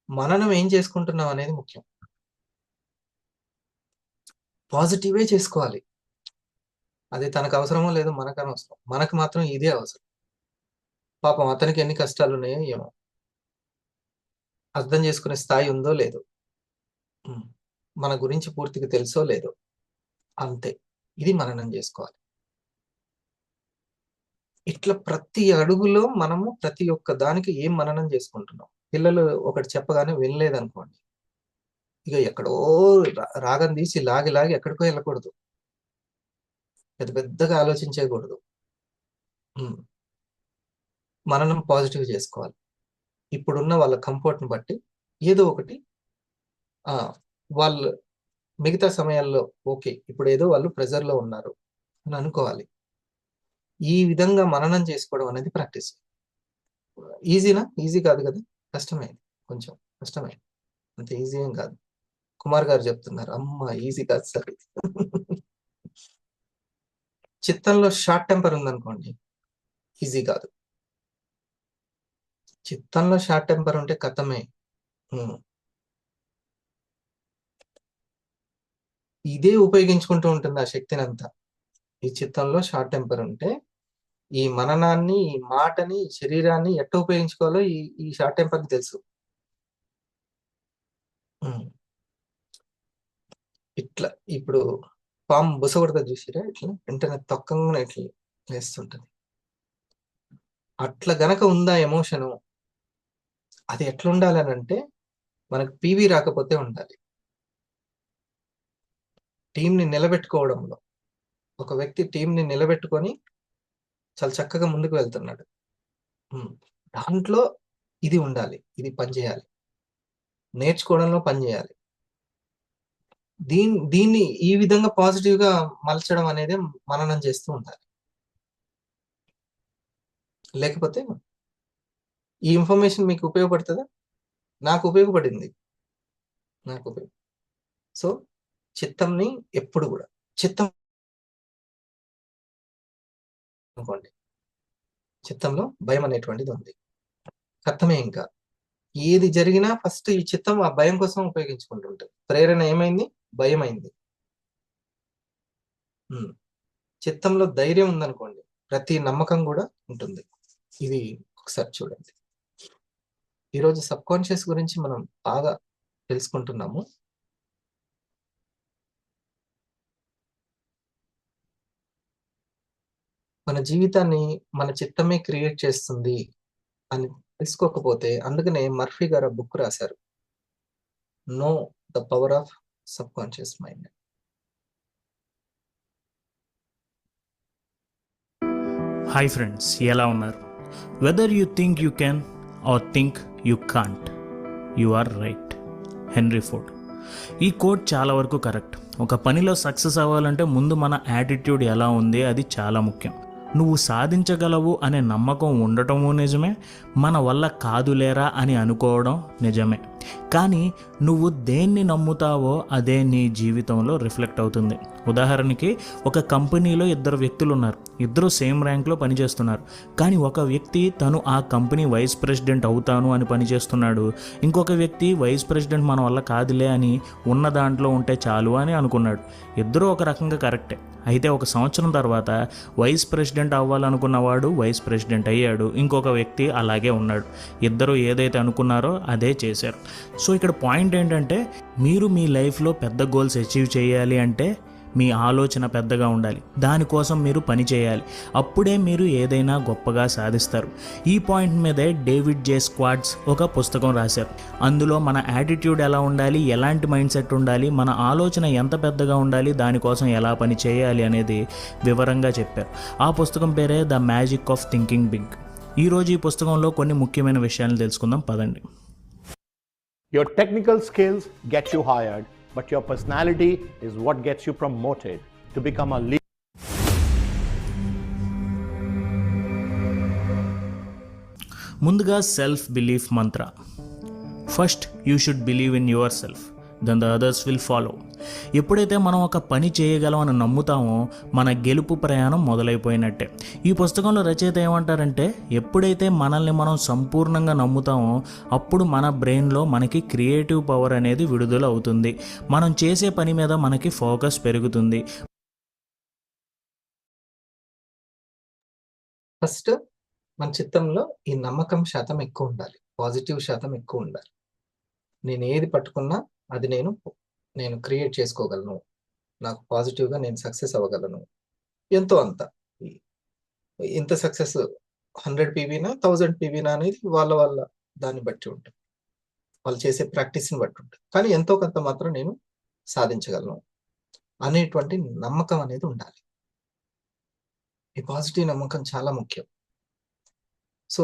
మననం ఏం చేసుకుంటున్నాం అనేది ముఖ్యం. పాజిటివే చేసుకోవాలి. అది తనకు అవసరమో లేదో మనకు అనవసరం, మనకు మాత్రం ఇదే అవసరం. పాపం అతనికి ఎన్ని కష్టాలు ఉన్నాయో ఏమో, అర్థం చేసుకునే స్థాయి ఉందో లేదో, మన గురించి పూర్తిగా తెలుసో లేదో, అంతే. ఇది మననం చేసుకోవాలి. ఇట్లా ప్రతి అడుగులో మనము ప్రతి ఒక్క దానికి ఏం మననం చేసుకుంటున్నాం. పిల్లలు ఒకటి చెప్పగానే వినలేదనుకోండి, ఇక ఎక్కడో రాగం తీసి లాగి ఎక్కడికో వెళ్ళకూడదు. పెద్ద పెద్దగా ఆలోచించకూడదు. మననం పాజిటివ్ చేసుకోవాలి. ఇప్పుడున్న వాళ్ళ కంఫర్ట్ని బట్టి ఏదో ఒకటి వాళ్ళు మిగతా సమయాల్లో ఓకే ఇప్పుడు ఏదో వాళ్ళు ప్రెజర్లో ఉన్నారు అని అనుకోవాలి. ఈ విధంగా మననం చేసుకోవడం అనేది ప్రాక్టీస్. ఈజీనా? ఈజీ కాదు కదా, కష్టమైంది, కొంచెం కష్టమైంది, అంత ఈజీ ఏం కాదు. కుమార్ గారు చెప్తున్నారు, అమ్మ ఈజీ కాదు సార్. చిత్తంలో షార్ట్ టెంపర్ ఉందనుకోండి, ఈజీ కాదు. చిత్తంలో షార్ట్ టెంపర్ ఉంటే కథమే. ఇదే ఉపయోగించుకుంటూ ఉంటుంది ఆ శక్తిని అంతా. ఈ చిత్తంలో షార్ట్ టెంపర్ ఉంటే ఈ మననాన్ని, ఈ మాటని, శరీరాన్ని ఎట్లా ఉపయోగించుకోవాలో ఈ షార్ట్ టెంపర్కి తెలుసు. ఇట్లా ఇప్పుడు పాము బుసగొడతా చూసిరా, ఇట్లా వెంటనే తొక్కంగానే ఇట్లా వేస్తుంటది. అట్లా గనక ఉందా ఎమోషను, అది ఎట్లా ఉండాలి అని అంటే మనకు పీవీ రాకపోతే ఉండాలి. టీంని నిలబెట్టుకోవడంలో ఒక వ్యక్తి టీంని నిలబెట్టుకొని చాలా చక్కగా ముందుకు వెళ్తున్నాడు, దాంట్లో ఇది ఉండాలి, ఇది పనిచేయాలి, నేర్చుకోవడంలో పనిచేయాలి. దీన్ని ఈ విధంగా పాజిటివ్ గా మలచడం అనేది మననం చేస్తూ ఉండాలి. లేకపోతే ఈ ఇన్ఫర్మేషన్ మీకు ఉపయోగపడుతుందా? నాకు ఉపయోగపడింది, సో చిత్తంని ఎప్పుడు కూడా చిత్తం అనుకోండి, చిత్తంలో భయం అనేటువంటిది ఉంది, కథమే. ఇంకా ఏది జరిగినా ఫస్ట్ ఈ చిత్తం ఆ భయం కోసం ఉపయోగించుకుంటుంటుంది. ప్రేరణ ఏమైంది? భయం అయింది. చిత్తంలో ధైర్యం ఉందనుకోండి, ప్రతి నమ్మకం కూడా ఉంటుంది. ఇది ఒకసారి చూడండి. ఈరోజు సబ్ కాన్షియస్ గురించి మనం బాగా తెలుసుకుంటున్నాము. మన జీవితాన్ని మన చిత్తమే క్రియేట్ చేస్తుంది అని తెలుసుకోకపోతే, అందుకనే మర్ఫీ గారు బుక్ రాశారు, know the power of subconscious mind. Hi friends, ఎలా ఉన్నారు? Whether you think you can or think you can't, you are right. Henry Ford. ఈ కోట్ చాలా వరకు కరెక్ట్. ఒక పనిలో సక్సెస్ అవ్వాలంటే ముందు మన యాటిట్యూడ్ ఎలా ఉంది అది చాలా ముఖ్యం. నువ్వు సాధించగలవు అనే నమ్మకం ఉండటము నిజమే, మన వల్ల కాదులేరా అని అనుకోవడం నిజమే. కానీ నువ్వు దేన్ని నమ్ముతావో అదే నీ జీవితంలో రిఫ్లెక్ట్ అవుతుంది. ఉదాహరణకి ఒక కంపెనీలో ఇద్దరు వ్యక్తులు ఉన్నారు, ఇద్దరు సేమ్ ర్యాంక్లో పనిచేస్తున్నారు. కానీ ఒక వ్యక్తి తను ఆ కంపెనీ వైస్ ప్రెసిడెంట్ అవుతాను అని పనిచేస్తున్నాడు, ఇంకొక వ్యక్తి వైస్ ప్రెసిడెంట్ మన వల్ల కాదులే అని ఉన్న దాంట్లో ఉంటే చాలు అని అనుకున్నాడు. ఇద్దరూ ఒక రకంగా కరెక్టే. అయితే ఒక సంవత్సరం తర్వాత వైస్ ప్రెసిడెంట్ అవ్వాలనుకున్నవాడు వైస్ ప్రెసిడెంట్ అయ్యాడు, ఇంకొక వ్యక్తి అలాగే ఉన్నాడు. ఇద్దరు ఏదైతే అనుకున్నారో అదే చేశారు. సో ఇక్కడ పాయింట్ ఏంటంటే, మీరు మీ లైఫ్లో పెద్ద గోల్స్ అచీవ్ చేయాలి అంటే మీ ఆలోచన పెద్దగా ఉండాలి, దానికోసం మీరు పని చేయాలి. అప్పుడే మీరు ఏదైనా గొప్పగా సాధిస్తారు. ఈ పాయింట్ మీదే డేవిడ్ జే స్క్వాడ్స్ ఒక పుస్తకం రాశారు. అందులో మన యాటిట్యూడ్ ఎలా ఉండాలి, ఎలాంటి మైండ్ సెట్ ఉండాలి, మన ఆలోచన ఎంత పెద్దగా ఉండాలి, దానికోసం ఎలా పని చేయాలి అనేది వివరంగా చెప్పారు. ఆ పుస్తకం పేరే the magic of thinking big. ఈరోజు ఈ పుస్తకంలో కొన్ని ముఖ్యమైన విషయాలు తెలుసుకుందాం, పదండి. Your technical skills get you hired, but your personality is what gets you promoted to become a leader. ముందుగా సెల్ఫ్ బిలీఫ్ మంత్ర. First you should believe in yourself, then the others will follow. ఎప్పుడైతే మనం ఒక పని చేయగలం అని నమ్ముతామో మన గెలుపు ప్రయాణం మొదలైపోయినట్టే. ఈ పుస్తకంలో రచయిత ఏమంటారంటే, ఎప్పుడైతే మనల్ని మనం సంపూర్ణంగా నమ్ముతామో అప్పుడు మన బ్రెయిన్లో మనకి క్రియేటివ్ పవర్ అనేది విడుదల అవుతుంది. మనం చేసే పని మీద మనకి ఫోకస్ పెరుగుతుంది. ఫస్ట్ మన చిత్తంలో ఈ నమ్మకం శాతం ఎక్కువ ఉండాలి, పాజిటివ్ శాతం ఎక్కువ ఉండాలి. నేను ఏది పట్టుకున్నా అది నేను క్రియేట్ చేసుకోగలను, నాకు పాజిటివ్గా నేను సక్సెస్ అవ్వగలను. ఎంతో అంత ఇంత సక్సెస్ 100 పీవీనా 1000 పీవీనా అనేది వాళ్ళ దాన్ని బట్టి ఉంటుంది, వాళ్ళు చేసే ప్రాక్టీస్ని బట్టి ఉంటుంది. కానీ ఎంతో కొంత మాత్రం నేను సాధించగలను అనేటువంటి నమ్మకం అనేది ఉండాలి. ఈ పాజిటివ్ నమ్మకం చాలా ముఖ్యం. సో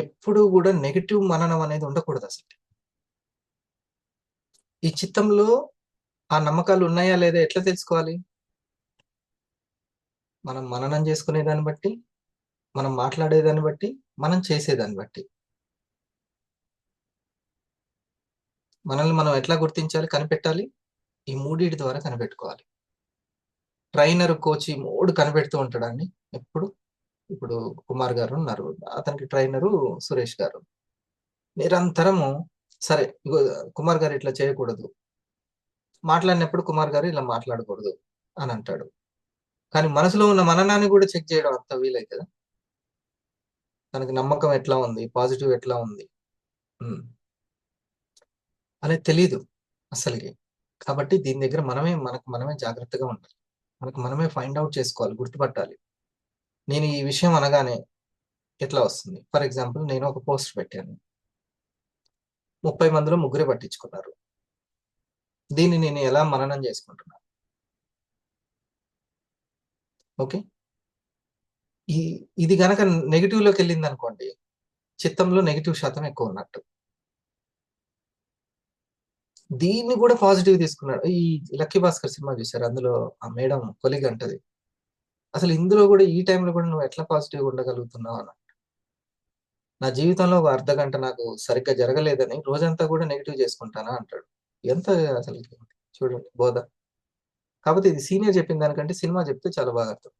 ఎప్పుడు కూడా నెగటివ్ మననం అనేది ఉండకూడదు అసలు. ఈ చిత్తంలో ఆ నమ్మకాలు ఉన్నాయా లేదా ఎట్లా తెలుసుకోవాలి? మనం మననం చేసుకునే దాన్ని బట్టి, మనం మాట్లాడేదాన్ని బట్టి, మనం చేసేదాన్ని బట్టి. మనల్ని మనం ఎట్లా గుర్తించాలి, కనిపెట్టాలి? ఈ మూడిటి ద్వారా కనిపెట్టుకోవాలి. ట్రైనర్, కోచ్ ఈ మూడు కనిపెడుతూ ఉంటాడండి ఎప్పుడు. ఇప్పుడు కుమార్ గారు ఉన్నారు, అతనికి ట్రైనరు సురేష్ గారు. నిరంతరము సరే ఇగో కుమార్ గారు ఇట్లా చేయకూడదు, మాట్లాడినప్పుడు కుమార్ గారు ఇలా మాట్లాడకూడదు అని అంటాడు. కానీ మనసులో ఉన్న మననాన్ని కూడా చెక్ చేయడం అంత వీలై కదా. తనకి నమ్మకం ఎట్లా ఉంది, పాజిటివ్ ఎట్లా ఉంది అనేది తెలియదు అసలుకి. కాబట్టి దీని దగ్గర మనకు మనమే జాగ్రత్తగా ఉండాలి. మనకు మనమే ఫైండ్ అవుట్ చేసుకోవాలి, గుర్తుపట్టాలి. నేను ఈ విషయం అనగానే ఎట్లా వస్తుంది. ఫర్ ఎగ్జాంపుల్, నేను ఒక పోస్ట్ పెట్టాను, 30 మందిలో 3 పట్టించుకున్నారు. దీన్ని నేను ఎలా మననం చేసుకుంటున్నాను? ఓకే, ఇది గనక నెగిటివ్ లోకి వెళ్ళింది అనుకోండి, చిత్తంలో నెగిటివ్ శాతం ఎక్కువ ఉన్నట్టు. దీన్ని కూడా పాజిటివ్ తీసుకున్నాడు. ఈ లక్కీ భాస్కర్ సినిమా చూసారు, అందులో ఆ మేడం కొలిగ్ అంటది, అసలు ఇందులో కూడా ఈ టైంలో కూడా నువ్వు ఎట్లా పాజిటివ్ ఉండగలుగుతున్నావు అన్న. నా జీవితంలో ఒక అర్ధ గంట నాకు సరిగ్గా జరగలేదని రోజంతా కూడా నెగిటివ్ చేసుకుంటానా అంటాడు. ఎంత అసలు చూడండి బోధ. కాకపోతే ఇది సీనియర్ చెప్పిన దానికంటే సినిమా చెప్తే చాలా బాగా అర్థం.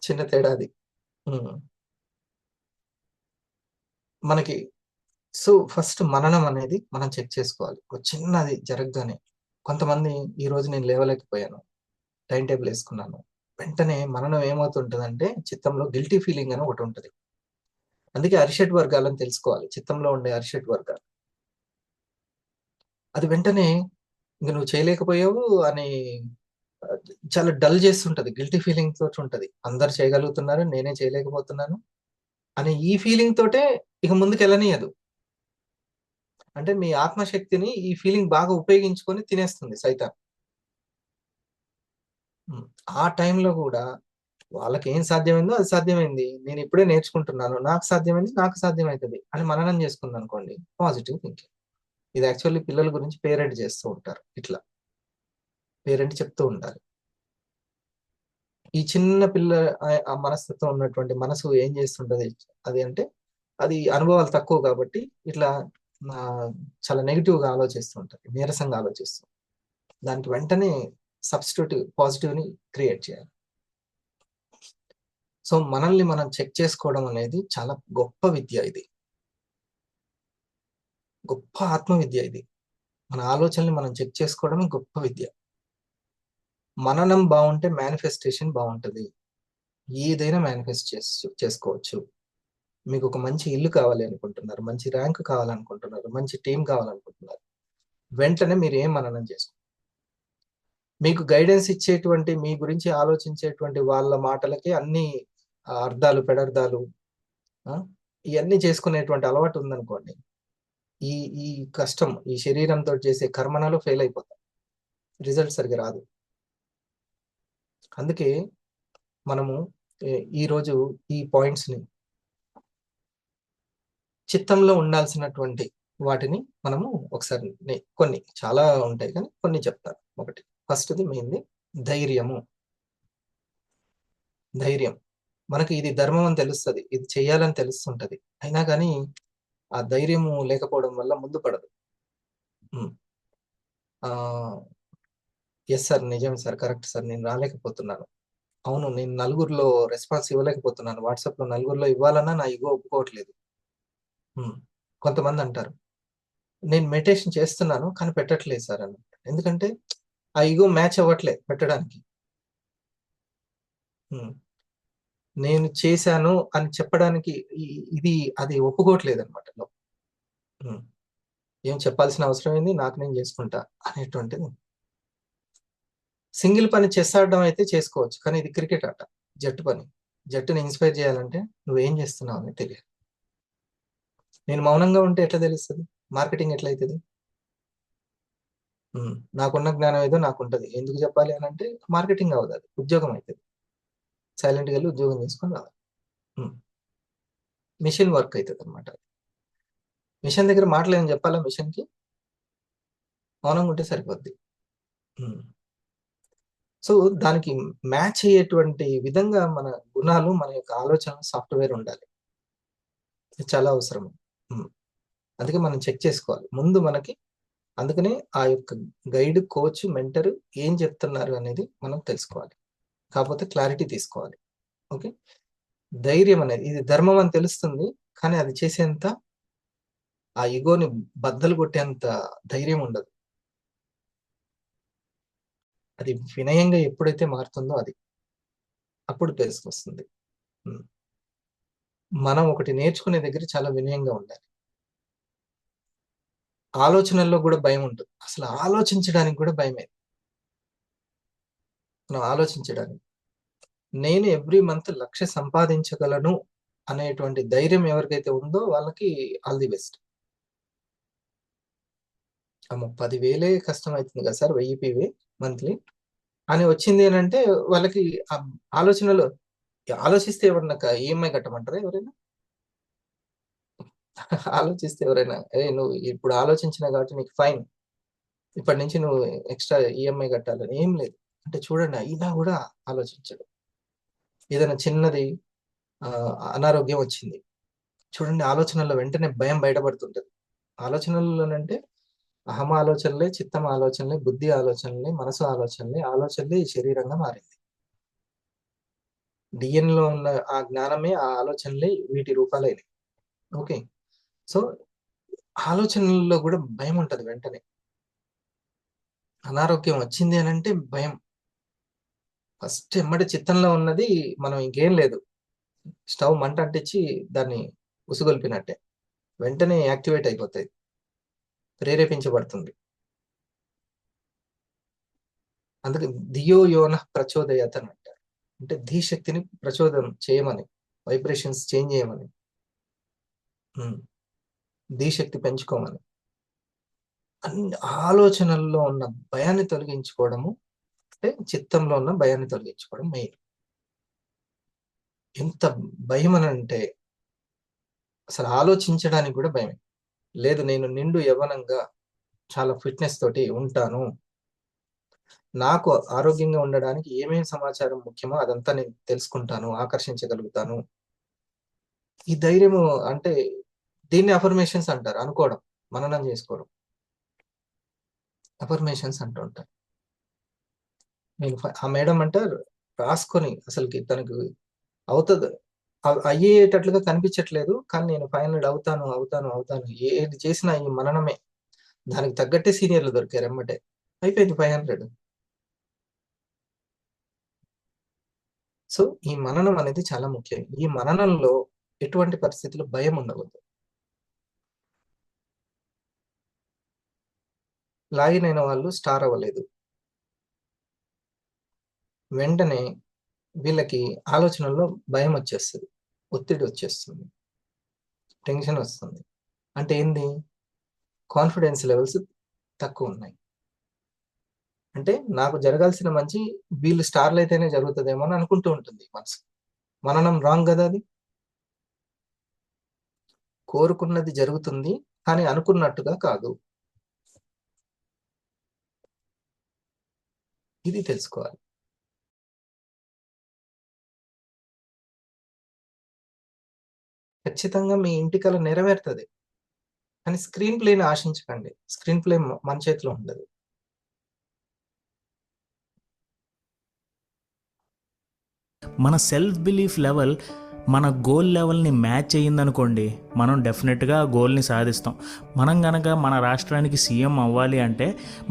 చిన్న తేడా అది మనకి. సో ఫస్ట్ మననం అనేది మనం చెక్ చేసుకోవాలి. ఒక చిన్నది జరగగానే, కొంతమంది ఈ రోజు నేను లేవలేకపోయాను, టైం టేబుల్ వేసుకున్నాను, వెంటనే మననం ఏమవుతుంటుందంటే చిత్తంలో గిల్టీ ఫీలింగ్ అని ఒకటి ఉంటుంది. అందుకే అరిషడ్ వర్గాలను తెలుసుకోవాలి, చిత్తంలో ఉండే అరిషడ్ వర్గాలు. అది వెంటనే ఇంక నువ్వు చేయలేకపోయావు అని చాలా డల్ చేస్తుంటది, గిల్టీ ఫీలింగ్ తోటి ఉంటది. అందరు చేయగలుగుతున్నారు, నేనే చేయలేకపోతున్నాను అనే ఈ ఫీలింగ్ తోటే ఇక ముందుకు వెళ్ళనీయదు. అంటే మీ ఆత్మశక్తిని ఈ ఫీలింగ్ బాగా ఉపయోగించుకొని తినేస్తుంది సైతాన్. ఆ టైంలో కూడా వాళ్ళకి ఏం సాధ్యమైందో అది సాధ్యమైంది, నేను ఇప్పుడే నేర్చుకుంటున్నాను, నాకు సాధ్యమైంది నాకు సాధ్యమవుతుంది అని మననం చేసుకుంది అనుకోండి, పాజిటివ్ థింకింగ్. ఇది యాక్చువల్లీ పిల్లల గురించి పేరెంట్ చేస్తూ ఉంటారు. ఇట్లా పేరెంట్ చెప్తూ ఉంటారు. ఈ చిన్న పిల్ల ఆ మనస్తత్వం ఉన్నటువంటి మనసు ఏం చేస్తుంటది అది అంటే, అది అనుభవాలు తక్కువ కాబట్టి ఇట్లా చాలా నెగిటివ్ గా ఆలోచిస్తూ ఉంటుంది, నీరసంగా ఆలోచిస్తూ. దానికి వెంటనే సబ్స్టిట్యూటివ్ పాజిటివ్ ని క్రియేట్ చేయాలి. సో మనల్ని మనం చెక్ చేసుకోవడం అనేది చాలా గొప్ప విద్య. ఇది గొప్ప ఆత్మ విద్య. ఇది మన ఆలోచనల్ని మనం చెక్ చేసుకోవడమే గొప్ప విద్య. మననం బాగుంటే మేనిఫెస్టేషన్ బాగుంటుంది. ఏదైనా మేనిఫెస్ట్ చేసుకోవచ్చు. మీకు ఒక మంచి ఇల్లు కావాలి అనుకుంటున్నారు, మంచి ర్యాంక్ కావాలనుకుంటున్నారు, మంచి టీం కావాలనుకుంటున్నారు, వెంటనే మీరు ఏం మననం చేసుకోండి. మీకు గైడెన్స్ ఇచ్చేటువంటి, మీ గురించి ఆలోచించేటువంటి వాళ్ళ మాటలకి అన్ని అర్థాలు పెడర్థాలు ఇవన్నీ చేసుకునేటువంటి అలవాటు ఉందనుకోండి, ఈ ఈ కష్టం, ఈ శరీరంతో చేసే కర్మణలో ఫెయిల్ అయిపోతాం, రిజల్ట్ సరిగ్గా రాదు. అందుకే మనము ఈరోజు ఈ పాయింట్స్ ని, చిత్తంలో ఉండాల్సినటువంటి వాటిని మనము ఒకసారి, కొన్ని చాలా ఉంటాయి కానీ కొన్ని చెప్తాను. ఒకటి, ఫస్ట్ది మెయిన్ది ధైర్యము. ధైర్యం మనకి ఇది ధర్మం అని తెలుస్తుంది, ఇది చెయ్యాలని తెలుస్తుంటది, అయినా కానీ ఆ ధైర్యము లేకపోవడం వల్ల ముందు పడదు. ఎస్ సార్, నిజం సార్, కరెక్ట్ సార్, నేను రాలేకపోతున్నాను, అవును నేను నలుగురిలో రెస్పాన్స్ ఇవ్వలేకపోతున్నాను, వాట్సాప్ లో నలుగురిలో ఇవ్వాలన్నా నా ఇగో ఒప్పుకోవట్లేదు. కొంతమంది అంటారు, నేను మెడిటేషన్ చేస్తున్నాను కానీ పెట్టట్లేదు సార్ అని. ఎందుకంటే ఆ ఇగో మ్యాచ్ అవ్వట్లే పెట్టడానికి. నేను చేశాను అని చెప్పడానికి ఇది అది ఒప్పుకోవట్లేదు అనమాట. ఏం చెప్పాల్సిన అవసరం ఏంది, నాకు నేను చేసుకుంటా అనేటువంటిది. సింగిల్ పని చెస్ ఆడడం అయితే చేసుకోవచ్చు, కానీ ఇది క్రికెట్ ఆట, జట్టు పని. జట్టుని ఇన్స్పైర్ చేయాలంటే నువ్వేం చేస్తున్నావు అని తెలియాలి. నేను మౌనంగా ఉంటే ఎట్లా తెలుస్తుంది, మార్కెటింగ్ ఎట్లా అవుతుంది? నాకున్న జ్ఞానం ఏదో నాకు ఉంటుంది, ఎందుకు చెప్పాలి అని అంటే మార్కెటింగ్ అవ్వదు, అది ఉద్యోగం అవుతుంది. సైలెంట్గా వెళ్ళి ఉద్యోగం చేసుకొని రావాలి. మిషన్ వర్క్ అవుతుంది అనమాట. మిషన్ దగ్గర మాటలేమని చెప్పాలా, మిషన్కి మౌనంగా ఉంటే సరిపోద్ది. సో దానికి మ్యాచ్ అయ్యేటువంటి విధంగా మన గుణాలు, మన యొక్క ఆలోచన, సాఫ్ట్వేర్ ఉండాలి. ఇది చాలా అవసరం. అందుకే మనం చెక్ చేసుకోవాలి ముందు మనకి. అందుకనే ఆ యొక్క గైడ్, కోచ్, మెంటర్ ఏం చెప్తున్నారు అనేది మనం తెలుసుకోవాలి. కాకపోతే క్లారిటీ తీసుకోవాలి. ఓకే, ధైర్యం అనేది ఇది ధర్మం అని తెలుస్తుంది, కానీ అది చేసేంత ఆ ఈగోని బద్దలు కొట్టేంత ధైర్యం ఉండదు. అది వినయంగా ఎప్పుడైతే మారుతుందో అది అప్పుడు తెలుసుకొస్తుంది. మనం ఒకటి నేర్చుకునే దగ్గర చాలా వినయంగా ఉండాలి. ఆలోచనల్లో కూడా భయం ఉంటుంది. అసలు ఆలోచించడానికి కూడా భయమే. మనం ఆలోచించడానికి, నేను ఎవ్రీ మంత్ 1,00,000 సంపాదించగలను అనేటువంటి ధైర్యం ఎవరికైతే ఉందో వాళ్ళకి ఆల్ ది బెస్ట్. 10,000 కష్టం అవుతుంది కదా సార్, 1000 PV మంత్లీ అని వచ్చింది అని అంటే వాళ్ళకి ఆలోచనలు ఆలోచిస్తే ఎవరన్నా ఈఎంఐ కట్టమంటారా? ఎవరైనా ఆలోచిస్తే ఎవరైనా నువ్వు ఇప్పుడు ఆలోచించిన కాబట్టి నీకు ఫైన్, ఇప్పటి నుంచి నువ్వు ఎక్స్ట్రా ఈఎంఐ కట్టాలని ఏం లేదు అంటే చూడండి, అయినా కూడా ఆలోచించడు. ఏదైనా చిన్నది అనారోగ్యం వచ్చింది చూడండి, ఆలోచనల్లో వెంటనే భయం బయటపడుతుంటది. ఆలోచనల్లోనంటే అహం ఆలోచనలే, చిత్తం ఆలోచనలే, బుద్ధి ఆలోచనలే, మనసు ఆలోచనలే ఈ శరీరంగా మారింది. డిఎన్ఏలో ఉన్న ఆ జ్ఞానమే ఆ ఆలోచనలే వీటి రూపాలైనవి. ఓకే, సో ఆలోచనల్లో కూడా భయం ఉంటది. వెంటనే అనారోగ్యం వచ్చింది అని అంటే భయం. ఫస్ట్ ఎమ్మటి చిత్తంలో ఉన్నది మనం ఇంకేం లేదు, స్టవ్ మంట అంటించి దాన్ని ఉసుగొల్పినట్టే వెంటనే యాక్టివేట్ అయిపోతాయి, ప్రేరేపించబడుతుంది. అందుకే ధియో యోన ప్రచోదయత అని అంటారు. అంటే ధీశక్తిని ప్రచోదనం చేయమని, వైబ్రేషన్స్ చేంజ్ చేయమని, ధీశక్తి పెంచుకోమని. అన్ని ఆలోచనల్లో ఉన్న భయాన్ని తొలగించుకోవడము అంటే చిత్తంలో ఉన్న భయాన్ని తొలగించుకోవడం మెయిన్. ఎంత భయం అని అంటే అసలు ఆలోచించడానికి కూడా భయమే లేదు. నేను నిండు యవ్వనంగా చాలా ఫిట్నెస్ తోటి ఉంటాను, నాకు ఆరోగ్యంగా ఉండడానికి ఏమేమి సమాచారం ముఖ్యమో అదంతా నేను తెలుసుకుంటాను, ఆకర్షించగలుగుతాను. ఈ ధైర్యము అంటే దీన్ని అఫర్మేషన్స్ అంటారు. అనుకోవడం, మననం చేసుకోవడం, అఫర్మేషన్స్ అంటూ ఉంటారు. నేను ఆ మేడం అంటారు రాసుకొని అసలుకి తనకు అవుతుంది, అయ్యేటట్లుగా కనిపించట్లేదు, కానీ నేను 500 అవుతాను. ఏది చేసినా ఈ మననమే. దానికి తగ్గట్టే సీనియర్లు దొరికారు, ఎమ్మటే అయిపోయింది 500. సో ఈ మననం అనేది చాలా ముఖ్యం. ఈ మననంలో ఎటువంటి పరిస్థితుల్లో భయం ఉండవద్దు. లాగిన్ అయిన వాళ్ళు స్టార్ అవ్వలేదు, వెంటనే వీళ్ళకి ఆలోచనల్లో భయం వచ్చేస్తుంది, ఒత్తిడి వచ్చేస్తుంది, టెన్షన్ వస్తుంది. అంటే ఏంది, కాన్ఫిడెన్స్ లెవెల్స్ తక్కువ ఉన్నాయి. అంటే నాకు జరగాల్సిన మంచి వీళ్ళు స్టార్లు అయితేనే జరుగుతుందేమో అని అనుకుంటూ ఉంటుంది మనసు. మననం రాంగ్ కదా, అది కోరుకున్నది జరుగుతుంది కానీ అనుకున్నట్టుగా కాదు. ఇది తెలుసుకోవాలి. ఖచ్చితంగా మీ ఇంటి కల నెరవేరుతుంది, కానీ స్క్రీన్ ప్లేని ఆశించకండి. స్క్రీన్ ప్లే మన చేతిలో ఉండదు. మన సెల్ఫ్ బిలీఫ్ లెవెల్ మన గోల్ లెవెల్ని మ్యాచ్ అయ్యిందనుకోండి, మనం డెఫినెట్గా ఆ గోల్ని సాధిస్తాం. మనం కనుక మన రాష్ట్రానికి సీఎం అవ్వాలి అంటే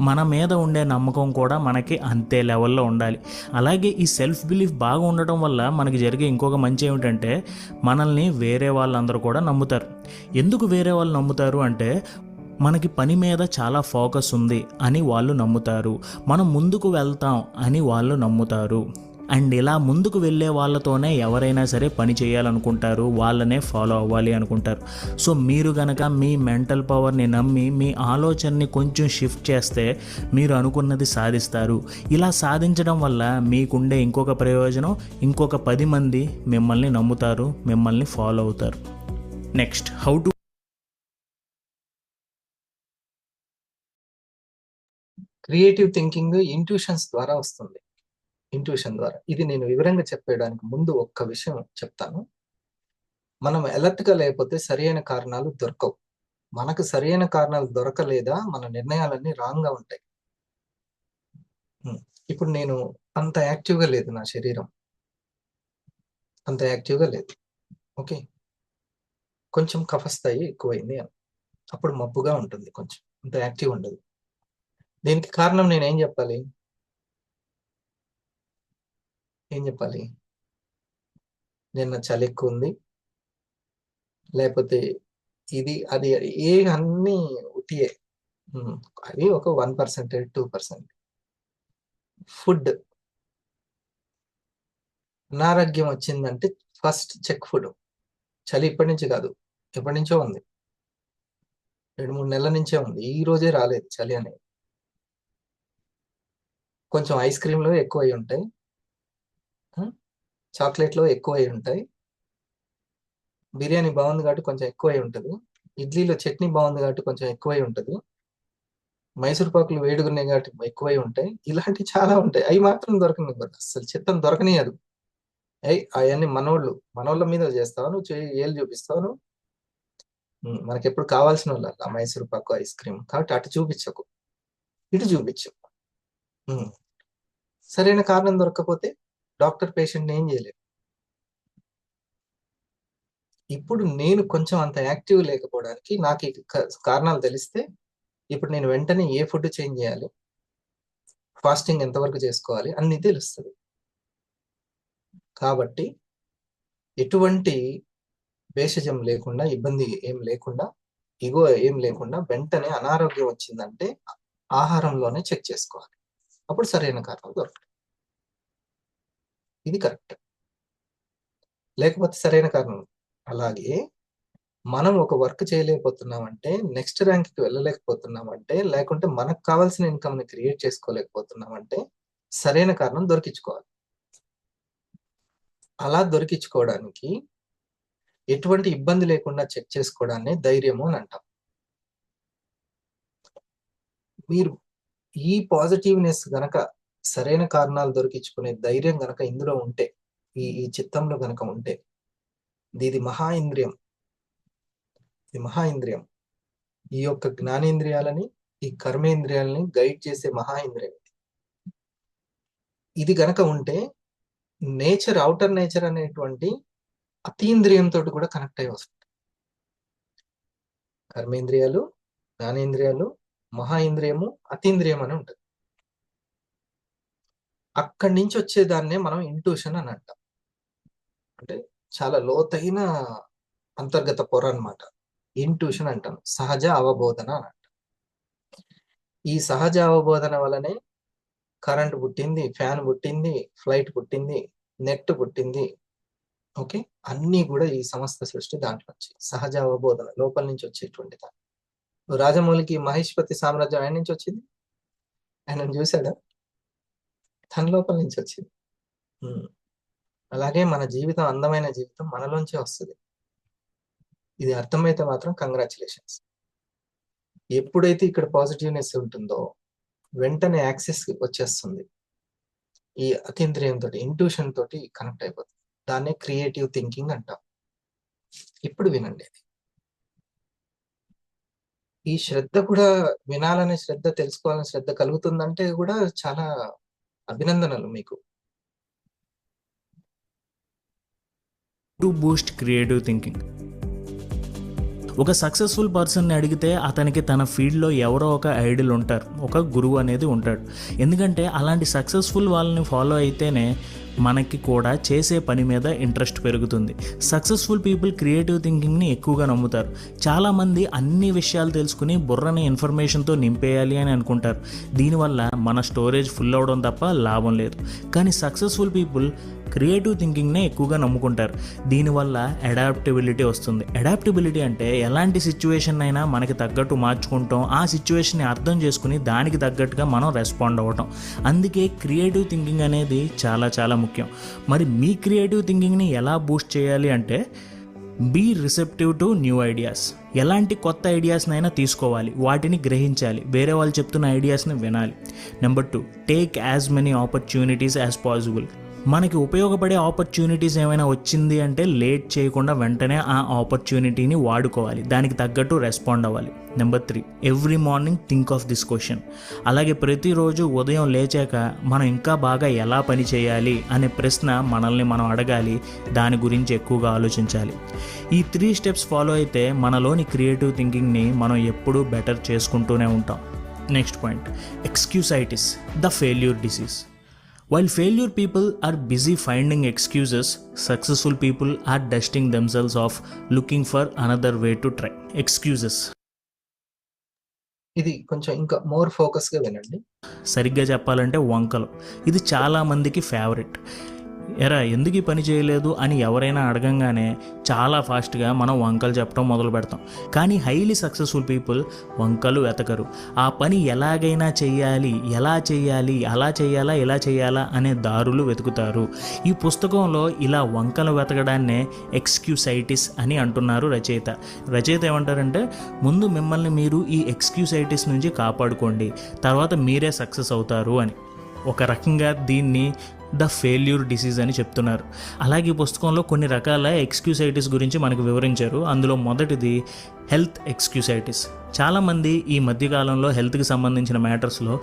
మన మీద ఉండే నమ్మకం కూడా మనకి అంతే లెవెల్లో ఉండాలి. అలాగే ఈ సెల్ఫ్ బిలీఫ్ బాగా ఉండటం వల్ల మనకి జరిగే ఇంకొక మంచి ఏమిటంటే మనల్ని వేరే వాళ్ళందరూ కూడా నమ్ముతారు. ఎందుకు వేరే వాళ్ళు నమ్ముతారు అంటే మనకి పని మీద చాలా ఫోకస్ ఉంది అని వాళ్ళు నమ్ముతారు, మనం ముందుకు వెళ్తాం అని వాళ్ళు నమ్ముతారు. అండ్ ఇలా ముందుకు వెళ్ళే వాళ్ళతోనే ఎవరైనా సరే పని చేయాలనుకుంటారు, వాళ్ళనే ఫాలో అవ్వాలి అనుకుంటారు. సో మీరు గనక మీ మెంటల్ పవర్ని నమ్మి మీ ఆలోచనని కొంచెం షిఫ్ట్ చేస్తే మీరు అనుకున్నది సాధిస్తారు. ఇలా సాధించడం వల్ల మీకుండే ఇంకొక ప్రయోజనం, ఇంకొక 10 మంది మిమ్మల్ని నమ్ముతారు, మిమ్మల్ని ఫాలో అవుతారు. Next, how to creative thinking intuitions ద్వారా వస్తుంది. ఇంట్యూషన్ ద్వారా. ఇది నేను వివరంగా చెప్పడానికి ముందు ఒక్క విషయం చెప్తాను. మనం అలర్ట్గా లేకపోతే సరైన కారణాలు దొరకవు. మనకు సరైన కారణాలు దొరకలేదా మన నిర్ణయాలన్నీ రాంగ్గా ఉంటాయి. ఇప్పుడు నేను అంత యాక్టివ్గా లేదు, నా శరీరం అంత యాక్టివ్గా లేదు. ఓకే, కొంచెం కఫస్థాయి ఎక్కువైంది అని, అప్పుడు మబ్బుగా ఉంటుంది, కొంచెం అంత యాక్టివ్ ఉండదు. దీనికి కారణం నేను ఏం చెప్పాలి? నిన్న చలి ఎక్కువ ఉంది, లేకపోతే ఇది అది అన్నీ ఉట్టియే. అవి ఒక 1%, 2%. ఫుడ్, అనారోగ్యం వచ్చిందంటే ఫస్ట్ చెక్ ఫుడ్. చలి ఇప్పటి నుంచి కాదు, ఎప్పటి నుంచో ఉంది, 2-3 నెలల నుంచే ఉంది. ఈ రోజే రాలేదు చలి అనేది. కొంచెం ఐస్ క్రీమ్లో ఎక్కువ అయి ఉంటాయి, చాక్లెట్లో ఎక్కువ అయి ఉంటాయి, బిర్యానీ బాగుంది కాబట్టి కొంచెం ఎక్కువ అయి ఉంటుంది, ఇడ్లీలో చట్నీ బాగుంది కాబట్టి కొంచెం ఎక్కువ అయి ఉంటుంది, మైసూర్ పాకులు వేడుగున్నాయి కాబట్టి ఎక్కువై ఉంటాయి. ఇలాంటివి చాలా ఉంటాయి. అవి మాత్రం దొరకనివ్వదు, అసలు చిత్తం దొరకనియదు. అవన్నీ మనోళ్ళ మీద చేస్తావు, నువ్వు ఏళ్ళు చూపిస్తావు. మనకి ఎప్పుడు కావాల్సిన వాళ్ళు ఆ మైసూర్ పాకు, ఐస్ క్రీమ్. కాబట్టి అటు చూపించకు, ఇటు చూపించు. సరైన కారణం దొరకకపోతే డాక్టర్ పేషెంట్ని ఏం చేయలేదు. ఇప్పుడు నేను కొంచెం అంత యాక్టివ్ లేకపోవడానికి నాకు ఈ కారణాలు తెలిస్తే ఇప్పుడు నేను వెంటనే ఏ ఫుడ్ చేంజ్ చేయాలి, ఫాస్టింగ్ ఎంతవరకు చేసుకోవాలి అన్నీ తెలుస్తుంది. కాబట్టి ఎటువంటి భేషజం లేకుండా, ఇబ్బంది ఏం లేకుండా, ఇగో ఏం లేకుండా వెంటనే అనారోగ్యం వచ్చిందంటే ఆహారంలోనే చెక్ చేసుకోవాలి. అప్పుడు సరైన కారణం దొరకదు. ఇది కరెక్ట్. లేకపోతే సరైన కారణం. అలాగే మనం ఒక వర్క్ చేయలేకపోతున్నామంటే, నెక్స్ట్ ర్యాంక్కి వెళ్ళలేకపోతున్నామంటే, లేకుంటే మనకు కావాల్సిన ఇన్కమ్ని క్రియేట్ చేసుకోలేకపోతున్నామంటే సరైన కారణం దొరికించుకోవాలి. అలా దొరికించుకోవడానికి ఎటువంటి ఇబ్బంది లేకుండా చెక్ చేసుకోవడాన్ని ధైర్యము అని అంటాం. మీరు ఈ పాజిటివ్నెస్ గనక, సరైన కారణాలు దొరికించుకునే ధైర్యం గనక ఇందులో ఉంటే, ఈ చిత్తంలో గనక ఉంటే, ఇది మహా ఇంద్రియం. ఈ యొక్క జ్ఞానేంద్రియాలని, ఈ కర్మేంద్రియాలని గైడ్ చేసే మహా ఇంద్రియం. ఇది గనక ఉంటే నేచర్, అవుటర్ నేచర్ అనేటువంటి అతీంద్రియంతో కూడా కనెక్ట్ అయ్యి వస్తుంది. కర్మేంద్రియాలు, జ్ఞానేంద్రియాలు, మహా ఇంద్రియము, అతీంద్రియం అని ఉంటుంది. అక్కడి నుంచి వచ్చేదాన్నే మనం ఇంట్యూషన్ అని అంటాం. అంటే చాలా లోతైన అంతర్గత పొర అన్నమాట. ఇంట్యూషన్ అంటాం, సహజ అవబోధన అని అంటాం. ఈ సహజ అవబోధన వల్లనే కరెంట్ పుట్టింది, ఫ్యాన్ పుట్టింది, ఫ్లైట్ పుట్టింది, నెట్ పుట్టింది. ఓకే, అన్నీ కూడా ఈ సమస్త సృష్టి దాంట్లో వచ్చి సహజ అవబోధన లోపల నుంచి వచ్చేటువంటి దాన్ని. రాజమౌళికి మహేష్పతి సామ్రాజ్యం ఆయన నుంచి వచ్చింది, ఆయన చూశాడా? తన లోపల నుంచి వచ్చింది. అలాగే మన జీవితం, అందమైన జీవితం మనలోంచే వస్తుంది. ఇది అర్థమైతే మాత్రం కంగ్రాచులేషన్స్. ఎప్పుడైతే ఇక్కడ పాజిటివ్నెస్ ఉంటుందో వెంటనే యాక్సెస్ వచ్చేస్తుంది. ఈ అతీంద్రియంతో, ఇంట్యూషన్ తోటి కనెక్ట్ అయిపోతుంది. దాన్నే క్రియేటివ్ థింకింగ్ అంటాం. ఇప్పుడు వినండి, ఈ శ్రద్ధ కూడా, వినాలనే శ్రద్ధ, తెలుసుకోవాలనే శ్రద్ధ కలుగుతుందంటే కూడా చాలా అభినందనలు మీకు. To Boost creative thinking. ఒక సక్సెస్ఫుల్ పర్సన్ని అడిగితే అతనికి తన ఫీల్డ్లో ఎవరో ఒక ఐడల్ ఉంటారు, ఒక గురువు అనేది ఉంటాడు. ఎందుకంటే అలాంటి సక్సెస్ఫుల్ వాళ్ళని ఫాలో అయితేనే మనకి కూడా చేసే పని మీద ఇంట్రెస్ట్ పెరుగుతుంది. సక్సెస్ఫుల్ పీపుల్ క్రియేటివ్ థింకింగ్ని ఎక్కువగా నమ్ముతారు. చాలామంది అన్ని విషయాలు తెలుసుకుని బుర్రని ఇన్ఫర్మేషన్తో నింపేయాలి అని అనుకుంటారు. దీనివల్ల మన స్టోరేజ్ ఫుల్ అవడం తప్ప లాభం లేదు. కానీ సక్సెస్ఫుల్ పీపుల్ క్రియేటివ్ థింకింగ్నే ఎక్కువగా నమ్ముకుంటారు. దీనివల్ల అడాప్టబిలిటీ వస్తుంది. అడాప్టబిలిటీ అంటే ఎలాంటి సిచ్యువేషన్ అయినా మనకి తగ్గట్టు మార్చుకుంటాం, ఆ సిచ్యువేషన్ని అర్థం చేసుకుని దానికి తగ్గట్టుగా మనం రెస్పాండ్ అవ్వటం. అందుకే క్రియేటివ్ థింకింగ్ అనేది చాలా చాలా ముఖ్యం. మరి మీ క్రియేటివ్ థింకింగ్ని ఎలా బూస్ట్ చేయాలి అంటే be receptive to new ideas. ఎలాంటి కొత్త ఐడియాస్నైనా తీసుకోవాలి, వాటిని గ్రహించాలి, వేరే వాళ్ళు చెప్తున్న ఐడియాస్ని వినాలి. Number 2, take as many opportunities as possible. మనకి ఉపయోగపడే ఆపర్చునిటీస్ ఏమైనా వచ్చింది అంటే లేట్ చేయకుండా వెంటనే ఆ ఆపర్చునిటీని వాడుకోవాలి, దానికి తగ్గట్టు రెస్పాండ్ అవ్వాలి. Number 3, every morning think of this question. అలాగే ప్రతిరోజు ఉదయం లేచాక మనం ఇంకా బాగా ఎలా పని చేయాలి అనే ప్రశ్న మనల్ని మనం అడగాలి, దాని గురించి ఎక్కువగా ఆలోచించాలి. ఈ 3 స్టెప్స్ ఫాలో అయితే మనలోని క్రియేటివ్ థింకింగ్ని మనం ఎప్పుడూ బెటర్ చేసుకుంటూనే ఉంటాం. Next point, excusitis, the failure disease. While failure people are busy finding excuses, successful people are dusting themselves off looking for another way to try. Excuses. ఇది కొంచెం ఇంకా మోర్ ఫోకస్గా వినండి. సరిగ్గా చెప్పాలంటే వంకలు. ఇది చాలామందికి ఫేవరెట్. ఎరా ఎందుకు ఈ పని చేయలేదు అని ఎవరైనా అడగంగానే చాలా ఫాస్ట్గా మనం వంకలు చెప్పడం మొదలు పెడతాం. కానీ హైలీ సక్సెస్ఫుల్ పీపుల్ వంకలు వెతకరు. ఆ పని ఎలాగైనా చెయ్యాలి, ఎలా చెయ్యాలి, అలా చెయ్యాలా, ఇలా చెయ్యాలా అనే దారులు వెతుకుతారు. ఈ పుస్తకంలో ఇలా వంకలు వెతకడాన్నే ఎక్స్క్యూసైటిస్ అని అంటున్నారు రచయిత. రచయిత ఏమంటారంటే ముందు మిమ్మల్ని మీరు ఈ ఎక్స్క్యూసైటిస్ నుంచి కాపాడుకోండి, తర్వాత మీరే సక్సెస్ అవుతారు అని. ఒక రకంగా దీన్ని ద ఫెయిల్యూర్ డిసీజ్ అని చెప్తున్నారు. అలాగే ఈ పుస్తకంలో కొన్ని రకాల ఎక్స్క్యూసైటిస్ గురించి మనకు వివరించారు. అందులో మొదటిది హెల్త్ ఎక్స్క్యూసైటిస్. చాలామంది ఈ మధ్యకాలంలో హెల్త్కి సంబంధించిన మ్యాటర్స్లో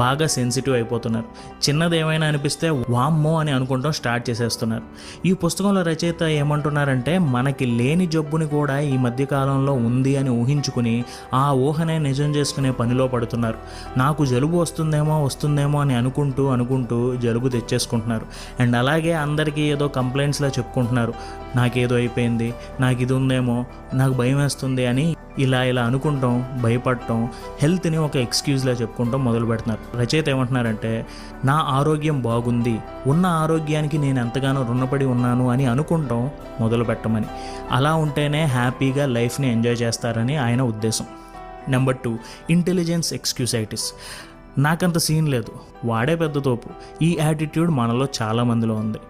బాగా సెన్సిటివ్ అయిపోతున్నారు. చిన్నది ఏమైనా అనిపిస్తే వామ్మో అని అనుకుంటాం స్టార్ట్ చేసేస్తున్నారు. ఈ పుస్తకంలో రచయిత ఏమంటున్నారంటే మనకి లేని జబ్బుని కూడా ఈ మధ్యకాలంలో ఉంది అని ఊహించుకుని ఆ ఊహనే నిజం చేసుకునే పనిలో పడుతున్నారు. నాకు జలుబు వస్తుందేమో అని అనుకుంటూ జలుబు తెచ్చేసుకుంటున్నారు. అండ్ అలాగే అందరికీ ఏదో కంప్లైంట్స్లా చెప్పుకుంటున్నారు, నాకేదో అయిపోయింది, నాకు ఇది ఉందేమో, నాకు భయం వేస్తుంది అని ఇలా అనుకుంటాం, భయపడటం, హెల్త్ని ఒక ఎక్స్క్యూజ్లా చెప్పుకుంటాం మొదలు పెడుతున్నారు. రచయిత ఏమంటున్నారంటే నా ఆరోగ్యం బాగుంది, ఉన్న ఆరోగ్యానికి నేను ఎంతగానో రుణపడి ఉన్నాను అని అనుకుంటాం మొదలు పెట్టమని. అలా ఉంటేనే హ్యాపీగా లైఫ్ని ఎంజాయ్ చేస్తారని ఆయన ఉద్దేశం. Number 2, intelligence excusitis. నాకంత సీన్ లేదు, వాడే పెద్ద తోపు. ఈ యాటిట్యూడ్ మనలో చాలామందిలో ఉంది.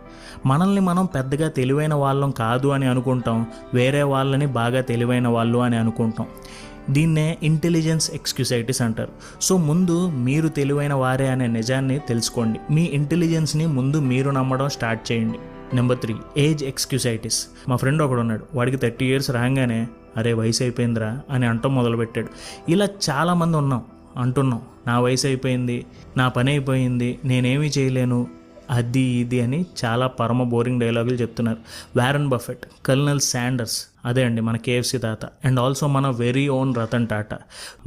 మనల్ని మనం పెద్దగా తెలివైన వాళ్ళం కాదు అని అనుకుంటాం, వేరే వాళ్ళని బాగా తెలివైన వాళ్ళు అని అనుకుంటాం. దీన్నే ఇంటెలిజెన్స్ ఎక్స్క్యూసైటిస్ అంటారు. సో ముందు మీరు తెలివైన వారే అనే నిజాన్ని తెలుసుకోండి. మీ ఇంటెలిజెన్స్ని ముందు మీరు నమ్మడం స్టార్ట్ చేయండి. Number 3, age excusitis. మా ఫ్రెండ్ ఒకడు ఉన్నాడు, వాడికి 30 years రాగానే అరే వయసు అయిపోయిందిరా అని అంటాం మొదలుపెట్టాడు. ఇలా చాలామంది అంటున్నాం నా వయసు అయిపోయింది, నా పని అయిపోయింది, నేనేమీ చేయలేను, అది ఇది అని చాలా పరమ బోరింగ్ డైలాగులు చెప్తున్నారు. వారెన్ బఫెట్, కల్నల్ శాండర్స్, అదే అండి మన KFC తాత, అండ్ ఆల్సో మన వెరీ ఓన్ రతన్ టాటా.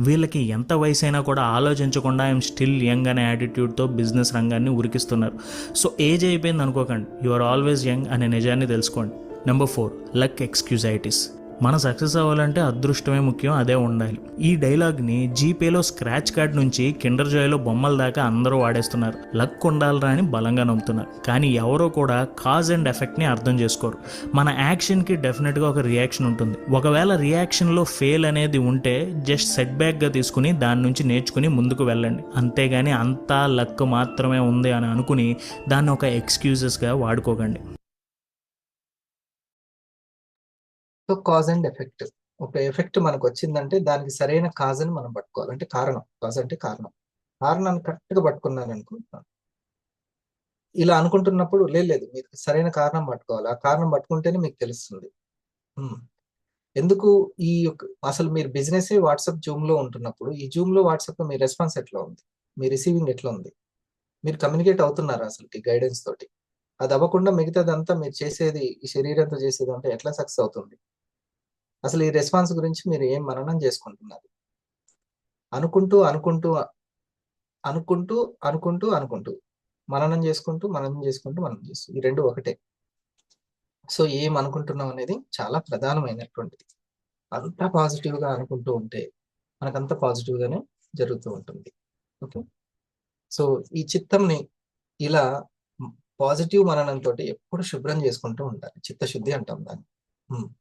వీళ్ళకి ఎంత వయసు అయినా కూడా ఆలోచించకుండా ఐఎమ్ స్టిల్ యంగ్ అనే యాటిట్యూడ్తో బిజినెస్ రంగాన్ని ఉరికిస్తున్నారు. సో ఏజ్ అయిపోయింది అనుకోకండి, యు ఆర్ ఆల్వేస్ యంగ్ అనే నిజాన్ని తెలుసుకోండి. Number 4, luck excusitis. మన సక్సెస్ అవ్వాలంటే అదృష్టమే ముఖ్యం, అదే ఉండాలి. ఈ డైలాగ్ని జీపేలో స్క్రాచ్ కార్డ్ నుంచి కిండర్ జాయ్లో బొమ్మల దాకా అందరూ వాడేస్తున్నారు. లక్ ఉండాలరా అని బలంగా నమ్ముతున్నారు. కానీ ఎవరో కూడా కాజ్ అండ్ ఎఫెక్ట్ని అర్థం చేసుకోరు. మన యాక్షన్కి డెఫినెట్గా ఒక రియాక్షన్ ఉంటుంది. ఒకవేళ రియాక్షన్లో ఫెయిల్ అనేది ఉంటే జస్ట్ సెట్ బ్యాక్గా తీసుకుని దాని నుంచి నేర్చుకుని ముందుకు వెళ్ళండి. అంతేగాని అంతా లక్ మాత్రమే ఉంది అని అనుకుని దాన్ని ఒక ఎక్స్క్యూజెస్గా వాడుకోకండి. So cause and effect. ఒక ఎఫెక్ట్ మనకు వచ్చిందంటే దానికి సరైన కాజ్ అని మనం పట్టుకోవాలి. అంటే కారణం, కాజ్ అంటే కారణాన్ని కరెక్ట్గా పట్టుకున్నారనుకో. ఇలా అనుకుంటున్నప్పుడు లేదు మీరు సరైన కారణం పట్టుకోవాలి. ఆ కారణం పట్టుకుంటేనే మీకు తెలుస్తుంది ఎందుకు ఈ అసలు మీరు బిజినెస్ వాట్సాప్ జూమ్లో ఉంటున్నప్పుడు ఈ జూమ్లో వాట్సాప్లో మీ రెస్పాన్స్ ఎట్లా ఉంది, మీ రిసీవింగ్ ఎట్లా ఉంది, మీరు కమ్యూనికేట్ అవుతున్నారా అసలు గైడెన్స్ తోటి? అది అవ్వకుండా మిగతాదంతా మీరు చేసేది ఈ శరీరంతో చేసేది అంటే ఎట్లా సక్సెస్ అవుతుంది? అసలు ఈ రెస్పాన్స్ గురించి మీరు ఏం మననం చేసుకుంటున్నారు? అనుకుంటూ మననం చేసుకుంటూ మనం చేస్తూ ఈ రెండు ఒకటే. సో ఏం అనుకుంటున్నాం అనేది చాలా ప్రధానమైనటువంటిది. అంతా పాజిటివ్ గా అనుకుంటూ ఉంటే మనకంతా పాజిటివ్ గానే జరుగుతూ ఉంటుంది. ఓకే, సో ఈ చిత్తంని ఇలా పాజిటివ్ మననంతో ఎప్పుడు శుభ్రం చేసుకుంటూ ఉండాలి. చిత్తశుద్ధి అంటాం దాన్ని.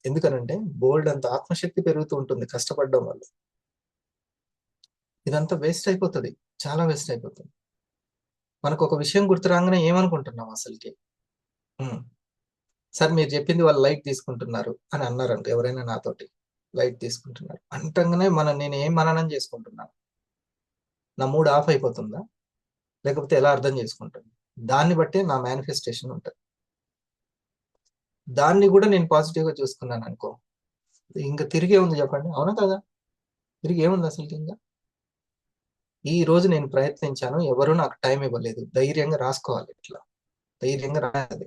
ఎందుకనంటే బోల్డ్ అంత ఆత్మశక్తి పెరుగుతూ ఉంటుంది కష్టపడడం వల్ల. ఇదంతా వేస్ట్ అయిపోతుంది, చాలా వేస్ట్ అయిపోతుంది. మనకు ఒక విషయం గుర్తు రాగానే ఏమనుకుంటున్నాం అసలుకి, సార్ మీరు చెప్పింది వాళ్ళు లైట్ తీసుకుంటున్నారు అని అన్నారండి ఎవరైనా నాతోటి. లైట్ తీసుకుంటున్నారు అంటంగానే నేను ఏం మననం చేసుకుంటున్నాను? నా మూడ్ ఆఫ్ అయిపోతుందా, లేకపోతే ఎలా అర్థం చేసుకుంటాను? దాన్ని బట్టే నా మేనిఫెస్టేషన్ ఉంటుంది. దాన్ని కూడా నేను పాజిటివ్ గా చూసుకున్నాను అనుకో, ఇంకా తిరిగే ఉంది చెప్పండి, అవునా కదా? తిరిగి ఏముంది అసలు? ఇంకా ఈ రోజు నేను ప్రయత్నించాను, ఎవరు నాకు టైం ఇవ్వలేదు, ధైర్యంగా రాసుకోవాలి, ఇట్లా ధైర్యంగా రాయాలి.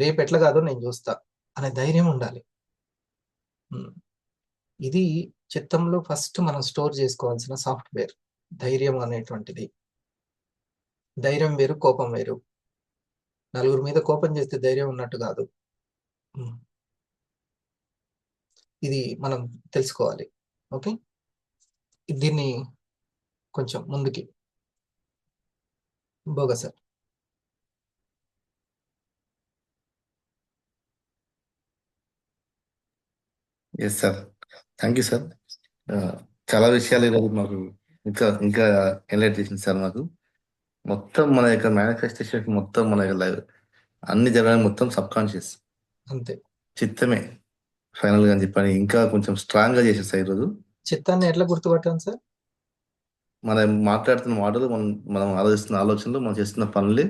రేపు ఎట్లా కాదో నేను చూస్తా అనే ధైర్యం ఉండాలి. ఇది చిత్తంలో ఫస్ట్ మనం స్టోర్ చేసుకోవాల్సిన సాఫ్ట్వేర్, ధైర్యం అనేటువంటిది. ధైర్యం వేరు, కోపం వేరు. నలుగురి మీద కోపం చేస్తే ధైర్యం ఉన్నట్టు కాదు. ఇది మనం తెలుసుకోవాలి. ఓకే, దీన్ని కొంచెం ముందుకి బోగా sir. Yes sir, thank you sir. చాలా విషయాలు ఈరోజు మాకు ఇంకా ఇంకా హైలైట్ చేసింది సార్. మాకు మొత్తం మన యొక్క మేనిఫెస్టేషన్ మొత్తం మన అన్ని జరగడం మొత్తం సబ్ కాన్షియస్, అంతే, చిత్తమే ఫైనల్ గా అని చెప్పని ఇంకా కొంచెం స్ట్రాంగ్ గా చేసేది సార్. ఈరోజు చిత్తాన్ని ఎట్లా గుర్తుపట్టాను సార్? మనం మాట్లాడుతున్న మాటలు, మనం ఆలోచిస్తున్న ఆలోచనలు, మనం చేస్తున్న పనులే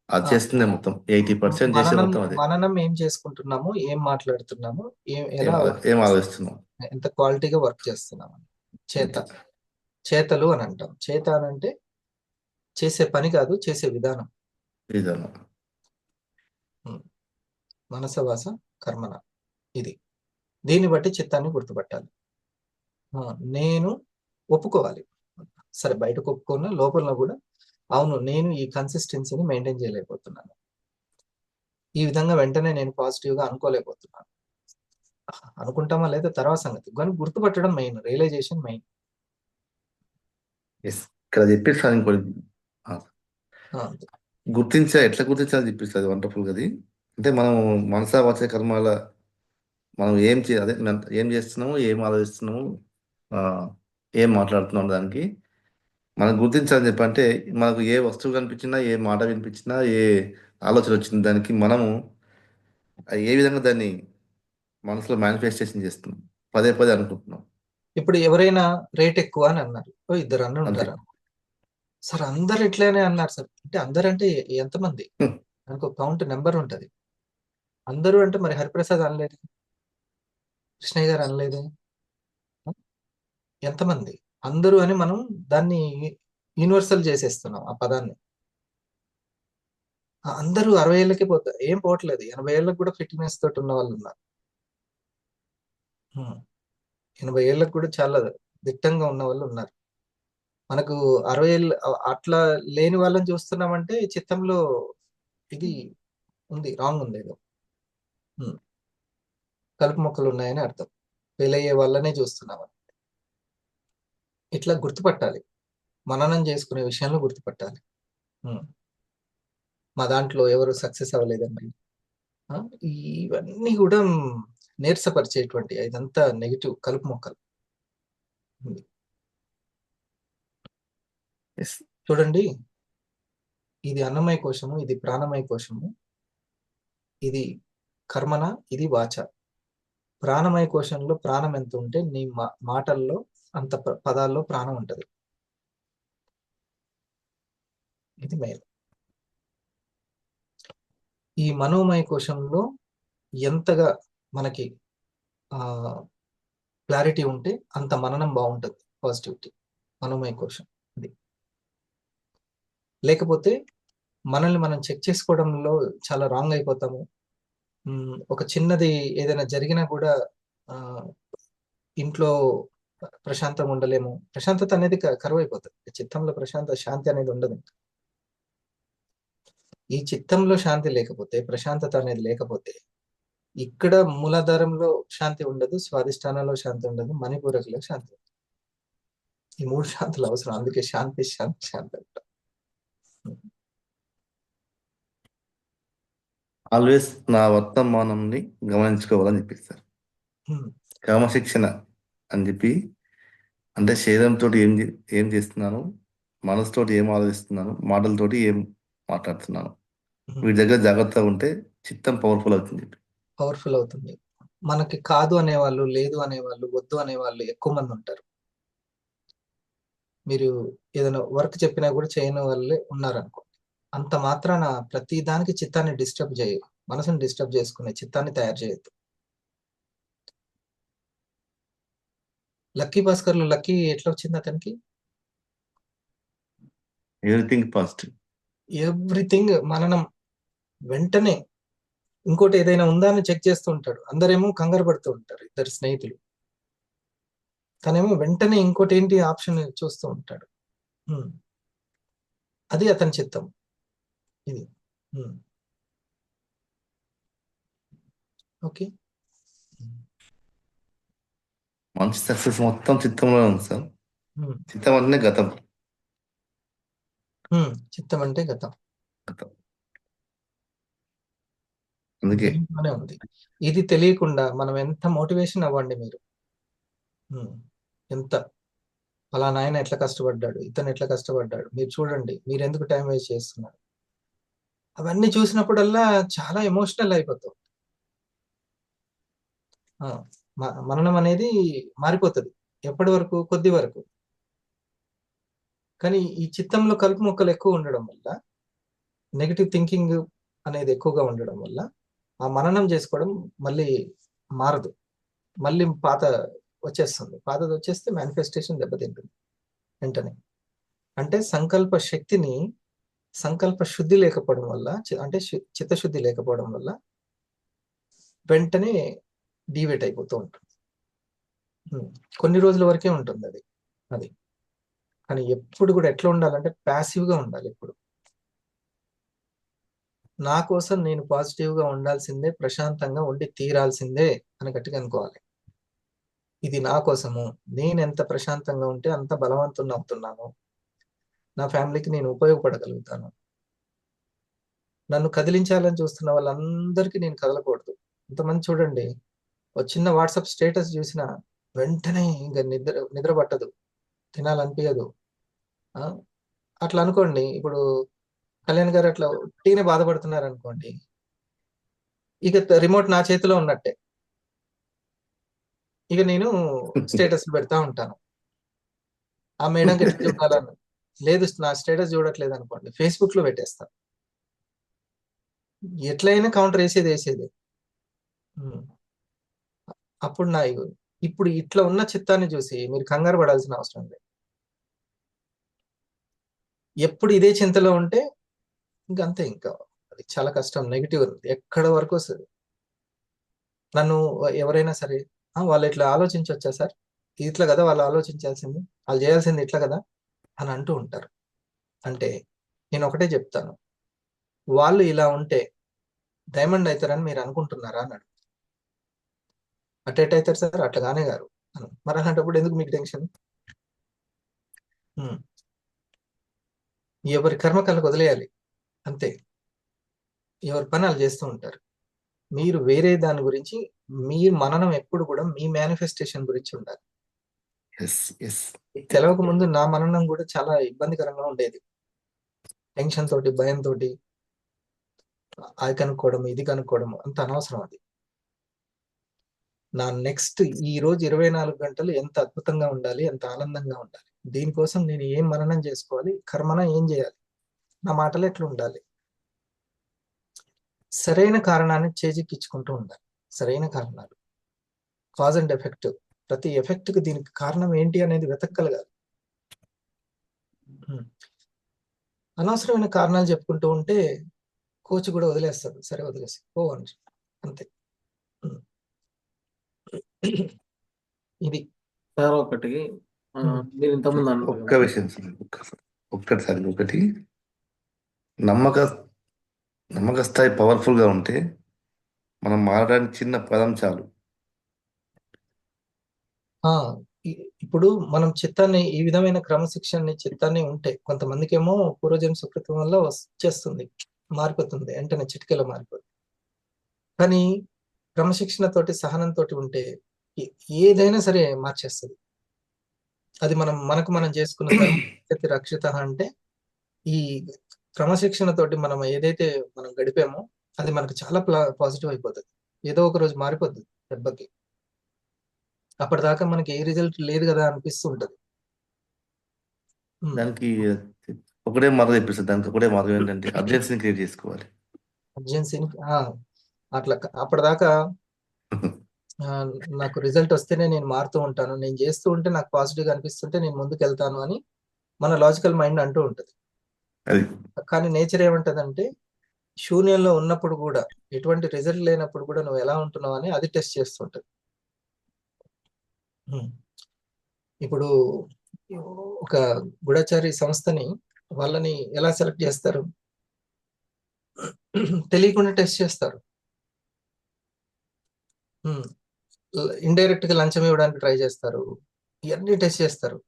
అది చేస్తుంది. మొత్తం 80% చేసే మొత్తం అదే. మననం ఏం చేసుకుంటున్నాము, ఏం మాట్లాడుతున్నాము, ఏం ఆలోచిస్తున్నాం, ఎంత క్వాలిటీగా వర్క్ చేస్తున్నాము. చేతలు అని అంటాం. చేత అని అంటే చేసే పని కాదు, చేసే విధానం. మనస వాస కర్మన, ఇది. దీన్ని బట్టి చిత్తాన్ని గుర్తుపట్టాలి. నేను ఒప్పుకోవాలి, సరే బయటకు ఒప్పుకున్న లోపల కూడా అవును నేను ఈ కన్సిస్టెన్సీని మెయింటైన్ చేయలేకపోతున్నాను, ఈ విధంగా వెంటనే నేను పాజిటివ్ గా అనుకోలేకపోతున్నాను. అనుకుంటామా లేదా తర్వాత సంగతి, కానీ గుర్తుపట్టడం మెయిన్, రియలైజేషన్ మెయిన్. ఇక్కడ చెప్పేసి ఎట్లా గుర్తించాలని చెప్పేసి వండర్ఫుల్ గా. అంటే మనం మనసా వాచ కర్మాల మనం ఏం చేస్తున్నాము, ఏం ఆలోచిస్తున్నాము, ఏం మాట్లాడుతున్నాం, దానికి మనం గుర్తించాలని చెప్పంటే మనకు ఏ వస్తువు కనిపించినా, ఏ మాట వినిపించినా, ఏ ఆలోచన వచ్చింది, దానికి మనము ఏ విధంగా దాన్ని మనసులో మేనిఫెస్టేషన్ చేస్తున్నాం, పదే పదే అనుకుంటున్నాం. ఇప్పుడు ఎవరైనా రేట్ ఎక్కువ అని అన్నారు, ఇద్దరు అన్న ఉంటారు సార్, అందరు ఇట్లానే అన్నారు సార్. అంటే అందరు అంటే ఎంతమంది? దానికి ఒక కౌంట్ నెంబర్ ఉంటది. అందరూ అంటే మరి హరిప్రసాద్ అనలేదు, కృష్ణయ్య గారు అనలేదు, ఎంతమంది? అందరూ అని మనం దాన్ని యూనివర్సల్ చేసేస్తున్నాం ఆ పదాన్ని. అందరూ 60 ఏళ్ళకి పోతారు, ఏం పోవట్లేదు, 80 ఏళ్ళకి కూడా ఫిట్నెస్ తోటి ఉన్న వాళ్ళు ఉన్నారు. 80 ఏళ్ళకి కూడా చాలా దిట్టంగా ఉన్న వాళ్ళు ఉన్నారు. మనకు 60 ఏళ్ళు అట్లా లేని వాళ్ళని చూస్తున్నామంటే చిత్తంలో ఇది ఉంది, రాంగ్ ఉంది, ఏదో కలుపు మొక్కలు ఉన్నాయని అర్థం. ఫెయిల్ అయ్యే వాళ్ళనే చూస్తున్నాం. ఇట్లా గుర్తుపట్టాలి, మననం చేసుకునే విషయంలో గుర్తుపట్టాలి. మా దాంట్లో ఎవరు సక్సెస్ అవ్వలేదండి, ఇవన్నీ కూడా నీరసపరిచేటువంటి, ఇదంతా నెగిటివ్ కలుపు మొక్కలు. చూడండి, ఇది అన్నమయ కోశము, ఇది ప్రాణమయ కోశము, ఇది కర్మన, ఇది వాచ. ప్రాణమయ కోశంలో ప్రాణం ఎంత ఉంటే నీ మాటల్లో అంత పదాల్లో ప్రాణం ఉంటది. ఇది మెయిన్. ఈ మనోమయ కోశంలో ఎంతగా మనకి క్లారిటీ ఉంటే అంత మననం బాగుంటుంది, పాజిటివిటీ. మనోమయ కోశం ఇది. లేకపోతే మనల్ని మనం చెక్ చేసుకోవడంలో చాలా రాంగ్ అయిపోతాము. ఒక చిన్నది ఏదైనా జరిగినా కూడా ఇంట్లో ప్రశాంతంగా ఉండలేము. ప్రశాంతత అనేది కరువు అయిపోతుంది చిత్తంలో, శాంతి అనేది ఉండదు. ఈ చిత్తంలో శాంతి లేకపోతే, ప్రశాంతత అనేది లేకపోతే, ఇక్కడ మూలాధారంలో శాంతి ఉండదు, స్వాధిష్టానంలో శాంతి ఉండదు, మణిపూరకలో శాంతి ఉండదు. ఈ 3 శాంతులు అవసరం. అందుకే శాంతి శాంతి శాంతి అంటాం. ఆల్వేస్ నా వర్తమానంని గమనించుకోవాలని చెప్పిస్తారు. క్రమశిక్షణ అని చెప్పి, అంటే శరీరంతో ఏం చేస్తున్నాను, మనసుతోటి ఏం ఆలోచిస్తున్నాను, మాటలతోటి ఏం మాట్లాడుతున్నాను, వీటి దగ్గర జాగ్రత్తగా ఉంటే చిత్తం పవర్ఫుల్ అవుతుంది చెప్పి. పవర్ఫుల్ అవుతుంది. మనకి కాదు అనేవాళ్ళు, లేదు అనేవాళ్ళు, వద్దు అనేవాళ్ళు ఎక్కువ మంది ఉంటారు. మీరు ఏదైనా వర్క్ చెప్పినా కూడా చేయని వాళ్ళే ఉన్నారనుకోండి. అంత మాత్రాన ప్రతి దానికి చిత్తాన్ని డిస్టర్బ్ చేయ, మనసుని డిస్టర్బ్ చేసుకునే చిత్తాన్ని తయారు చేయొద్దు. లక్కీ భాస్కర్లో లక్కీ ఎట్లా వచ్చింది అతనికి? ఎవ్రీథింగ్ పాజిటివ్, ఎవ్రీథింగ్ మననం. వెంటనే ఇంకోటి ఏదైనా ఉందా అని చెక్ చేస్తూ ఉంటాడు. అందరేమో కంగారు పడుతూ ఉంటారు, ఇద్దరు స్నేహితులు. తనేమో వెంటనే ఇంకోటి ఏంటి ఆప్షన్ చూస్తూ ఉంటాడు. అది అతని చిత్తం. ఇది ఓకే. మంచి సక్సెస్ మొత్తం చిత్తంలో ఉంది సార్. చిత్తం అంటే గతం. చిత్తం అంటే గతం. అందుకే దీంట్లోనే ఉంది. ఇది తెలియకుండా మనం ఎంత మోటివేషన్ అవ్వండి మీరు, ఎంత ఫలానా ఆయన ఎట్లా కష్టపడ్డాడు, ఇతను ఎట్లా కష్టపడ్డాడు, మీరు చూడండి, మీరు ఎందుకు టైం వేస్ట్ చేస్తున్నారు, అవన్నీ చూసినప్పుడల్లా చాలా ఎమోషనల్ అయిపోతాం. మననం అనేది మారిపోతుంది. ఎప్పటి వరకు? కొద్ది వరకు. కానీ ఈ చిత్తంలో కలుపు మొక్కలు ఎక్కువ ఉండడం వల్ల, నెగిటివ్ థింకింగ్ అనేది ఎక్కువగా ఉండడం వల్ల ఆ మననం చేసుకోవడం మళ్ళీ మారదు. మళ్ళీ పాత వచ్చేస్తుంది. పాతది వచ్చేస్తే మేనిఫెస్టేషన్ దెబ్బతింటుంది వెంటనే. అంటే సంకల్ప శక్తిని, సంకల్ప శుద్ధి లేకపోవడం వల్ల, అంటే చిత్తశుద్ధి లేకపోవడం వల్ల వెంటనే డీవేట్ అయిపోతూ ఉంటుంది. కొన్ని రోజుల వరకే ఉంటుంది అది. కానీ ఎప్పుడు కూడా ఎట్లా ఉండాలంటే ప్యాసివ్గా ఉండాలి. ఎప్పుడు నా కోసం నేను పాజిటివ్గా ఉండాల్సిందే, ప్రశాంతంగా ఉండి తీరాల్సిందే అని గట్టిగా అనుకోవాలి. ఇది నా కోసము, నేను ఎంత ప్రశాంతంగా ఉంటే అంత బలవంతుని అవుతున్నాను, నా ఫ్యామిలీకి నేను ఉపయోగపడగలుగుతాను. నన్ను కదిలించాలని చూస్తున్న వాళ్ళందరికీ నేను కదలకూడదు. ఇంతమంది చూడండి, ఒక చిన్న వాట్సాప్ స్టేటస్ చూసిన వెంటనే ఇంకా నిద్ర పట్టదు, తినాలనిపించదు. అట్లా అనుకోండి. ఇప్పుడు కళ్యాణ్ గారు అట్లా టీనే బాధపడుతున్నారు అనుకోండి, ఇక రిమోట్ నా చేతిలో ఉన్నట్టే. ఇక నేను స్టేటస్ పెడతా ఉంటాను. ఆ మేడంకి ఎట్లా చూడాలని లేదు, నా స్టేటస్ చూడట్లేదు అనుకోండి, ఫేస్బుక్ లో పెట్టేస్తాను. ఎట్లయినా కౌంటర్ వేసేది. అప్పుడు ఇప్పుడు ఇట్లా ఉన్న చిత్తాన్ని చూసి మీరు కంగారు పడాల్సిన అవసరం లేదు. ఎప్పుడు ఇదే చింతలో ఉంటే ఇంకంతే. ఇంకా అది చాలా కష్టం. నెగిటివ్ ఎక్కడ వరకు వస్తుంది. నన్ను ఎవరైనా సరే, వాళ్ళు ఇట్లా ఆలోచించవచ్చా సార్, ఇట్లా కదా వాళ్ళు ఆలోచించాల్సింది, వాళ్ళు చేయాల్సింది ఇట్లా కదా అని అంటూ ఉంటారు. అంటే నేను ఒకటే చెప్తాను, వాళ్ళు ఇలా ఉంటే డైమండ్ అవుతారని మీరు అనుకుంటున్నారా అన్నాడు. అటెట్ అవుతారు సార్, అట్లాగానే గారు అని. మరి అలాంటప్పుడు ఎందుకు మీకు టెన్షన్? ఎవరి కర్మకాలకు వదిలేయాలి అంతే. ఎవరి పని వాళ్ళు చేస్తూ ఉంటారు. మీరు వేరే దాని గురించి, మీ మననం ఎప్పుడు కూడా మీ మేనిఫెస్టేషన్ గురించి ఉండాలి. తెలవక ముందు నా మననం కూడా చాలా ఇబ్బందికరంగా ఉండేది. టెన్షన్ తోటి, భయంతో, అది కనుక్కోవడం, ఇది కనుక్కోవడం అంత అనవసరం. అది నా నెక్స్ట్ ఈ రోజు 24 గంటలు ఎంత అద్భుతంగా ఉండాలి, ఎంత ఆనందంగా ఉండాలి, దీనికోసం నేను ఏం మననం చేసుకోవాలి, కర్మన ఏం చేయాలి, నా మాటలు ఎట్లా ఉండాలి, సరైన కారణాన్ని చేజిక్కించుకుంటూ ఉండాలి. సరైన కారణాలు, కాజ్ అండ్ ఎఫెక్ట్. ప్రతి ఎఫెక్ట్ కి దీనికి కారణం ఏంటి అనేది వెతకగలగాలి. అనవసరమైన కారణాలు చెప్పుకుంటూ ఉంటే కోచ్ కూడా వదిలేస్తాడు. సరే వదిలేసి ఓ అని, అంతే. ఇది ఒకటి మీరు ఇంతకుముందు ఒక్క విషయం సార్, ఒక్కసారి ఒకటి నమ్మక నమ్మక స్థాయి పవర్ఫుల్గా ఉంటే మనం మారడానికి చిన్న పదం చాలు. ఆ ఇప్పుడు మనం చిత్తాన్ని ఈ విధమైన క్రమశిక్షణని చిత్తాన్ని ఉంటే కొంతమందికేమో పూర్వజన్మ సుకృతం వల్ల వచ్చేస్తుంది, మారిపోతుంది, వెంటనే చిటికెలో మారిపోతుంది. కానీ క్రమశిక్షణతోటి సహనంతో ఉంటే ఏదైనా సరే మార్చేస్తుంది. అది మనకు మనం చేసుకున్న కర్మ రక్షిత అంటే ఈ క్రమశిక్షణతోటి మనం ఏదైతే మనం గడిపామో అది మనకు చాలా పాజిటివ్ అయిపోతుంది. ఏదో ఒక రోజు మారిపోతుంది దెబ్బకి. అప్పటిదాకా మనకి ఏ రిజల్ట్ లేదు కదా అనిపిస్తూ ఉంటది. దానికి ఒకటే మార్గం చెప్పిస్తుంది. దానికి ఒకటే మార్గం ఏంటంటే అర్జెన్సీని క్రియేట్ చేసుకోవాలి. అర్జెన్సీని అట్లా అప్పటిదాకా నాకు రిజల్ట్ వస్తేనే నేను మారుతూ ఉంటాను, నేను చేస్తూ ఉంటే నాకు పాజిటివ్గా అనిపిస్తుంటే నేను ముందుకు వెళ్తాను అని మన లాజికల్ మైండ్ అంటూ ఉంటుంది. కానీ నేచర్ ఏమంటదంటే శూన్యంలో ఉన్నప్పుడు కూడా, ఎటువంటి రిజల్ట్ లేనప్పుడు కూడా నువ్వు ఎలా ఉంటున్నావు అని అది టెస్ట్ చేస్తుంటది. ఇప్పుడు ఒక గూఢచారి సంస్థని వాళ్ళని ఎలా సెలెక్ట్ చేస్తారు? తెలియకుండా టెస్ట్ చేస్తారు. ఇండైరెక్ట్ గా లంచం ఇవ్వడానికి ట్రై చేస్తారు, ఇవన్నీ టెస్ట్ చేస్తారు.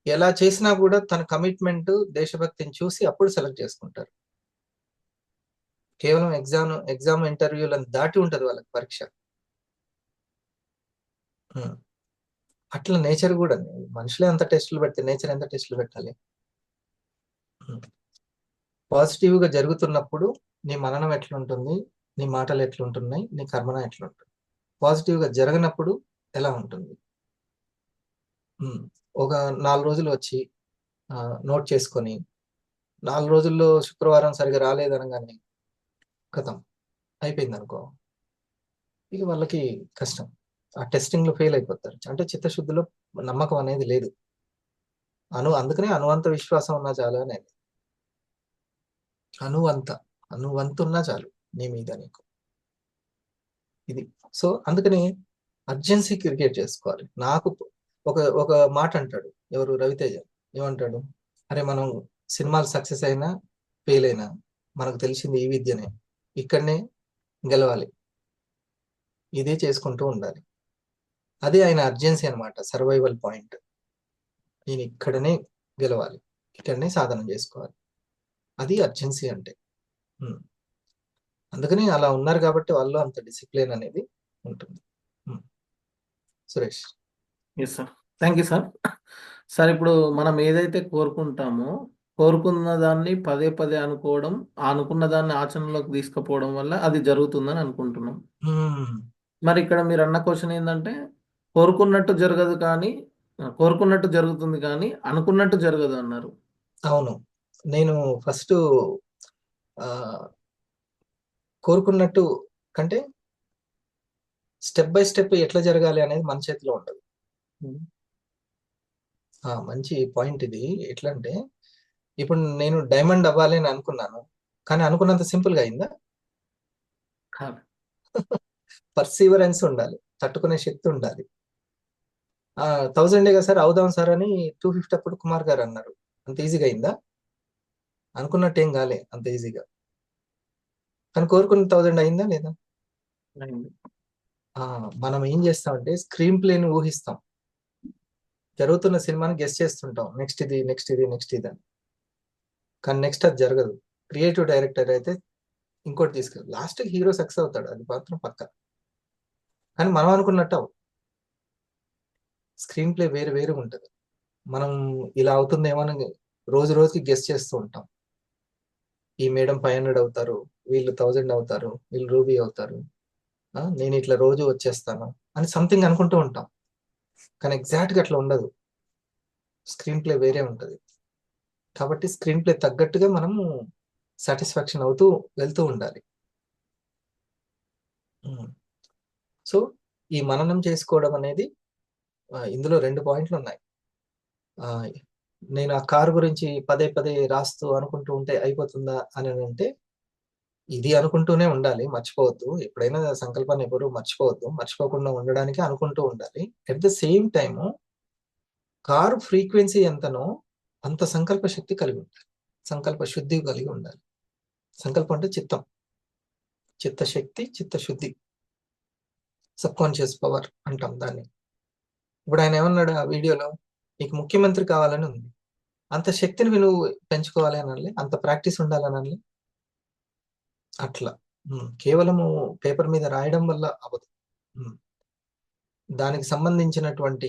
ఎలా చేసినా కూడా తన కమిట్మెంట్ దేశభక్తిని చూసి అప్పుడు సెలెక్ట్ చేసుకుంటారు. కేవలం ఎగ్జామ్ ఇంటర్వ్యూలను దాటి ఉంటది వాళ్ళకి పరీక్ష. అట్లా నేచర్ కూడా, మనుషులే అంత టెస్టులు పెడితే నేచర్ ఎంత టెస్టులు పెట్టాలి? పాజిటివ్ గా జరుగుతున్నప్పుడు నీ మననం ఎట్లుంటుంది, నీ మాటలు ఎట్లుంటున్నాయి, నీ కర్మన ఎట్లుంటుంది. పాజిటివ్ గా జరగనప్పుడు ఎలా ఉంటుంది? ఒక 4 రోజులు వచ్చి నోట్ చేసుకొని 4 రోజుల్లో శుక్రవారం సరిగా రాలేదనగానే కథం అయిపోయింది అనుకో, ఇక వాళ్ళకి కష్టం. ఆ టెస్టింగ్ లో ఫెయిల్ అయిపోతారు. అంటే చిత్తశుద్ధిలో నమ్మకం అనేది లేదు. అందుకనే అనువంత విశ్వాసం ఉన్నా చాలు అనేది. అనువంత ఉన్నా చాలు నీ మీద నీకు. ఇది సో అందుకని అర్జెన్సీ క్రియేట్ చేసుకోవాలి. నాకు ఒక మాట అంటాడు ఎవరు, రవితేజ ఏమంటాడు, అరే మనం సినిమాలు సక్సెస్ అయినా ఫెయిల్ అయినా మనకు తెలిసింది ఈ విద్యనే, ఇక్కడనే గెలవాలి, ఇదే చేసుకుంటూ ఉండాలి. అదే ఆయన అర్జెన్సీ అనమాట, సర్వైవల్ పాయింట్. నేను ఇక్కడనే గెలవాలి, ఇక్కడనే సాధన చేసుకోవాలి, అది అర్జెన్సీ అంటే. అందుకని అలా ఉన్నారు కాబట్టి వాళ్ళు అంత డిసిప్లిన్ అనేది ఉంటుంది. Suresh. Yes sir, thank you sir. Sir ఇప్పుడు మనం ఏదైతే కోరుకుంటామో, కోరుకున్న దాన్ని పదే పదే అనుకోవడం, అనుకున్న దాన్ని ఆచరణలోకి తీసుకుపోవడం వల్ల అది జరుగుతుందని అనుకుంటున్నాం. మరి ఇక్కడ మీరు అన్న క్వశ్చన్ ఏంటంటే కోరుకున్నట్టు జరగదు కానీ, కోరుకున్నట్టు జరుగుతుంది కానీ అనుకున్నట్టు జరగదు అన్నారు. అవును, నేను ఫస్ట్ కోరుకున్నట్టు కంటే స్టెప్ బై స్టెప్ ఎట్లా జరగాలి అనేది మన చేతిలో ఉంటుంది. మంచి పాయింట్ ఇది. ఎట్లా అంటే ఇప్పుడు నేను డైమండ్ అవ్వాలి అని అనుకున్నాను, కానీ అనుకున్నంత సింపుల్ గా అయిందా? పర్సీవరెన్స్ ఉండాలి, తట్టుకునే శక్తి ఉండాలి. 1000 కదా సార్, అవుదాం సార్ అని 250 అప్పుడు కుమార్ గారు అన్నారు. అంత ఈజీగా అయిందా? అనుకున్నట్టు ఏం కాలే అంత ఈజీగా. కానీ కోరుకున్న 1000 అయిందా లేదా? మనం ఏం చేస్తామంటే స్క్రీన్ ప్లేని ఊహిస్తాం, జరుగుతున్న సినిమాని గెస్ట్ చేస్తుంటాం, నెక్స్ట్ ఇది నెక్స్ట్ ఇది నెక్స్ట్ ఇది అని. కానీ నెక్స్ట్ అది జరగదు. క్రియేటివ్ డైరెక్టర్ అయితే ఇంకోటి తీసుకెళ్ళి లాస్ట్ హీరో సక్సెస్ అవుతాడు, అది మాత్రం పక్క. కానీ మనం అనుకున్నట్టు స్క్రీన్ ప్లే వేరు వేరుగా ఉంటుంది. మనం ఇలా అవుతుందేమో అని రోజు రోజుకి గెస్ట్ చేస్తూ ఉంటాం. ఈ మేడం 500 అవుతారు, వీళ్ళు 1000 అవుతారు, వీళ్ళు రూబీ అవుతారు, నేను ఇట్లా రోజు వచ్చేస్తాను అని సంథింగ్ అనుకుంటూ ఉంటాం. కానీ ఎగ్జాక్ట్ గా అట్లా ఉండదు, స్క్రీన్ ప్లే వేరే ఉంటుంది. కాబట్టి స్క్రీన్ ప్లే తగ్గట్టుగా మనము సాటిస్ఫాక్షన్ అవుతూ వెళ్తూ ఉండాలి. సో ఈ మననం చేసుకోవడం అనేది ఇందులో 2 పాయింట్లు ఉన్నాయి. నేను ఆ కారు గురించి పదే పదే రాస్తూ అనుకుంటూ ఉంటే అయిపోతుందా అని అంటే, ఇది అనుకుంటూనే ఉండాలి, మర్చిపోవద్దు. ఎప్పుడైనా సంకల్పాన్ని ఎవరు మర్చిపోవద్దు, మర్చిపోకుండా ఉండడానికి అనుకుంటూ ఉండాలి. At the same time car frequency ఎంతనో అంత సంకల్ప శక్తి కలిగి ఉండాలి, సంకల్ప శుద్ధి కలిగి ఉండాలి. సంకల్పం అంటే చిత్తం, చిత్తశక్తి, చిత్తశుద్ధి, సబ్కాన్షియస్ పవర్ అంటాం దాన్ని. ఇప్పుడు ఆయన ఏమన్నాడు ఆ వీడియోలో, నీకు ముఖ్యమంత్రి కావాలని ఉంది, అంత శక్తిని నువ్వు పెంచుకోవాలి అనాలి, అంత ప్రాక్టీస్ ఉండాలనాలి. అట్లా కేవలము పేపర్ మీద రాయడం వల్ల అవ్వదు. దానికి సంబంధించినటువంటి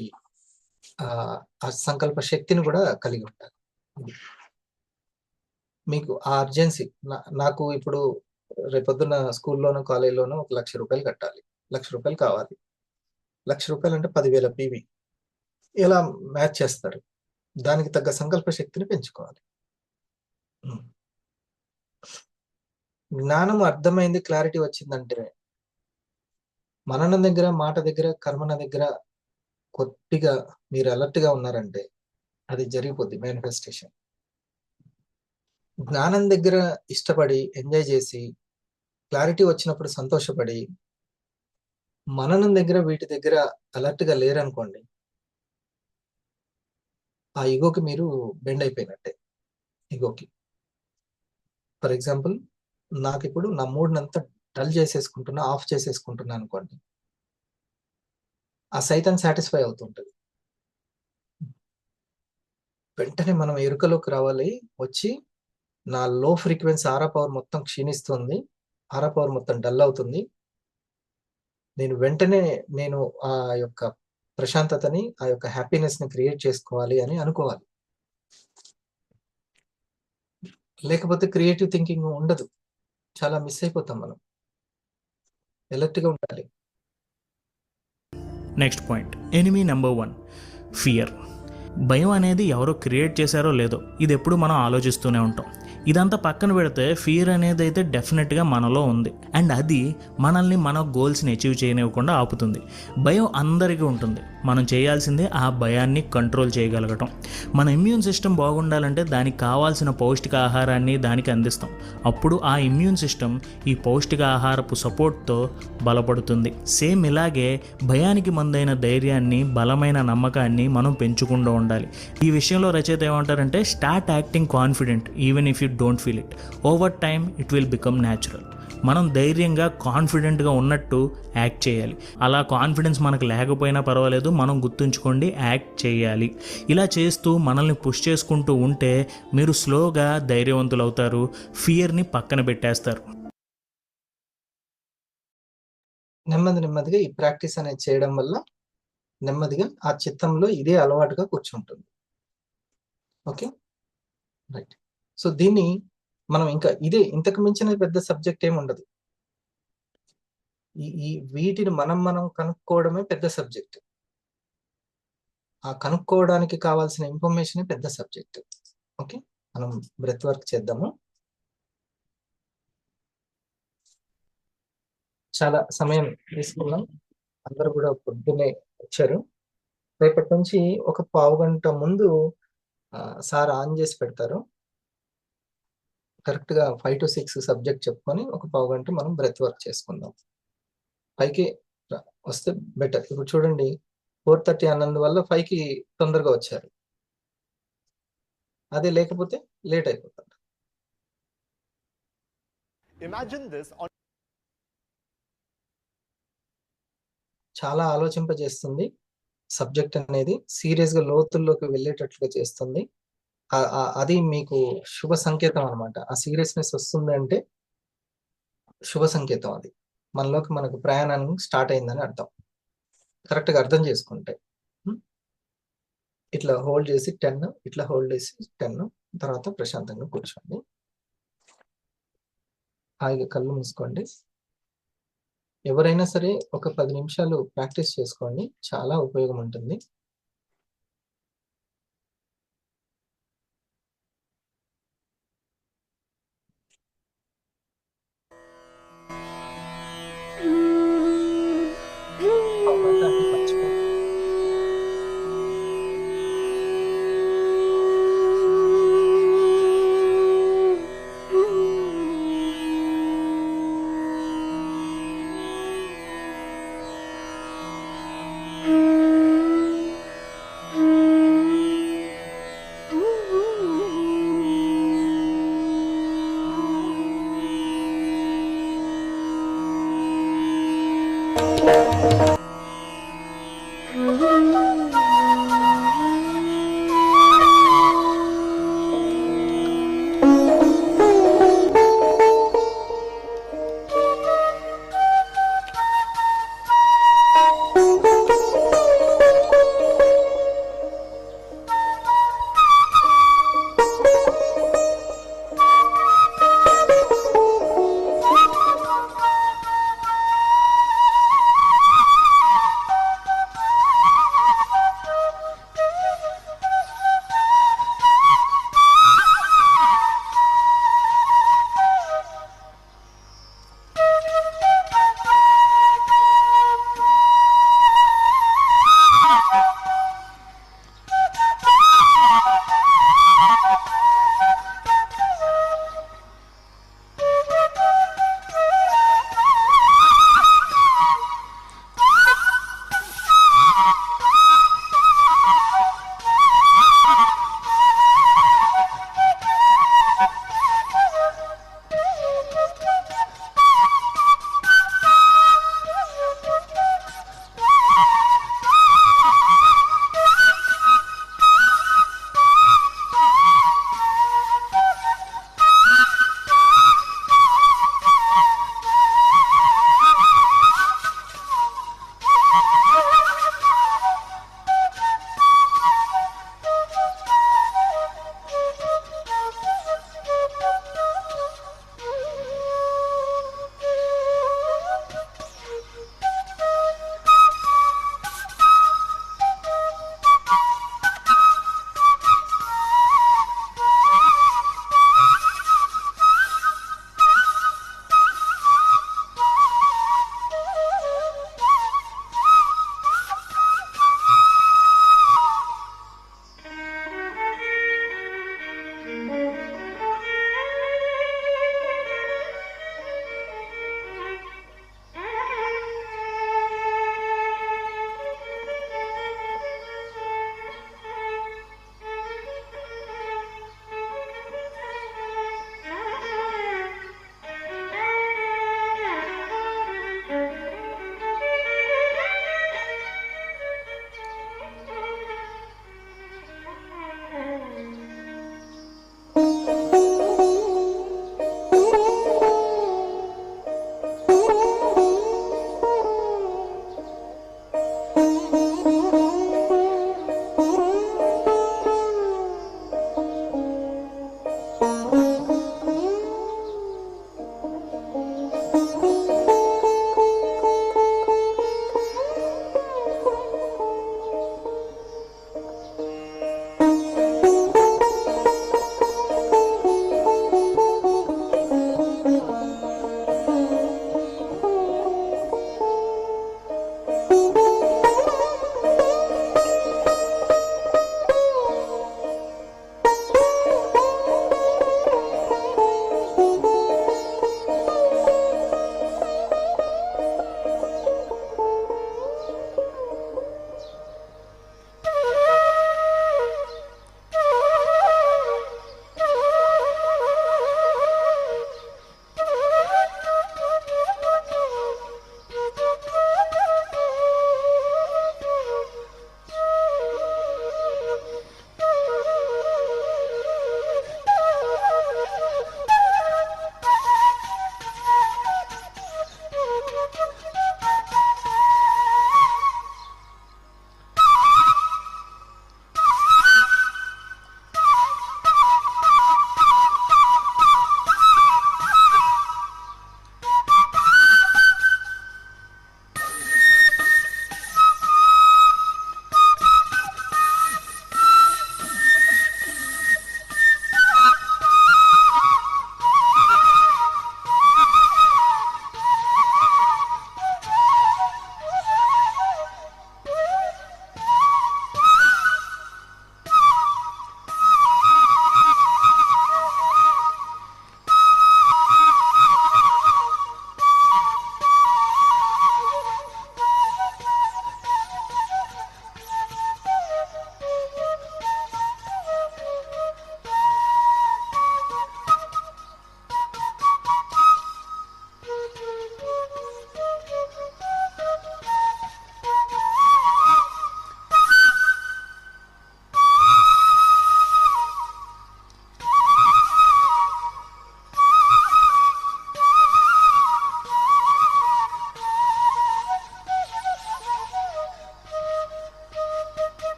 ఆ సంకల్ప శక్తిని కూడా కలిగి ఉండాలి. మీకు ఆ అర్జెన్సీ, నాకు ఇప్పుడు రేపొద్దున స్కూల్లోనో కాలేజీలోనో ఒక ₹1,00,000 కట్టాలి, ₹1,00,000 కావాలి. ₹1,00,000 అంటే 10,000 PV. ఎలా మ్యాచ్ చేస్తారు? దానికి తగ్గ సంకల్ప శక్తిని పెంచుకోవాలి. జ్ఞానం అర్థమైంది, క్లారిటీ వచ్చిందంటే మననం దగ్గర, మాట దగ్గర, కర్మన దగ్గర కొద్దిగా మీరు అలర్ట్ గా ఉన్నారంటే అది జరిగిపోద్ది మేనిఫెస్టేషన్. జ్ఞానం దగ్గర ఇష్టపడి ఎంజాయ్ చేసి క్లారిటీ వచ్చినప్పుడు సంతోషపడి, మననం దగ్గర వీటి దగ్గర అలర్ట్ గా లేరనుకోండి, ఆ ఈగోకి మీరు బెండ్ అయిపోయినట్టే. ఈగోకి ఫర్ ఎగ్జాంపుల్, నాకు ఇప్పుడు నా మూడ్నంతా డల్ చేసేసుకుంటున్నా, ఆఫ్ చేసేసుకుంటున్నా అనుకోండి, ఆ సైతాన్ సాటిస్ఫై అవుతుంటది. వెంటనే మనం ఎరుకలోకి రావాలి, వచ్చి నా లో ఫ్రీక్వెన్సీ ఆరా పవర్ మొత్తం క్షీణిస్తుంది, ఆరా పవర్ మొత్తం డల్ అవుతుంది, నేను వెంటనే ఆ యొక్క ప్రశాంతతని, ఆ యొక్క హ్యాపీనెస్ ని క్రియేట్ చేసుకోవాలి అని అనుకోవాలి. లేకపోతే క్రియేటివ్ థింకింగ్ ఉండదు, చాలా మిస్ అయిపోతాం మనం. ఎలర్ట్గా ఉండాలి. Next point, enemy number 1, fear. భయం అనేది ఎవరో క్రియేట్ చేశారో లేదో, ఇది ఎప్పుడు మనం ఆలోచిస్తూనే ఉంటాం. ఇదంతా పక్కన పెడితే ఫియర్ అనేది అయితే డెఫినెట్గా మనలో ఉంది, అండ్ అది మనల్ని మన గోల్స్ని అచీవ్ చేయనివ్వకుండా ఆపుతుంది. భయం అందరికీ ఉంటుంది, మనం చేయాల్సిందే ఆ భయాన్ని కంట్రోల్ చేయగలగటం. మన ఇమ్యూన్ సిస్టమ్ బాగుండాలంటే దానికి కావాల్సిన పౌష్టిక ఆహారాన్ని దానికి అందిస్తాం. అప్పుడు ఆ ఇమ్యూన్ సిస్టమ్ ఈ పౌష్టిక ఆహారపు సపోర్ట్తో బలపడుతుంది. సేమ్ ఇలాగే భయానికి మందైన ధైర్యాన్ని, బలమైన నమ్మకాన్ని మనం పెంచుకుంటూ ఉండాలి. ఈ విషయంలో రచయిత ఏమంటారంటే, start acting confident even if you don't feel it. Over time it will become natural. మనం ధైర్యంగా, కాన్ఫిడెంట్గా ఉన్నట్టు యాక్ట్ చేయాలి. అలా కాన్ఫిడెన్స్ మనకు లేకపోయినా పర్వాలేదు, మనం గుర్తుంచుకోండి, యాక్ట్ చేయాలి. ఇలా చేస్తూ మనల్ని పుష్ చేసుకుంటూ ఉంటే మీరు స్లోగా ధైర్యవంతులు అవుతారు, ఫియర్ని పక్కన పెట్టేస్తారు. నెమ్మదిగా ఈ ప్రాక్టీస్ అనేది చేయడం వల్ల నెమ్మదిగా ఆ చిత్తంలో ఇదే అలవాటుగా కూర్చుంటుంది. Okay, right. సో దీన్ని మనం ఇంకా ఇంతకు మించిన పెద్ద సబ్జెక్ట్ ఏమి ఉండదు. వీటిని మనం కనుక్కోవడమే పెద్ద సబ్జెక్ట్. ఆ కనుక్కోవడానికి కావాల్సిన ఇన్ఫర్మేషన్ పెద్ద సబ్జెక్ట్. ఓకే, మనం బ్రెత్ వర్క్ చేద్దాము. చాలా సమయం తీసుకున్నాం, అందరూ కూడా పొద్దున్నే వచ్చారు. రేపటి నుంచి ఒక పావు గంట ముందు సార్ ఆన్ చేసి పెడతారు. కరెక్ట్గా 5 to 6 సబ్జెక్ట్ చెప్పుకొని ఒక పావు గంట మనం బ్రెత్ వర్క్ చేసుకుందాం. పైకి వస్తే బెటర్. ఇప్పుడు చూడండి, 4:30 అన్నందువల్ల 5కి తొందరగా వచ్చారు, అదే లేకపోతే లేట్ అయిపోతారు. చాలా ఆలోచింపజేస్తుంది సబ్జెక్ట్ అనేది, సీరియస్ గా లోతుల్లోకి వెళ్ళేటట్లుగా చేస్తుంది. అది మీకు శుభ సంకేతం అనమాట. ఆ సీరియస్నెస్ వస్తుంది అంటే శుభ సంకేతం, అది మనకు ప్రయాణాన్ని స్టార్ట్ అయిందని అర్థం. కరెక్ట్గా అర్థం చేసుకుంటే ఇట్లా హోల్డ్ చేసి 10, ఇట్లా హోల్డ్ చేసి 10, తర్వాత ప్రశాంతంగా కూర్చోండి, హాయిగా కళ్ళు మూసుకోండి. ఎవరైనా సరే ఒక 10 నిమిషాలు ప్రాక్టీస్ చేసుకోండి, చాలా ఉపయోగం ఉంటుంది.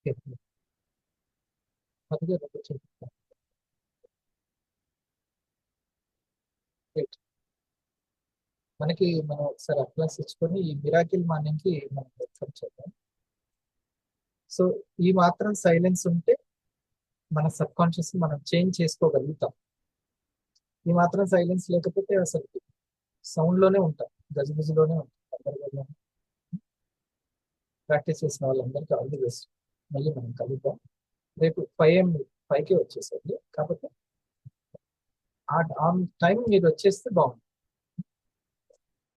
ఓకే. అది కూడా ఒకటి చెప్తాను. రైట్. మనకి మనం ఒకసారి అట్లాస్ ఇచ్చుకొని ఈ మిరాకిల్ మార్నింగ్ కి మనం వెల్కమ్ చేద్దాం. సో ఈ మాత్రం సైలెన్స్ ఉంటే మన సబ్ కాన్షియస్ మనం చేంజ్ చేసుకోగలుగుతాం. ఈ మాత్రం సైలెన్స్ లేకపోతే అసలు సౌండ్ లోనే ఉంటాం, గజిబిజిలోనే ఉంటాం. అందరిలోనే ప్రాక్టీస్ చేసిన వాళ్ళందరికీ ఆల్ ది బెస్ట్. మళ్ళీ మనం కలుద్దాం. రేపు 5 5కి వచ్చేసండి. కాకపోతే ఆ టైం మీరు వచ్చేస్తే బాగుంటుంది.